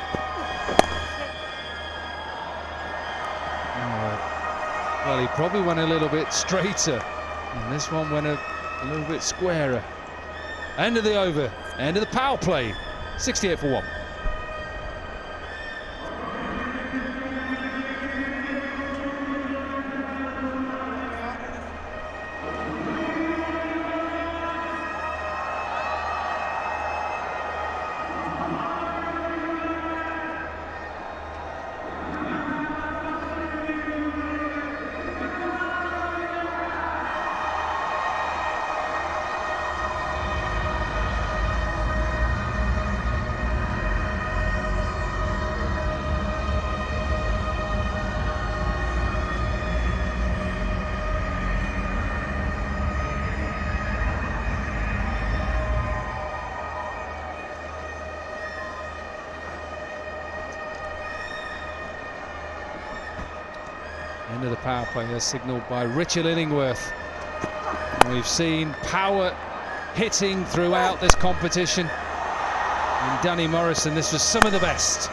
Well, he probably went a little bit straighter. And this one went a a little bit squarer. End of the over, end of the power play. 68 for 1. End of the power play as signalled by Richard Illingworth. And we've seen power hitting throughout this competition. And Danny Morrison, this was some of the best.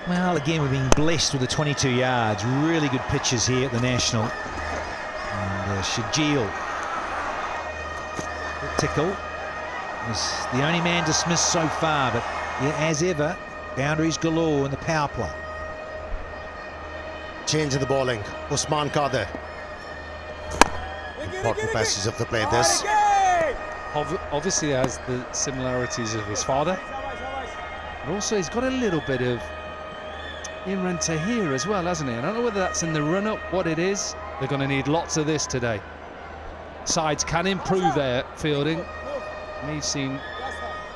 Well, again, we've been blessed with the 22 yards. Really good pitches here at the National. And Shajil, Tickle, was the only man dismissed so far, but yeah, as ever, boundaries galore in the power play. Change in the bowling. Usman Kader. Important passage of the play, this. Obviously has the similarities of his father. But also he's got a little bit of Imran Tahir as well, hasn't he? I don't know whether that's in the run-up, what it is. They're going to need lots of this today. Sides can improve their fielding. We've seen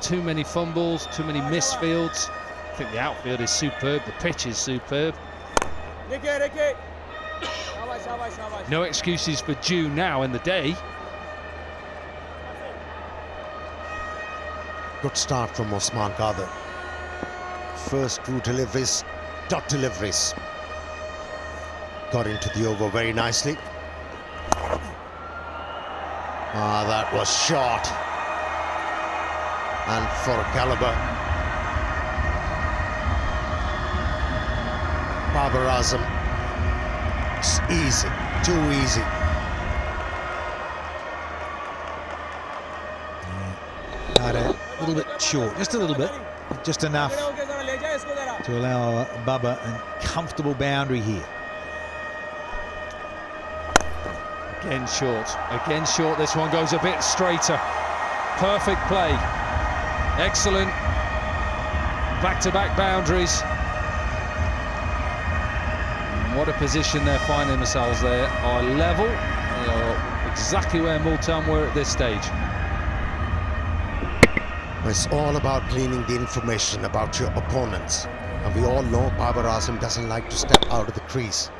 too many fumbles, too many misfields. I think the outfield is superb, the pitch is superb. No excuses for Dew now in the day. Good start from Usman Kader. First two deliveries, dot deliveries. Got into the over very nicely. Ah, that was short. And for a caliber. Babar Azam. It's easy, too easy. A little bit short, just a little bit, just enough to allow Bubba a comfortable boundary here. Again short, this one goes a bit straighter. Perfect play, excellent, back-to-back boundaries. What a position they're finding themselves there. Are level, they are exactly where Multan were at this stage. It's all about gleaning the information about your opponents. And we all know Babar Azam doesn't like to step out of the crease,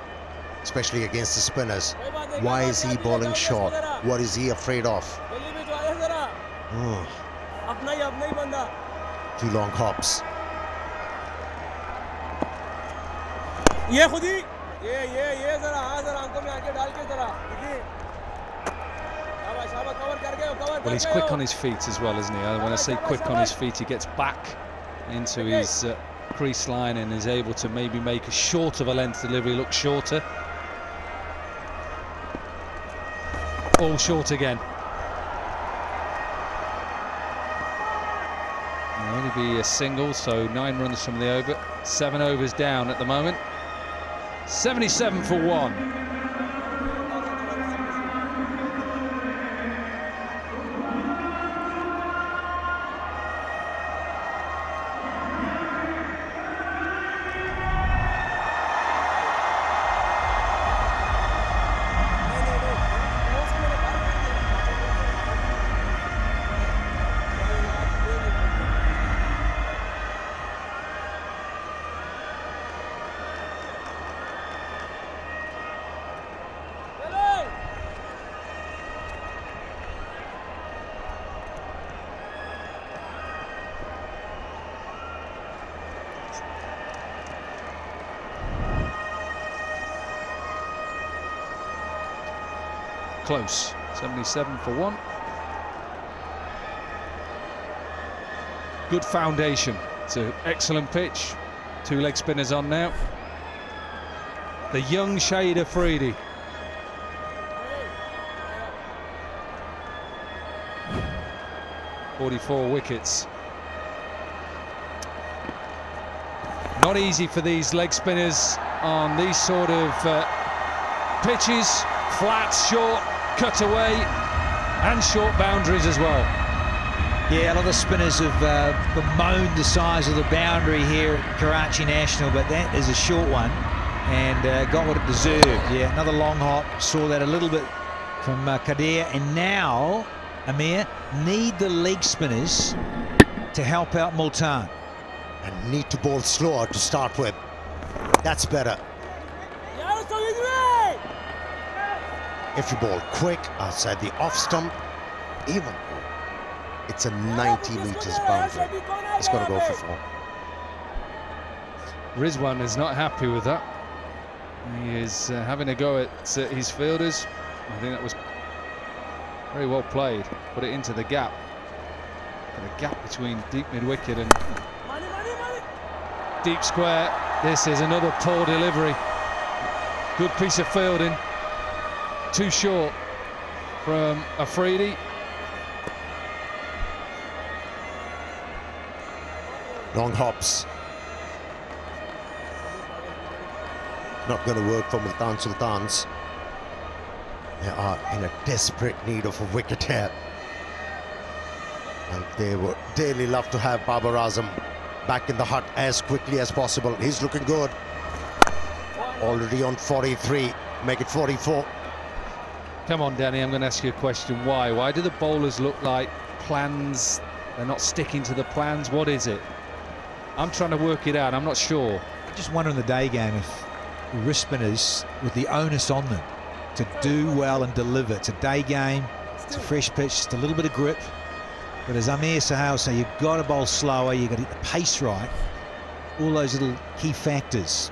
especially against the spinners. Why is he bowling short? What is he afraid of? Two long hops. Well, he's quick on his feet as well, isn't he? When I say quick on his feet, he gets back into his crease line and is able to maybe make a short of a length delivery look shorter. All short again. It'll only be a single, so 9 runs from the over. 7 overs down at the moment. 77 for 1. Close. 77 for 1. Good foundation. It's an excellent pitch. 2 leg spinners on now. The young Shahid Afridi. 44 wickets. Not easy for these leg spinners on these sort of pitches. Flat, short, cut away, and short boundaries as well. Yeah, a lot of spinners have bemoaned the size of the boundary here at Karachi National, but that is a short one and got what it deserved. Yeah, another long hop, saw that a little bit from Kadir, and now Amir need the leg spinners to help out Multan. And need to bowl slower to start with. That's better. If you bowl quick outside the off stump, even it's a 90 meters boundary. It's got to go for 4. Rizwan is not happy with that. He is having a go at his fielders. I think that was very well played. Put it into the gap. The gap between deep mid-wicket and deep square. This is another poor delivery. Good piece of fielding. Too short from Afridi. Long hops. Not going to work for Multan Sultans. They are in a desperate need of a wicket here. And they would dearly love to have Babar Azam back in the hut as quickly as possible. He's looking good. Already on 43. Make it 44. Come on, Danny, I'm going to ask you a question. Why? Why do the bowlers look like plans? They're not sticking to the plans. What is it? I'm trying to work it out. I'm not sure. I just wonder in the day game if wrist spinners with the onus on them to do well and deliver. It's a day game. It's a fresh pitch. Just a little bit of grip. But as Amir Sahal say, you've got to bowl slower. You've got to get the pace right. All those little key factors.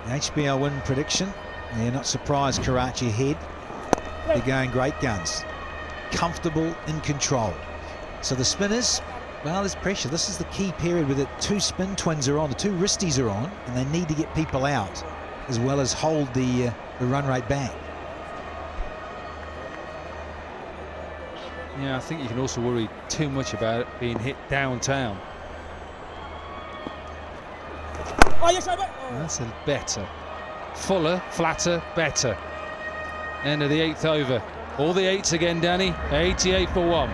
The HBL win prediction. Yeah, not surprised. Karachi ahead. They're going great guns. Comfortable, in control. So the spinners, well, there's pressure. This is the key period where the 2 spin twins are on, the 2 wristies are on, and they need to get people out as well as hold the run rate back. Yeah, I think you can also worry too much about it being hit downtown. That's a better. Fuller, flatter, better. End of the 8th over. All the 8s again, Danny. 88 for 1.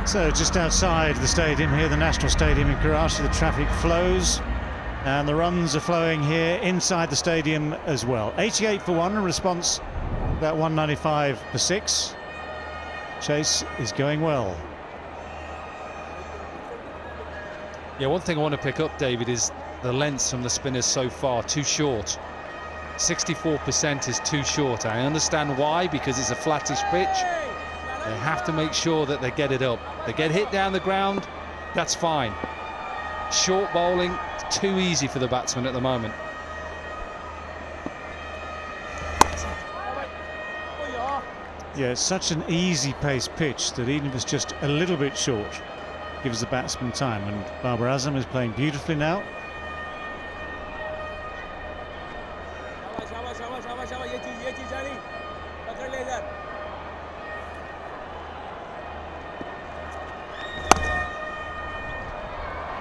So just outside the stadium here, the National Stadium in Karachi, the traffic flows and the runs are flowing here inside the stadium as well. 88 for 1, a response about 195 for 6. Chase is going well. Yeah, one thing I want to pick up, David, is the lengths from the spinners so far. Too short. 64% is too short. I understand why, because it's a flattish pitch. They have to make sure that they get it up. They get hit down the ground, that's fine. Short bowling, too easy for the batsman at the moment. Yeah, it's such an easy pace pitch that even if it's just a little bit short, gives the batsman time. And Babar Azam is playing beautifully now.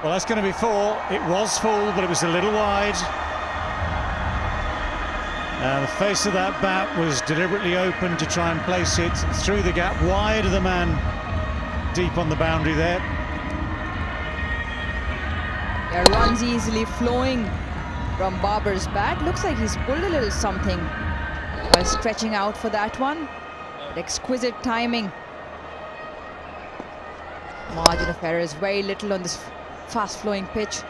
Well, that's going to be 4. It was full, but it was a little wide. The face of that bat was deliberately open to try and place it through the gap, wide of the man, deep on the boundary there. Yeah, runs easily flowing from Babar's bat. Looks like he's pulled a little something while stretching out for that one. But exquisite timing. Margin of error is very little on this fast-flowing pitch.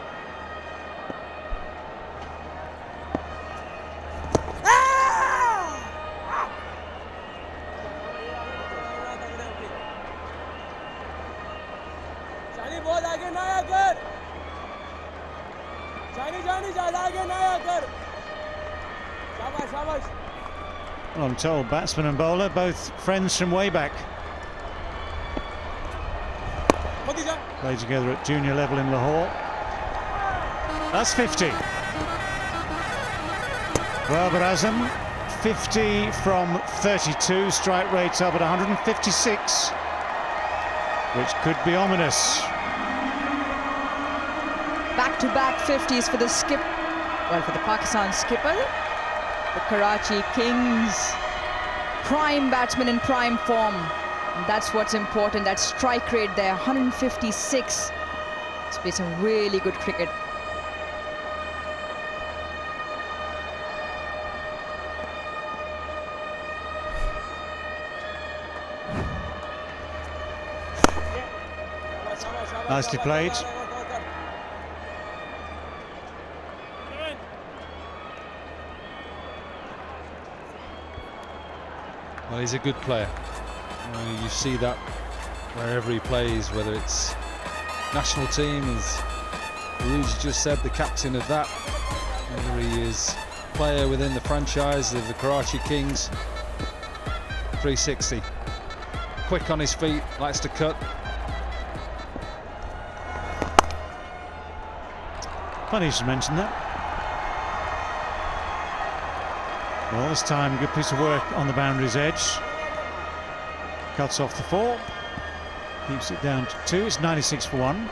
Well, I'm told batsman and bowler, both friends from way back. Played together at junior level in Lahore. That's 50. Babar Azam, 50 from 32. Strike rate's up at 156, which could be ominous. Back-to-back 50s for the for the Pakistan skipper. The Karachi Kings, prime batsman in prime form. And that's what's important, that strike rate there, 156. It's been some really good cricket. Nicely played. Well, he's a good player. You see that wherever he plays, whether it's national team, as Ruji just said, the captain of that, whether he is player within the franchise of the Karachi Kings. 360. Quick on his feet, likes to cut. Funny you should mention that. Well, this time, good piece of work on the boundary's edge. Cuts off the 4. Keeps it down to 2. It's 96 for 1.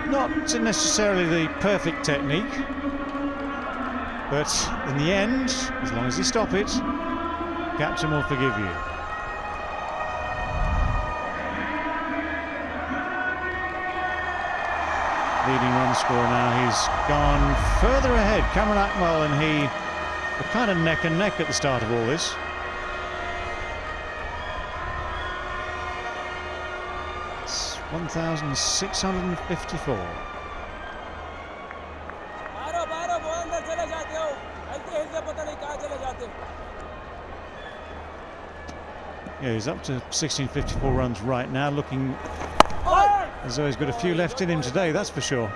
Not necessarily the perfect technique, but in the end, as long as you stop it, captain will forgive you. Leading run scorer now, he's gone further ahead. Cameron Akmal and he were kind of neck and neck at the start of all this. It's 1,654. Yeah, he's up to 1,654 runs right now, looking as though he's got a few left in him today, that's for sure.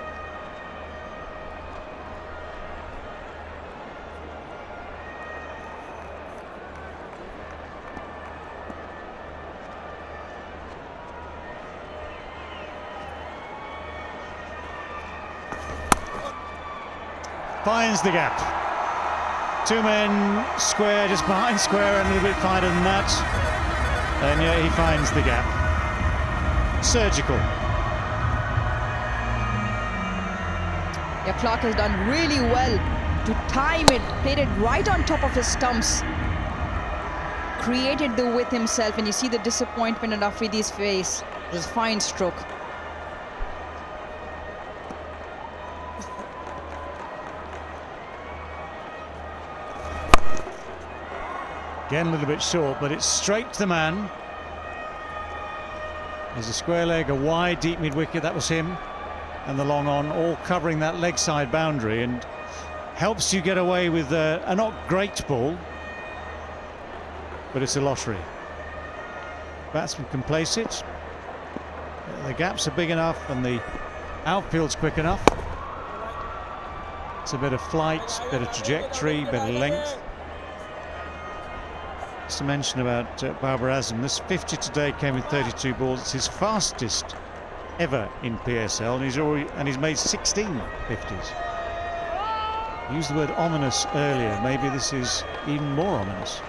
Finds the gap. 2 men square, just behind square, and a little bit wider than that. And yeah, he finds the gap. Surgical. Yeah, Clark has done really well to time it, played it right on top of his stumps, created the width himself, and you see the disappointment on Afridi's face. It was a fine stroke. Again, a little bit short, but it's straight to the man. There's a square leg, a wide, deep mid-wicket, that was him. And the long on, all covering that leg side boundary, and helps you get away with a not great ball, but it's a lottery. Batsman can place it. The gaps are big enough and the outfield's quick enough. It's a bit of flight, bit of trajectory, bit of length. Just to mention about Babar Azam, this 50 today came with 32 balls. It's his fastest ever in PSL, and he's made 16 50s. Used the word ominous earlier. Maybe this is even more ominous.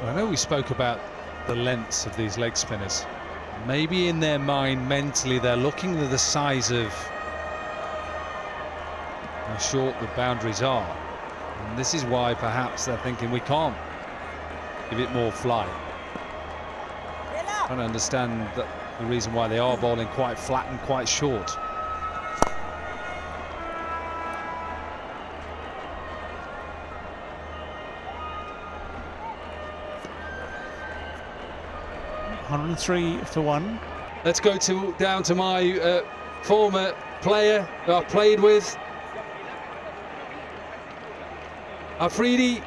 I know we spoke about the lengths of these leg spinners. Maybe in their mind, mentally, they're looking at the size of how short the boundaries are. And this is why perhaps they're thinking we can't give it more flight. I don't understand the reason why they are bowling quite flat and quite short. $103 for 1. Let's go down to my former player who I played with, Afridi,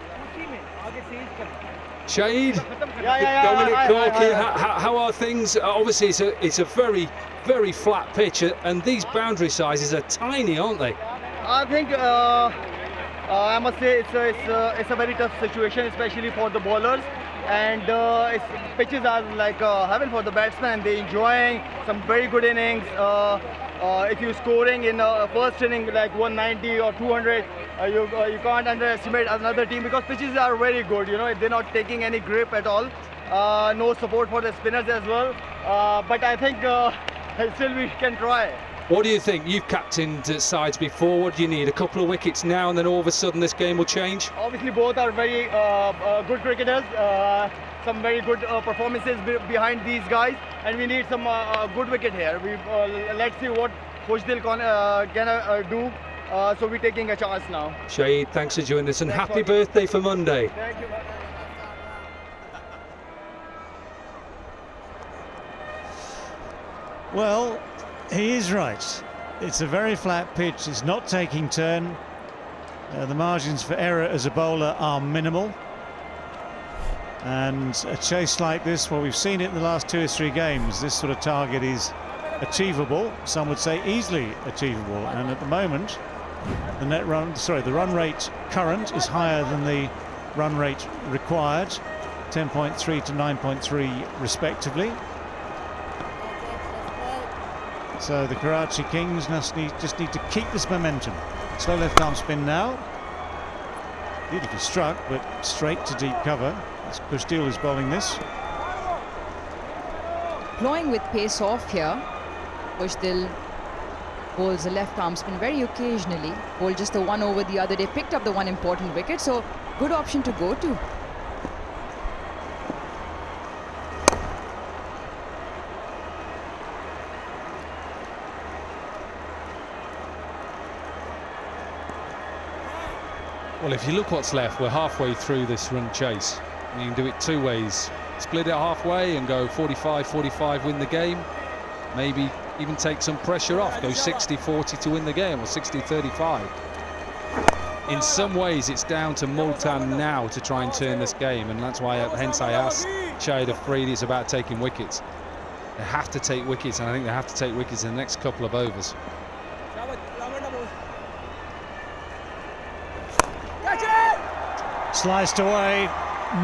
Shahid, Dominic Corky. How are things? Obviously, it's a very, very flat pitch, and these boundary sizes are tiny, aren't they? I think I must say it's a very tough situation, especially for the bowlers. And pitches are like heaven for the batsmen, and they're enjoying some very good innings. If you're scoring in first inning like 190 or 200, you can't underestimate another team, because pitches are very good. You know, they're not taking any grip at all. No support for the spinners as well. But I think still we can try. What do you think? You've captained sides before. What do you need? A couple of wickets now, and then all of a sudden this game will change? Obviously, both are very good cricketers. Some very good performances behind these guys, and we need some good wicket here. Let's see what Khushdil can do. So we're taking a chance now. Shahid, thanks for joining us, and happy birthday for Monday. Thank you. Well, he is right. It's a very flat pitch. It's not taking turn. The margins for error as a bowler are minimal. And a chase like this, well, we've seen it in the last 2 or 3 games. This sort of target is achievable. Some would say easily achievable. And at the moment, the run rate current is higher than the run rate required, 10.3 to 9.3 respectively. So the Karachi Kings just need to keep this momentum. Slow left arm spin now. Beautifully struck, but straight to deep cover. Khushdil is bowling this. Blowing with pace off here. Khushdil bowls a left arm spin very occasionally. Bowled just the one over the other day. Picked up the one important wicket. So good option to go to. Well, if you look what's left, we're halfway through this run chase. You can do it 2 ways. Split it halfway and go 45-45, win the game. Maybe even take some pressure off, go 60-40 to win the game, or 60-35. In some ways, it's down to Multan now to try and turn this game, and that's why, hence I asked Shahid Afridi, it's about taking wickets. They have to take wickets, and I think they have to take wickets in the next couple of overs. Sliced away,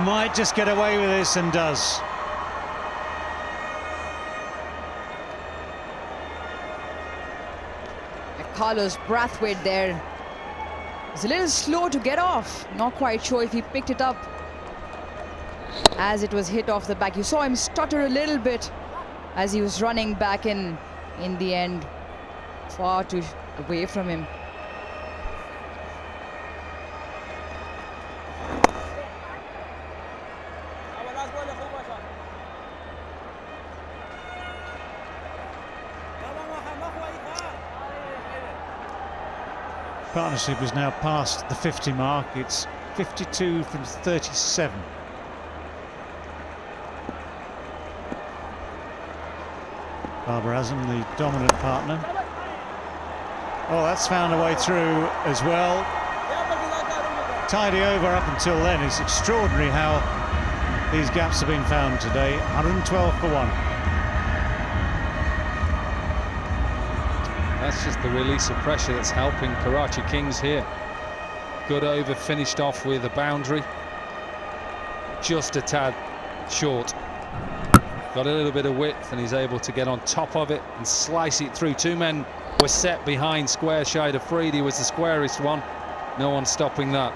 might just get away with this, and does. Carlos Brathwaite there. He's a little slow to get off. Not quite sure if he picked it up as it was hit off the back. You saw him stutter a little bit as he was running back in the end. Far too away from him. Partnership has now passed the 50 mark. It's 52 from 37. Babar Azam, the dominant partner. Oh, that's found a way through as well. Tidy over up until then. It's extraordinary how these gaps have been found today. 112 for 1. That's just the release of pressure that's helping Karachi Kings here. Good over, finished off with a boundary. Just a tad short. Got a little bit of width, and he's able to get on top of it and slice it through. 2 men were set behind square. Shahid Afridi was the squarest one. No one stopping that.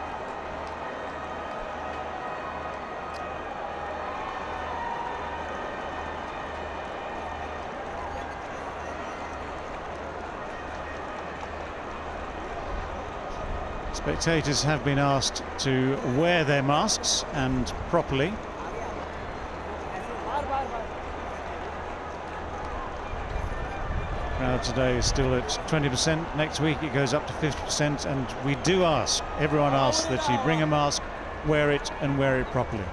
Spectators have been asked to wear their masks, and properly. today is still at 20%. Next week it goes up to 50%, and we do ask, everyone asks, that you bring a mask, wear it, and wear it properly.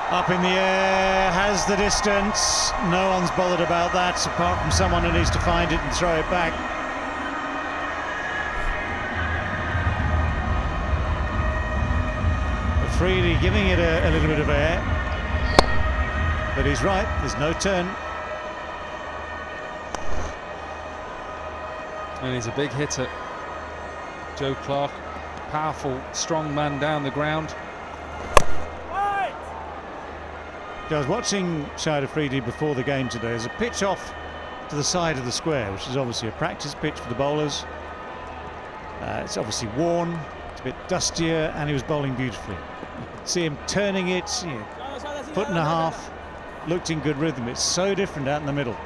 Up in the air, has the distance. No one's bothered about that, apart from someone who needs to find it and throw it back. Freely giving it a little bit of air, but he's right, there's no turn. And he's a big hitter. Joe Clark, powerful, strong man down the ground. I was watching Shahid Afridi before the game today. There's a pitch off to the side of the square, which is obviously a practice pitch for the bowlers. It's obviously worn, it's a bit dustier, and he was bowling beautifully. You could see him turning it, foot and a half, looked in good rhythm. It's so different out in the middle.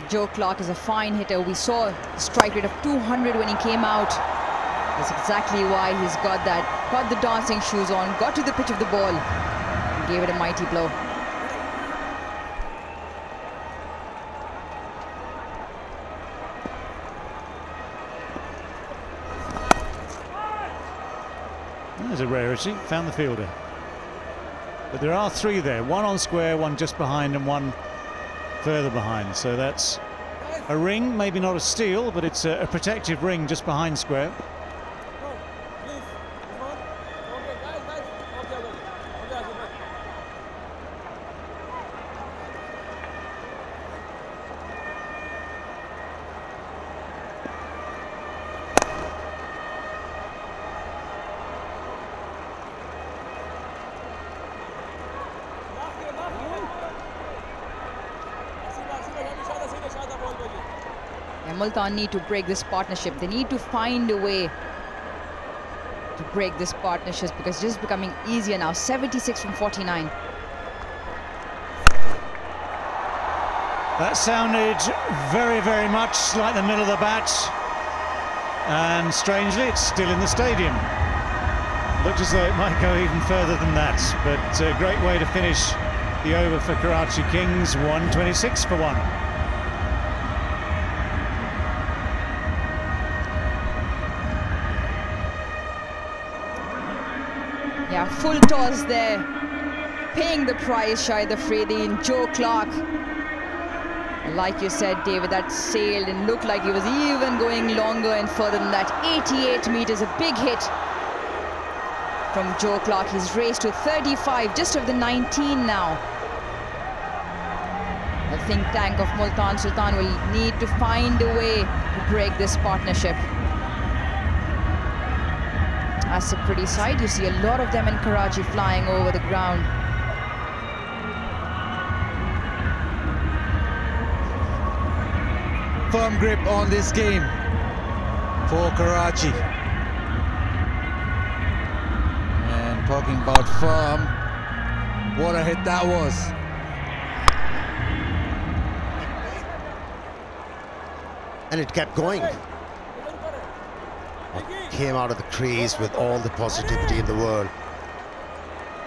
Joe Clark is a fine hitter. We saw a strike rate of 200 when he came out. That's exactly why he's got the dancing shoes on, got to the pitch of the ball, and gave it a mighty blow. There's a rarity, found the fielder. But there are three there, one on square, one just behind, and one further behind. So that's a ring, maybe not a steal, but it's a protective ring just behind square. Multan need to break this partnership. They need to find a way to break this partnership because it's just becoming easier now. 76 from 49. That sounded very, very much like the middle of the bat, and strangely it's still in the stadium. Looked as though it might go even further than that, but a great way to finish the over for Karachi Kings. 126 for 1. Yeah, full toss there, paying the price. Shahid Afridi and Joe Clark. And like you said, David, that sailed and looked like he was even going longer and further than that. 88 meters, a big hit from Joe Clark. He's raced to 35, just of the 19 now. The think tank of Multan Sultan will need to find a way to break this partnership. That's a pretty sight. You see a lot of them in Karachi flying over the ground. Firm grip on this game for Karachi. And talking about firm, what a hit that was. And it kept going. Came out of the crease with all the positivity in the world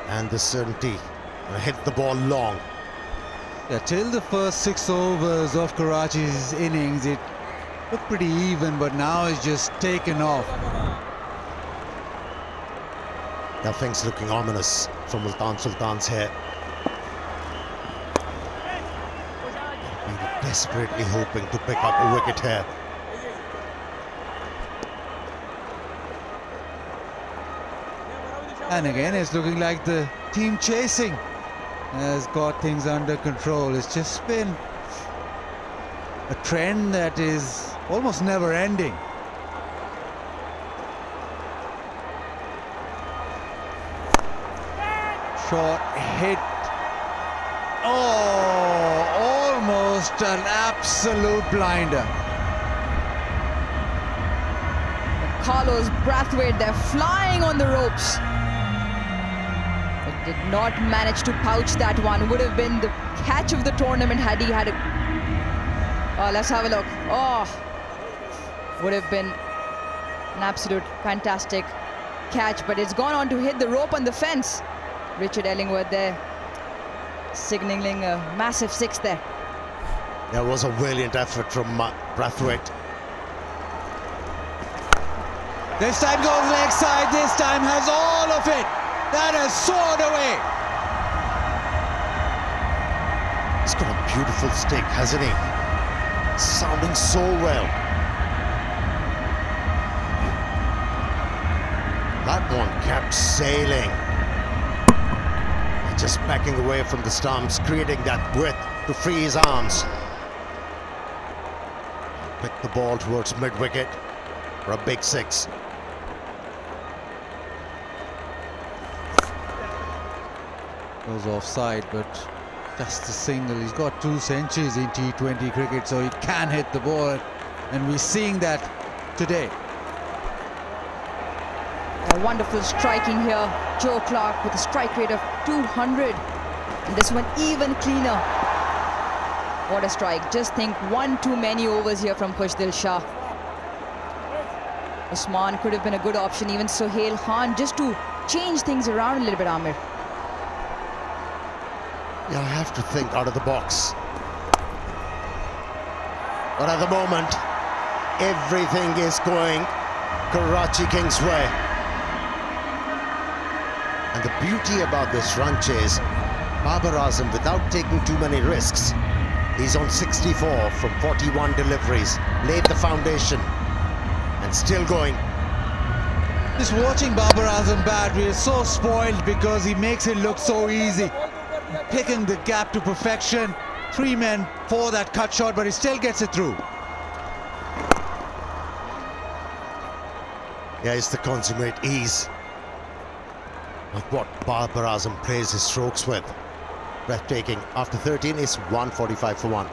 and the certainty, and hit the ball long. Yeah, till the first 6 overs of Karachi's innings, it looked pretty even, but now it's just taken off. Now things looking ominous from Multan Sultan's here. Really desperately hoping to pick up a wicket here. And again, it's looking like the team chasing has got things under control. It's just been a trend that is almost never ending. Short hit. Oh, almost an absolute blinder. Carlos Brathwaite, they're flying on the ropes. But did not manage to pouch that one. Would have been the catch of the tournament had he had a... Oh, let's have a look. Oh, would have been an absolute fantastic catch, but it's gone on to hit the rope on the fence. Richard Ellingworth there, signalling a massive 6 there. That was a brilliant effort from Brathwaite. This time goes leg side, this time has all of it. That has soared away. He's got a beautiful stick, hasn't he? Sounding so well. That one kept sailing. Just backing away from the stumps, creating that width to free his arms. Pick the ball towards mid-wicket for a big 6. Goes offside, but just a single. He's got 2 centuries in T20 cricket, so he can hit the ball, and we're seeing that today. A wonderful striking here. Joe Clark with a strike rate of 200, and this one even cleaner. What a strike. Just think, 1 too many overs here from Khushdil Shah. Usman could have been a good option, even Sohail Khan, just to change things around a little bit, Amir. You have to think out of the box. But at the moment, everything is going Karachi Kings' way. And the beauty about this run chase, Babar Azam, without taking too many risks, he's on 64 from 41 deliveries, laid the foundation, and still going. Just watching Babar Azam bat, we are so spoiled because he makes it look so easy. Picking the gap to perfection. 3 men for that cut shot, but he still gets it through. Yeah, it's the consummate ease of what Babar Azam plays his strokes with. Breathtaking. After 13, it's 145 for 1.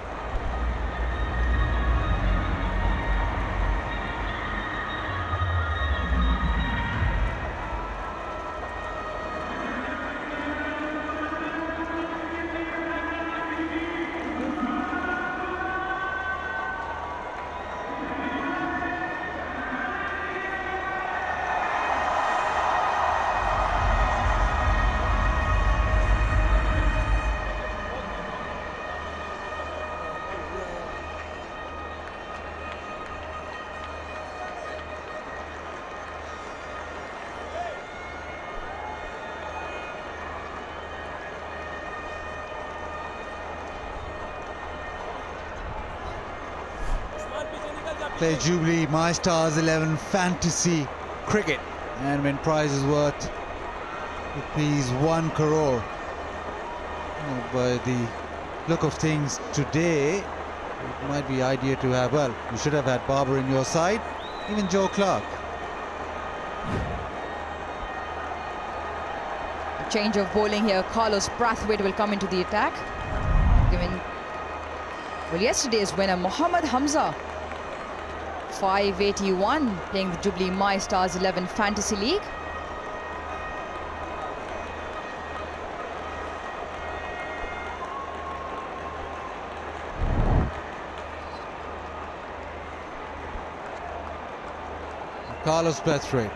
Play Jubilee My Stars 11 Fantasy Cricket, and win prizes worth ₹1 crore. By the look of things today, it might be idea to have, well, you should have had Babar in your side, even Joe Clark. A change of bowling here. Carlos Brathwaite will come into the attack. Given, well, yesterday's winner, Mohammad Hamza, 581, playing the Jubilee My Stars 11 Fantasy League. Carlos Brathwaite,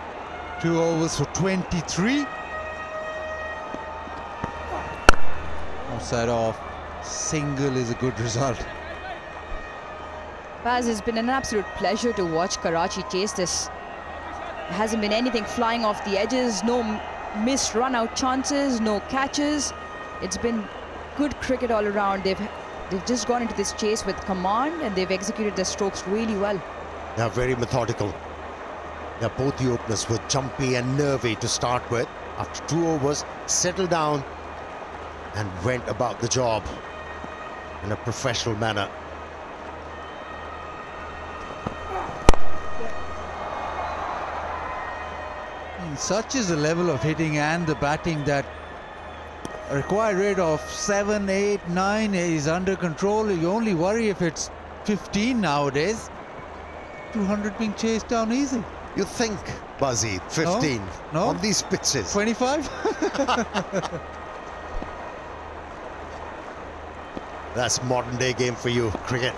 2 overs for 23. Outside off, single is a good result. Baz, it's been an absolute pleasure to watch Karachi chase this. There hasn't been anything flying off the edges, no missed run-out chances, no catches. It's been good cricket all around. They've just gone into this chase with command, and they've executed their strokes really well. They are very methodical. Now both the openers were jumpy and nervy to start with. After 2 overs, settled down and went about the job in a professional manner. Such is the level of hitting and the batting that a required rate of 7, 8, 9 is under control. You only worry if it's 15 nowadays. 200 being chased down easy. You think, Buzzy, 15 no? on these pitches? 25? That's modern day game for you, cricket.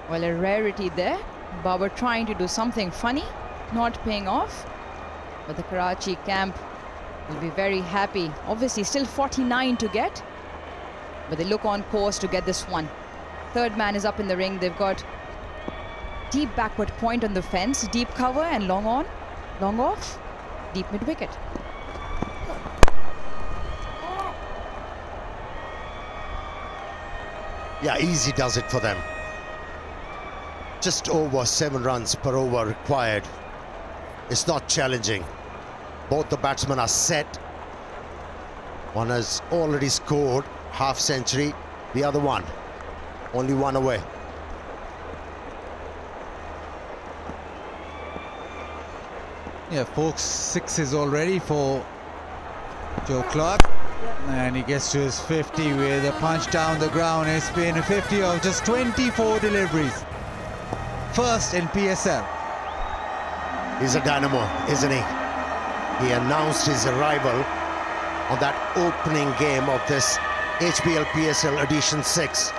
Well, a rarity there. Babar trying to do something funny, not paying off. But the Karachi camp will be very happy. Obviously, still 49 to get. But they look on course to get this one. Third man is up in the ring. They've got deep backward point on the fence, deep cover and long on, long off, deep mid wicket. Yeah, easy does it for them. Just over 7 runs per over required. It's not challenging. Both the batsmen are set. One has already scored half century, the other one only one away. Yeah, 4 sixes already for Joe Clark. And he gets to his 50 with a punch down the ground. It's been a 50 of just 24 deliveries. First in PSL. He's a dynamo, isn't he? He announced his arrival on that opening game of this HBL PSL Edition 6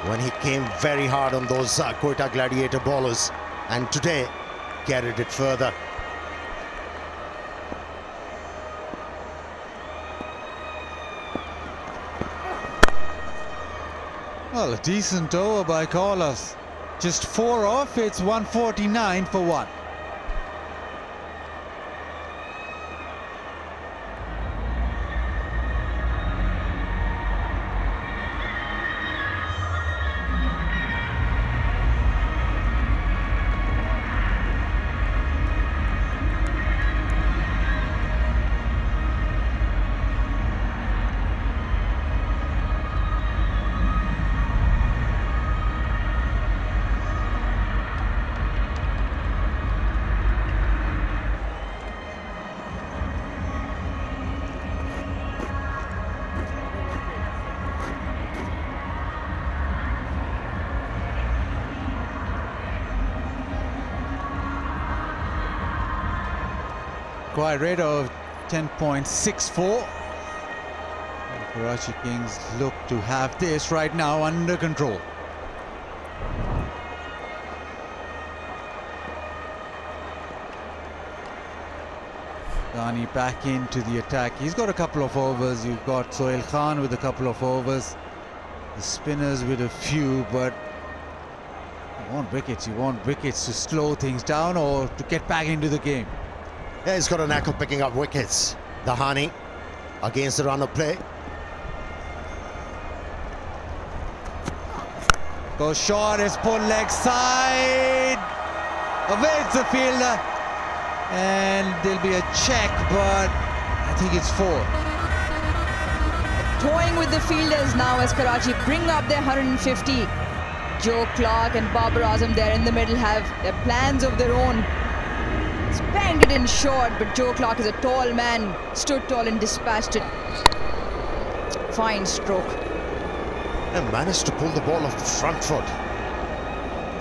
when he came very hard on those Quetta Gladiator bowlers, and today carried it further. Well, a decent over by Carlos. Just 4 off, it's 149 for 1. Quite rate of 10.64. Karachi Kings look to have this right now under control. Ghani back into the attack. He's got a couple of overs. You've got Sohail Khan with a couple of overs. The spinners with a few, but you want wickets. You want wickets to slow things down or to get back into the game. Yeah, he's got a knack of picking up wickets. Dahani against the run of play. Goes short, is pulled leg side. Evades the fielder. And there'll be a check, but I think it's 4. Toying with the fielders now as Karachi bring up their 150. Joe Clark and Babar Azam there in the middle have their plans of their own. Banged it in short, but Joe Clark is a tall man, stood tall and dispatched it. Fine stroke. And managed to pull the ball off the front foot.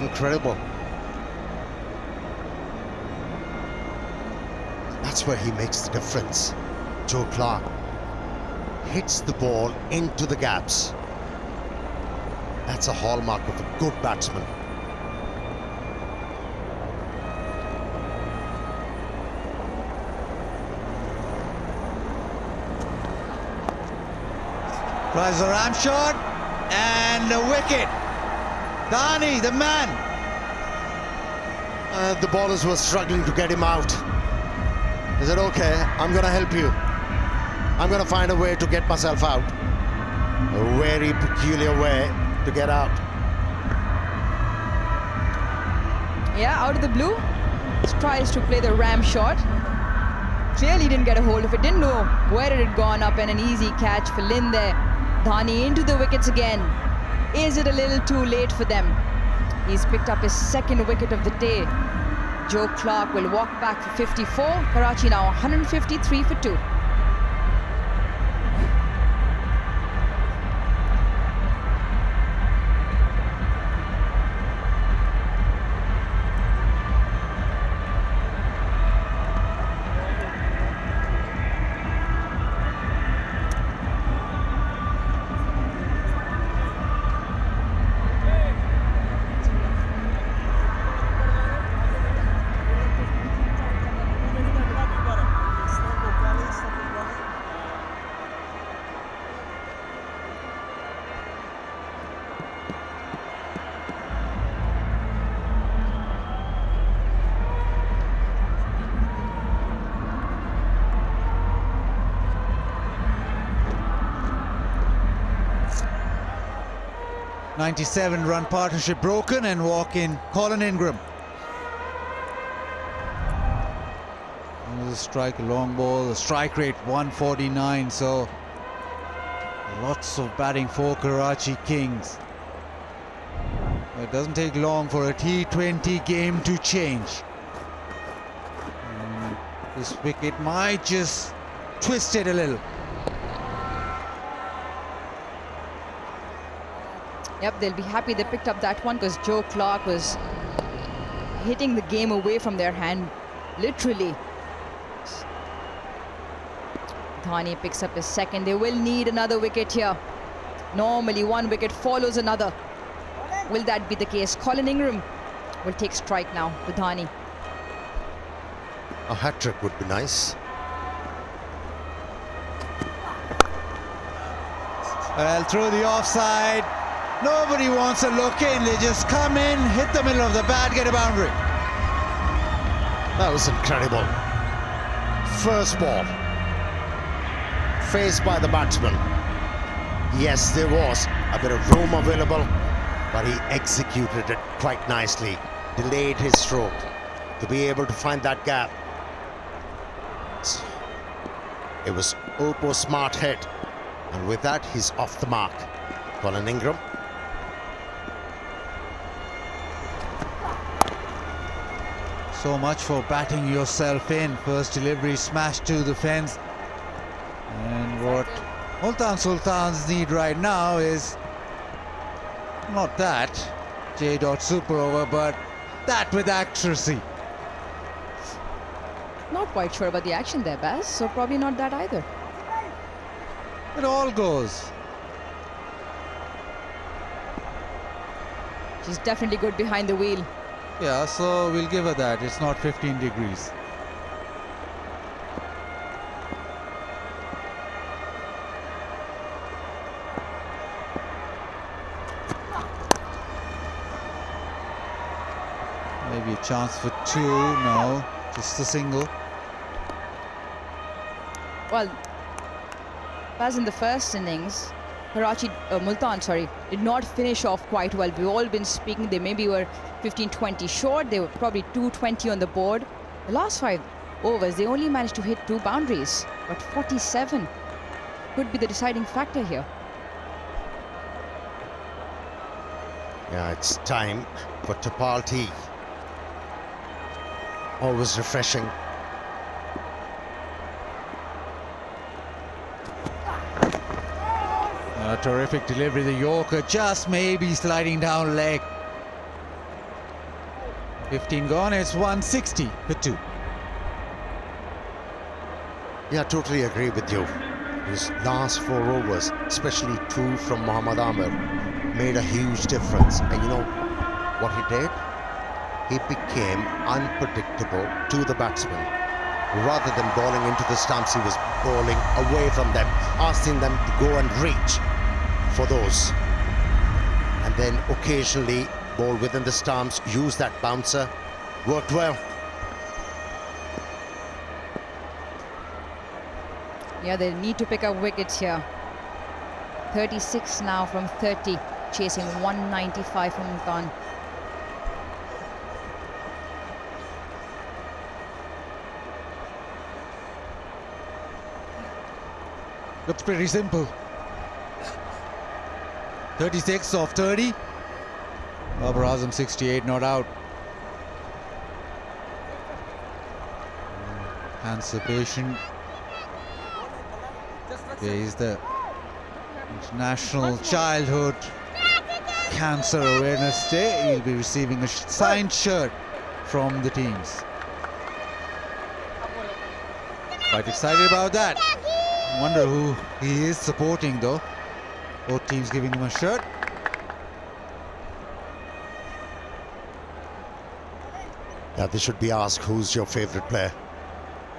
Incredible. That's where he makes the difference. Joe Clark hits the ball into the gaps. That's a hallmark of a good batsman. Tries a ram shot and a wicket. Ghani, the man. The bowlers were struggling to get him out. He said, okay, I'm going to help you. I'm going to find a way to get myself out. A very peculiar way to get out. Yeah, out of the blue. Tries to play the ram shot. Clearly didn't get a hold of it. Didn't know where it had gone up, and an easy catch for Lin there. Ghani into the wickets again. Is it a little too late for them? He's picked up his 2nd wicket of the day. Joe Clark will walk back for 54. Karachi now 153 for 2. 97-run partnership broken, and walk in Colin Ingram. There's a strike, a long ball, the strike rate 149, so lots of batting for Karachi Kings. It doesn't take long for a T20 game to change. And this wicket might just twist it a little. Yep, they'll be happy they picked up that one, because Joe Clark was hitting the game away from their hand, literally. Dhani picks up his second. They will need another wicket here. Normally one wicket follows another. Will that be the case? Colin Ingram will take strike now to Dhani. A hat-trick would be nice. Well, through the offside. Nobody wants a look in. They just come in, hit the middle of the bat, get a boundary. That was incredible. First ball. Faced by the batsman. Yes, there was a bit of room available, but he executed it quite nicely. Delayed his stroke to be able to find that gap. It was Oppo smart hit, and with that he's off the mark. Colin Ingram. So much for batting yourself in. First delivery smashed to the fence. And what Multan Sultans need right now is not that J. super over, but that with accuracy. Not quite sure about the action there, Baz, so probably not that either. It all goes. She's definitely good behind the wheel. Yeah, so we'll give her that. It's not 15 degrees. Maybe a chance for two. No, just a single. Well, as in the first innings, Multan, did not finish off quite well. We've all been speaking, they maybe were 15-20 short. They were probably 220 on the board. The last 5 overs, they only managed to hit 2 boundaries. But 47 could be the deciding factor here. Yeah, it's time for Tapal tea. Always refreshing. A terrific delivery, the Yorker just maybe sliding down leg. 15 gone, it's 160 for 2. Yeah, totally agree with you. His last 4 overs, especially 2 from Mohammad Amir, made a huge difference. And you know what he did? He became unpredictable to the batsmen. Rather than bowling into the stumps, he was bowling away from them, asking them to go and reach for those. And then occasionally bowl within the stumps, use that bouncer. Worked well. Yeah, they need to pick up wickets here. 36 now from 30, chasing 195 from Multan. Looks pretty simple. 36 off 30. Babar Azam 68 not out. Cancer patient. Yeah, he's the International Childhood Cancer Awareness Day. He'll be receiving a signed shirt from the teams. Quite excited about that. I wonder who he is supporting though. Both teams giving him a shirt. Yeah, they should be asked who's your favorite player.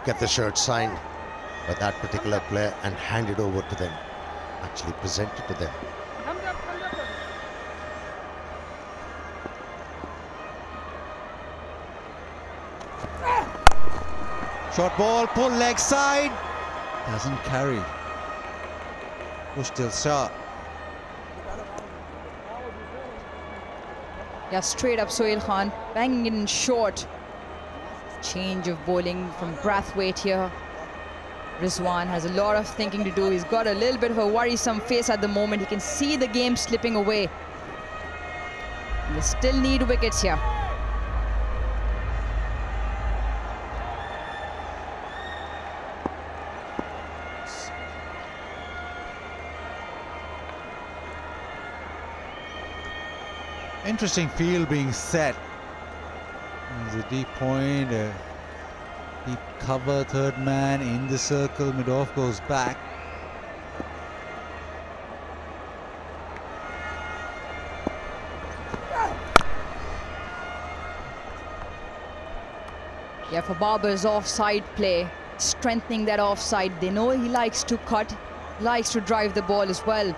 Get the shirt signed by that particular player and hand it over to them. Actually present it to them. Short ball, pull leg side. Doesn't carry. Push till shot. Yeah, straight up Sohail Khan, banging it in short. Change of bowling from Brathwaite here. Rizwan has a lot of thinking to do. He's got a little bit of a worrisome face at the moment. He can see the game slipping away. And they still need wickets here. Interesting field being set. There's a deep point, a deep cover, third man in the circle, mid-off goes back. Yeah, for Babar's offside play, strengthening that offside. They know he likes to cut, likes to drive the ball as well.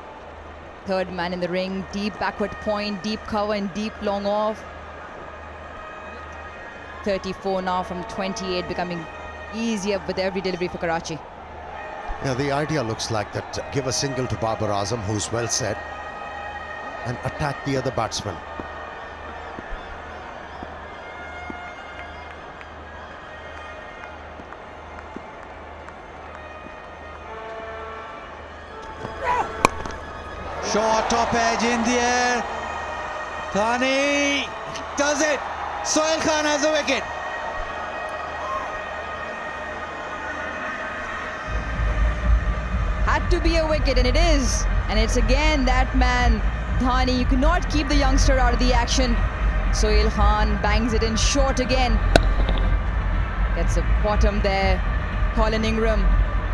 Third man in the ring, deep backward point, deep cover and deep long off. 34 now from 28, becoming easier with every delivery for Karachi. Yeah, the idea looks like that. Give a single to Babar Azam, who's well set, and attack the other batsman. Short top edge in the air. Thani does it. Sohail Khan has a wicket. Had to be a wicket, and it is. And it's again that man, Thani. You cannot keep the youngster out of the action. Sohail Khan bangs it in short again. Gets a bottom there. Colin Ingram.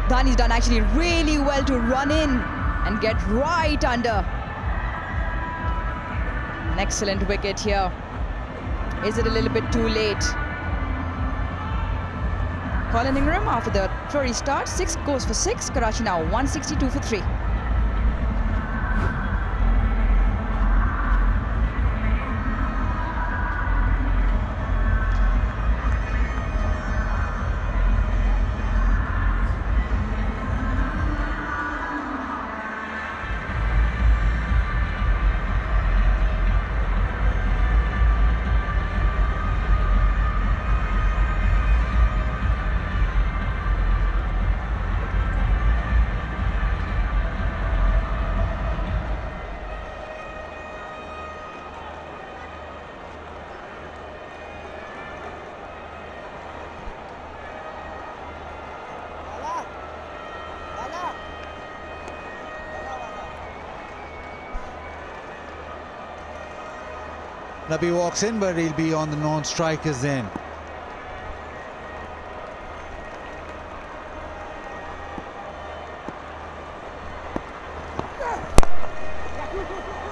Thani's done actually really well to run in and get right under. An excellent wicket here. Is it a little bit too late? Colin Ingram, after the flurry start, 6 goes for 6. Karachi now 162 for 3. Nabi walks in, but he'll be on the non-strikers then.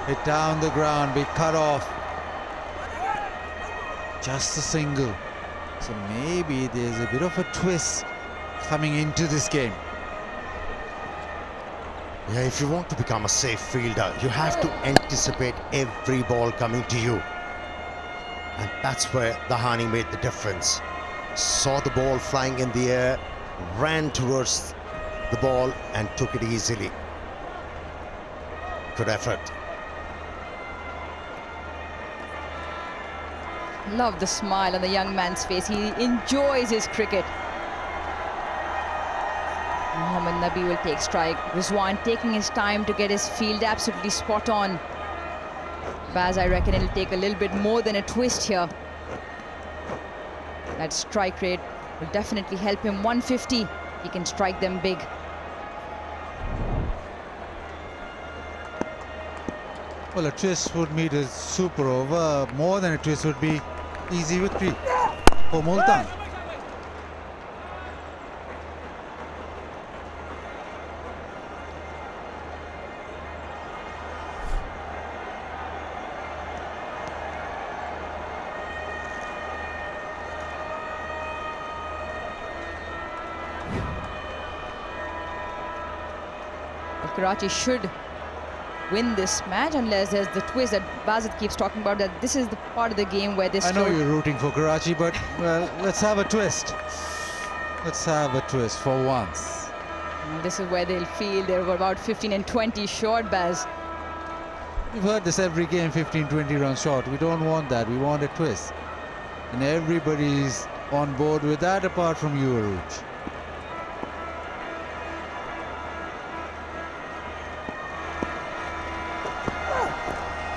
Hit down the ground, be cut off. Just a single. So maybe there's a bit of a twist coming into this game. Yeah, if you want to become a safe fielder, you have to anticipate every ball coming to you. And that's where Dahani made the difference. Saw the ball flying in the air, ran towards the ball and took it easily. Good effort. Love the smile on the young man's face. He enjoys his cricket. Mohammad Nabi will take strike. Rizwan taking his time to get his field absolutely spot on. Baz, I reckon it'll take a little bit more than a twist here. That strike rate will definitely help him. 150, he can strike them big. Well, a twist would meet a super over. More than a twist would be easy victory for Multan. Karachi should win this match unless there's the twist that Bazit keeps talking about, that this is the part of the game where this. I know you're rooting for Karachi, but well, let's have a twist. Let's have a twist for once. And this is where they'll feel they're about 15 and 20 short, Baz. We've heard this every game, 15-20 runs short. We don't want that. We want a twist. And everybody's on board with that apart from you, Aruj.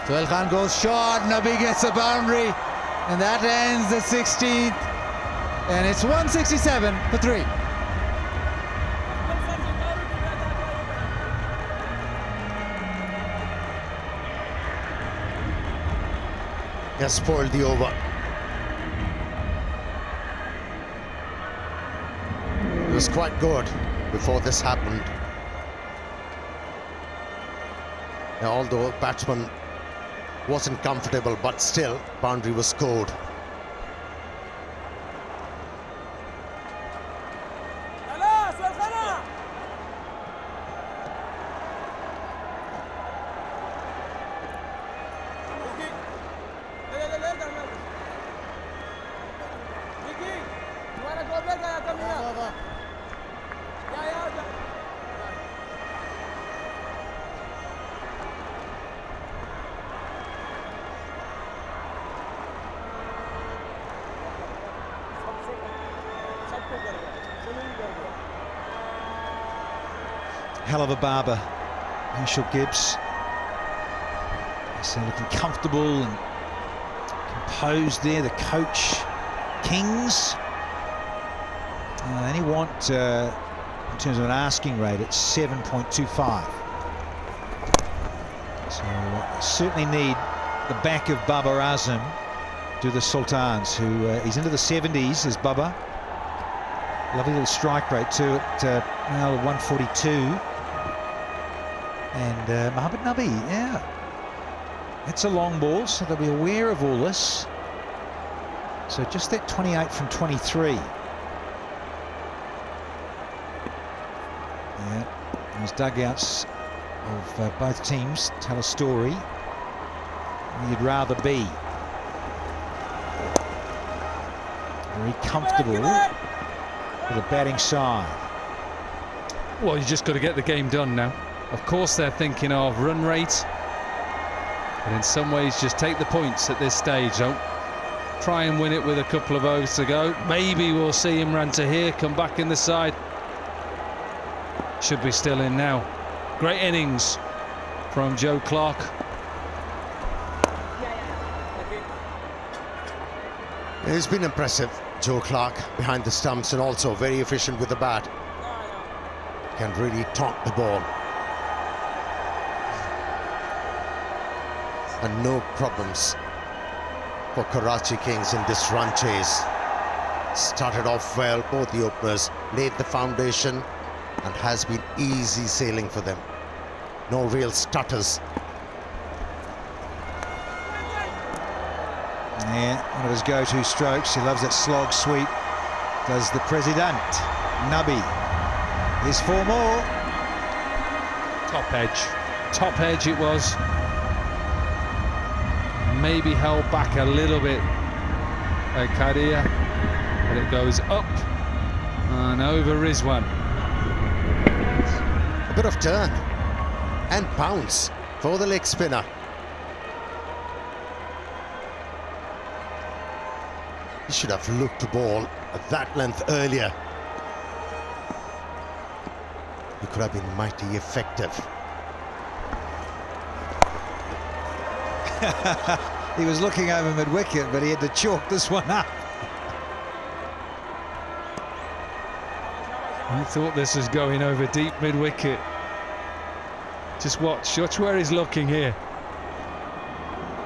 Sohail Khan goes short, Nabi gets a boundary, and that ends the 16th, and it's 167 for 3. He has spoiled the over. It was quite good before this happened. Now, although batsman wasn't comfortable, but still boundary was scored. Hell of a barber, Herschel Gibbs. He's looking comfortable and composed there. The coach, Kings. They only want, in terms of an asking rate, it's 7.25. So certainly need the back of Babar Azam to the Sultans, who he's into the 70s as Baba. Lovely little strike rate too at now 142. And Mohammad Nabi, yeah, it's a long ball, so they'll be aware of all this. So just that 28 from 23. Yeah, these dugouts of both teams tell a story where you'd rather be. Very comfortable for the batting side. Well, you just got to get the game done now. Of course they're thinking of run rate, but in some ways just take the points at this stage. Don't try and win it with a couple of overs to go. Maybe we'll see Imran Tahir come back in the side. Should be still in now. Great innings from Joe Clark. He's been impressive, Joe Clark, behind the stumps, and also very efficient with the bat. Can really taunt the ball. And no problems for Karachi Kings in this run chase. Started off well, both the openers laid the foundation, and has been easy sailing for them. No real stutters. Yeah, one of his go-to strokes. He loves that slog sweep. Does the President. Nabi. Here's 4 more. Top edge. Top edge it was. Maybe held back a little bit by Kadir, but it goes up and over Rizwan. A bit of turn and bounce for the leg spinner. He should have looked the ball at that length earlier. He could have been mighty effective. He was looking over mid-wicket, but he had to chalk this one up. I thought this was going over deep mid-wicket. Just watch where he's looking here.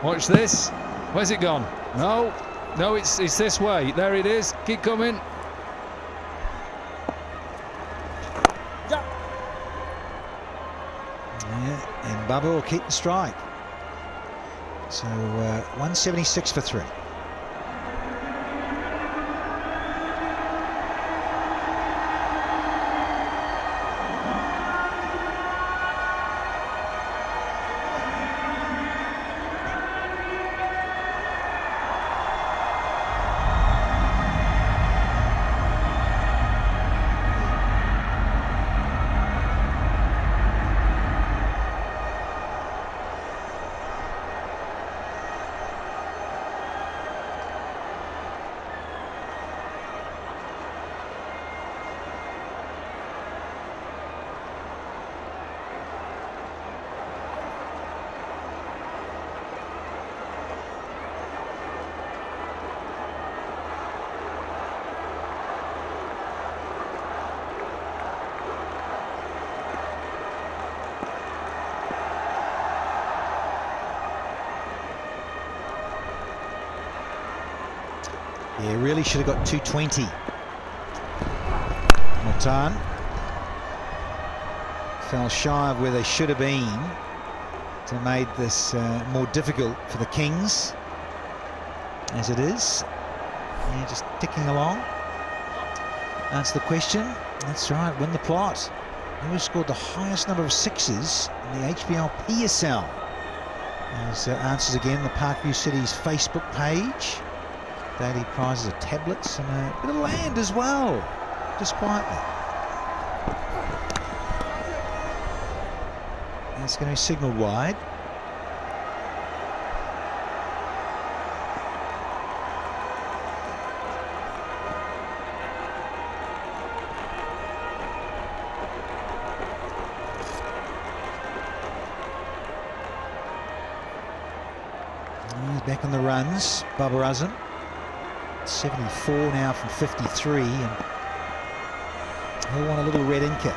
Watch this. Where's it gone? No, it's this way. There it is. Keep coming. Yeah, and Baba will keep the strike. So 176 for 3. Yeah, really should have got 220. Multan fell shy of where they should have been to made this more difficult for the Kings, as it is. Yeah, just ticking along. That's the question. That's right, win the plot. Who scored the highest number of sixes in the HBL PSL? There's answers again, the Parkview City's Facebook page. Daily prizes of tablets and a bit of land as well, just quietly. That's going to be signalled wide. He's back on the runs, Babar Azam. 74 now from 53, and he'll want a little red inker.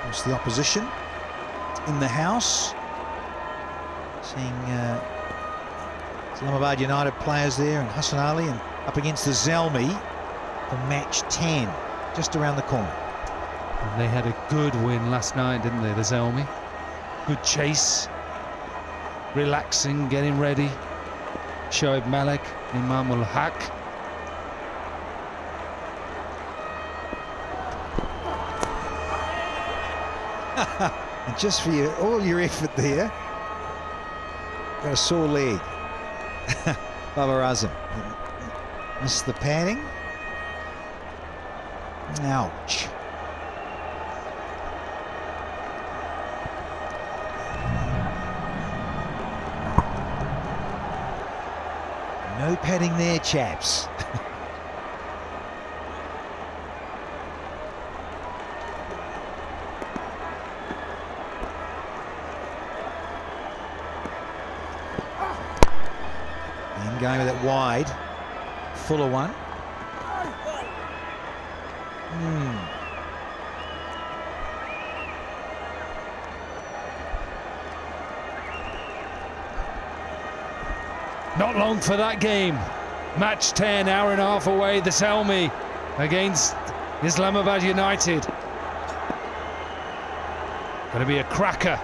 It's the opposition in the house. Seeing Islamabad United players there, and Hassan Ali, and up against the Zalmi for match 10, just around the corner. And they had a good win last night, didn't they, the Zalmi? Good chase, relaxing, getting ready. Shoaib Malik, Imam ul Haq. And just for you, all your effort there, got a sore leg. Babar Azam missed the padding. Ouch. No padding there, chaps. And going with it wide. Fuller one. Not long for that game. Match 10, hour and a half away. The Zalmi against Islamabad United. Going to be a cracker.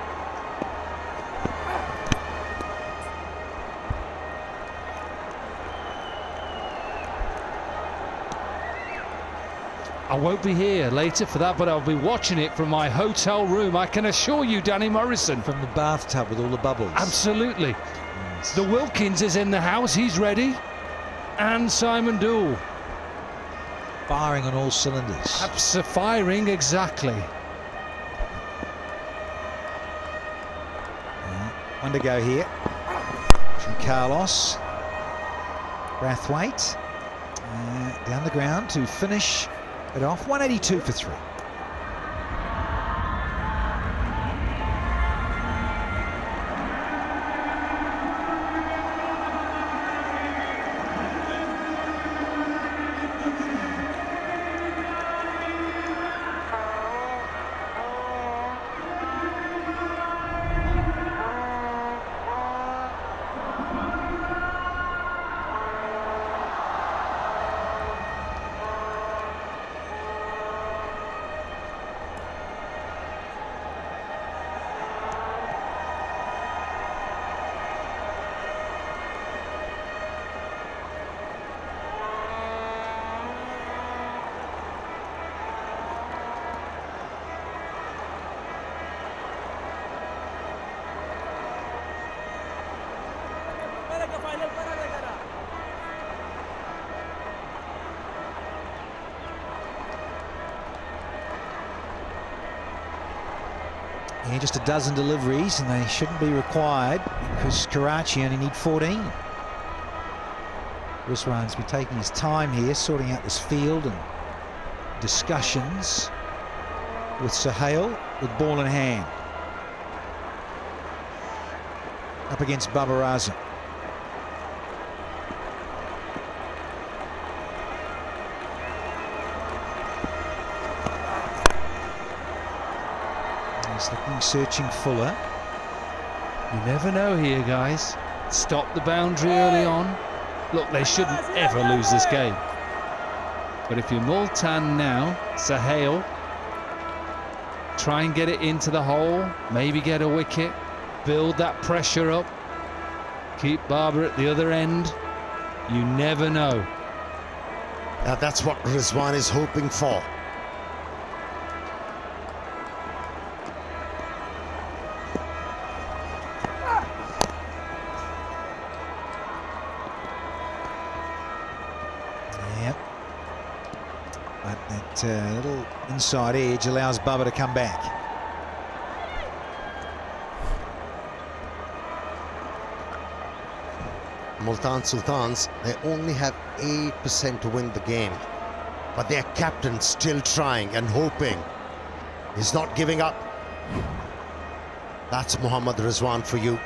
I won't be here later for that, but I'll be watching it from my hotel room. I can assure you, Danny Morrison. From the bathtub with all the bubbles. Absolutely. The Wilkins is in the house, he's ready. And Simon Dool. Firing on all cylinders. Firing, exactly. One to go here from Carlos Brathwaite. Down the ground to finish it off. 182 for 3. Yeah, just a dozen deliveries, and they shouldn't be required because Karachi only need 14. Rizwan's been taking his time here, sorting out this field and discussions with Suhail with ball in hand. Up against Babar Azam. He's looking, searching Fuller. You never know here, guys. Stop the boundary early on. Look, they shouldn't ever lose this game. But if you're Multan now, Sahel, try and get it into the hole, maybe get a wicket, build that pressure up, keep Barber at the other end. You never know. Now that's what Rizwan is hoping for. Yep. But that little inside edge allows Bubba to come back. Multan Sultans, they only have 8% to win the game. But their captain still trying and hoping. He's not giving up. That's Mohammad Rizwan for you.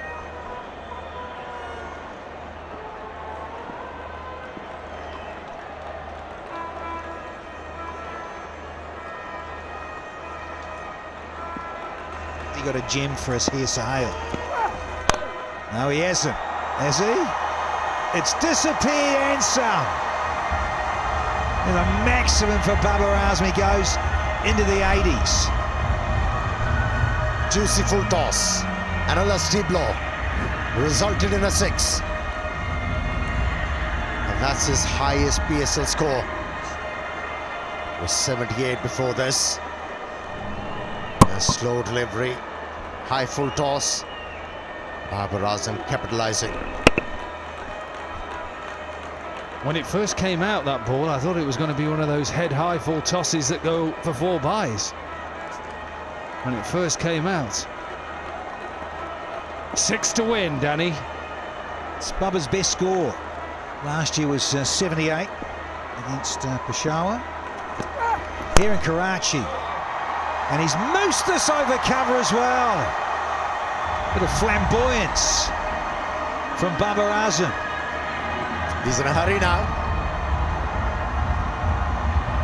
He got a gem for us here, Sahel. No, he hasn't. Has he? It's disappeared and some. And a maximum for Babar Azmi goes into the 80s. Juicy full toss. And a lusty blow. Resulted in a 6. And that's his highest PSL score. It was 78 before this. A slow delivery. High full toss. Babar Azam capitalizing. When it first came out, that ball, I thought it was going to be one of those head-high full tosses that go for 4 byes. When it first came out. 6 to win, Danny. It's Bubba's best score. Last year was 78 against Peshawar. Here in Karachi. And he's moosed this over cover as well. Bit of flamboyance from Babar Azam. He's in a hurry now.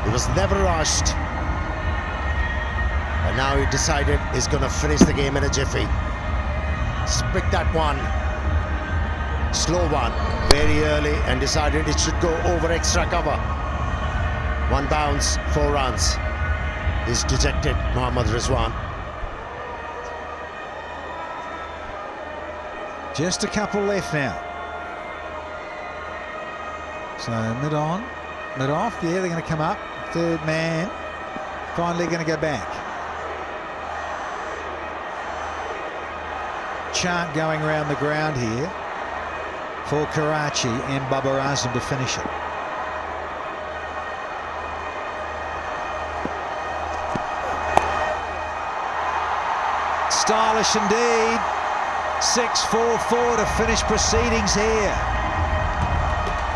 He was never rushed. And now he decided he's going to finish the game in a jiffy. Picked that one. Slow one. Very early and decided it should go over extra cover. 1 bounce, 4 runs. He's dejected, Mohammad Rizwan. Just a couple left now. So mid on, mid off, yeah, they're going to come up. Third man, finally going to go back. Chant going around the ground here for Karachi and Babar Azam to finish it. Stylish indeed. 6-4-4 to finish proceedings here.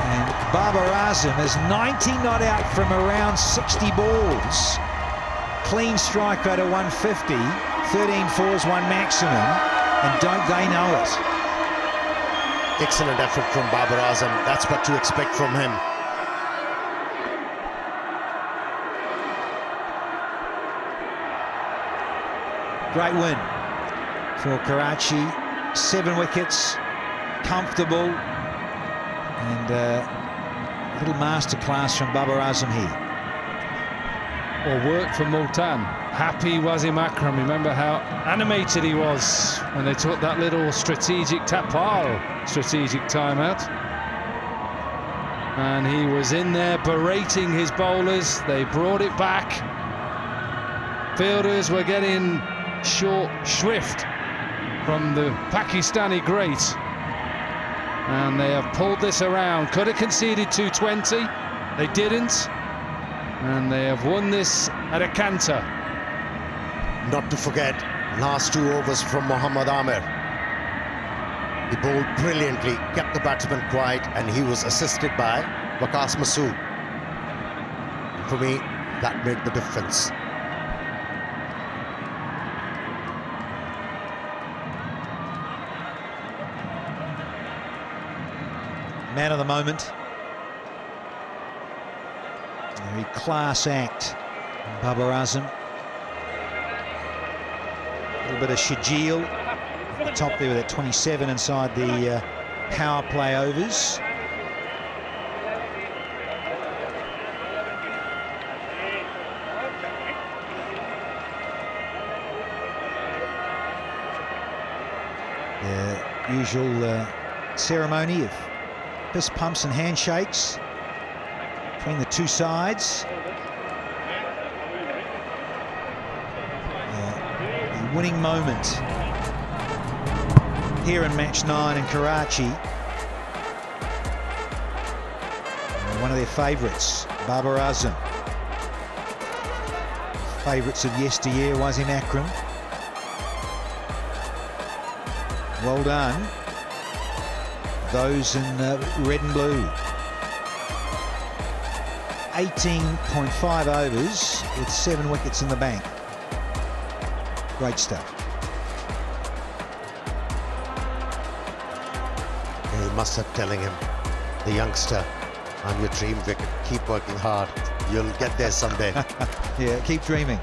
And Babar Azam is 90 not out from around 60 balls. Clean strike rate of 150, 13 fours, 1 maximum, and don't they know it? Excellent effort from Babar Azam. That's what you expect from him. Great win for Karachi. 7 wickets, comfortable, and a little masterclass from Babar Azam here. Well, work from Multan. Happy Wasim Akram. Remember how animated he was when they took that little strategic strategic timeout. And he was in there berating his bowlers. They brought it back. Fielders were getting short shrift from the Pakistani great. And they have pulled this around. Could have conceded 220. They didn't. And they have won this at a canter. Not to forget, last 2 overs from Mohammad Amir. He bowled brilliantly, kept the batsman quiet, and he was assisted by Waqas Masood. For me, that made the difference. Man of the moment. Very class act. Babar Azam. A little bit of Shajil at the top there with that 27 inside the power play overs. The usual ceremony of fist pumps and handshakes between the two sides. The winning moment here in match 9 in Karachi. One of their favourites, Babar Azam. Favourites of yesteryear, Wasim Akram. Well done, those in red and blue. 18.5 overs with 7 wickets in the bank. Great stuff. He must have telling him, the youngster, I'm your dream wicket. Keep working hard. You'll get there someday. Yeah, keep dreaming.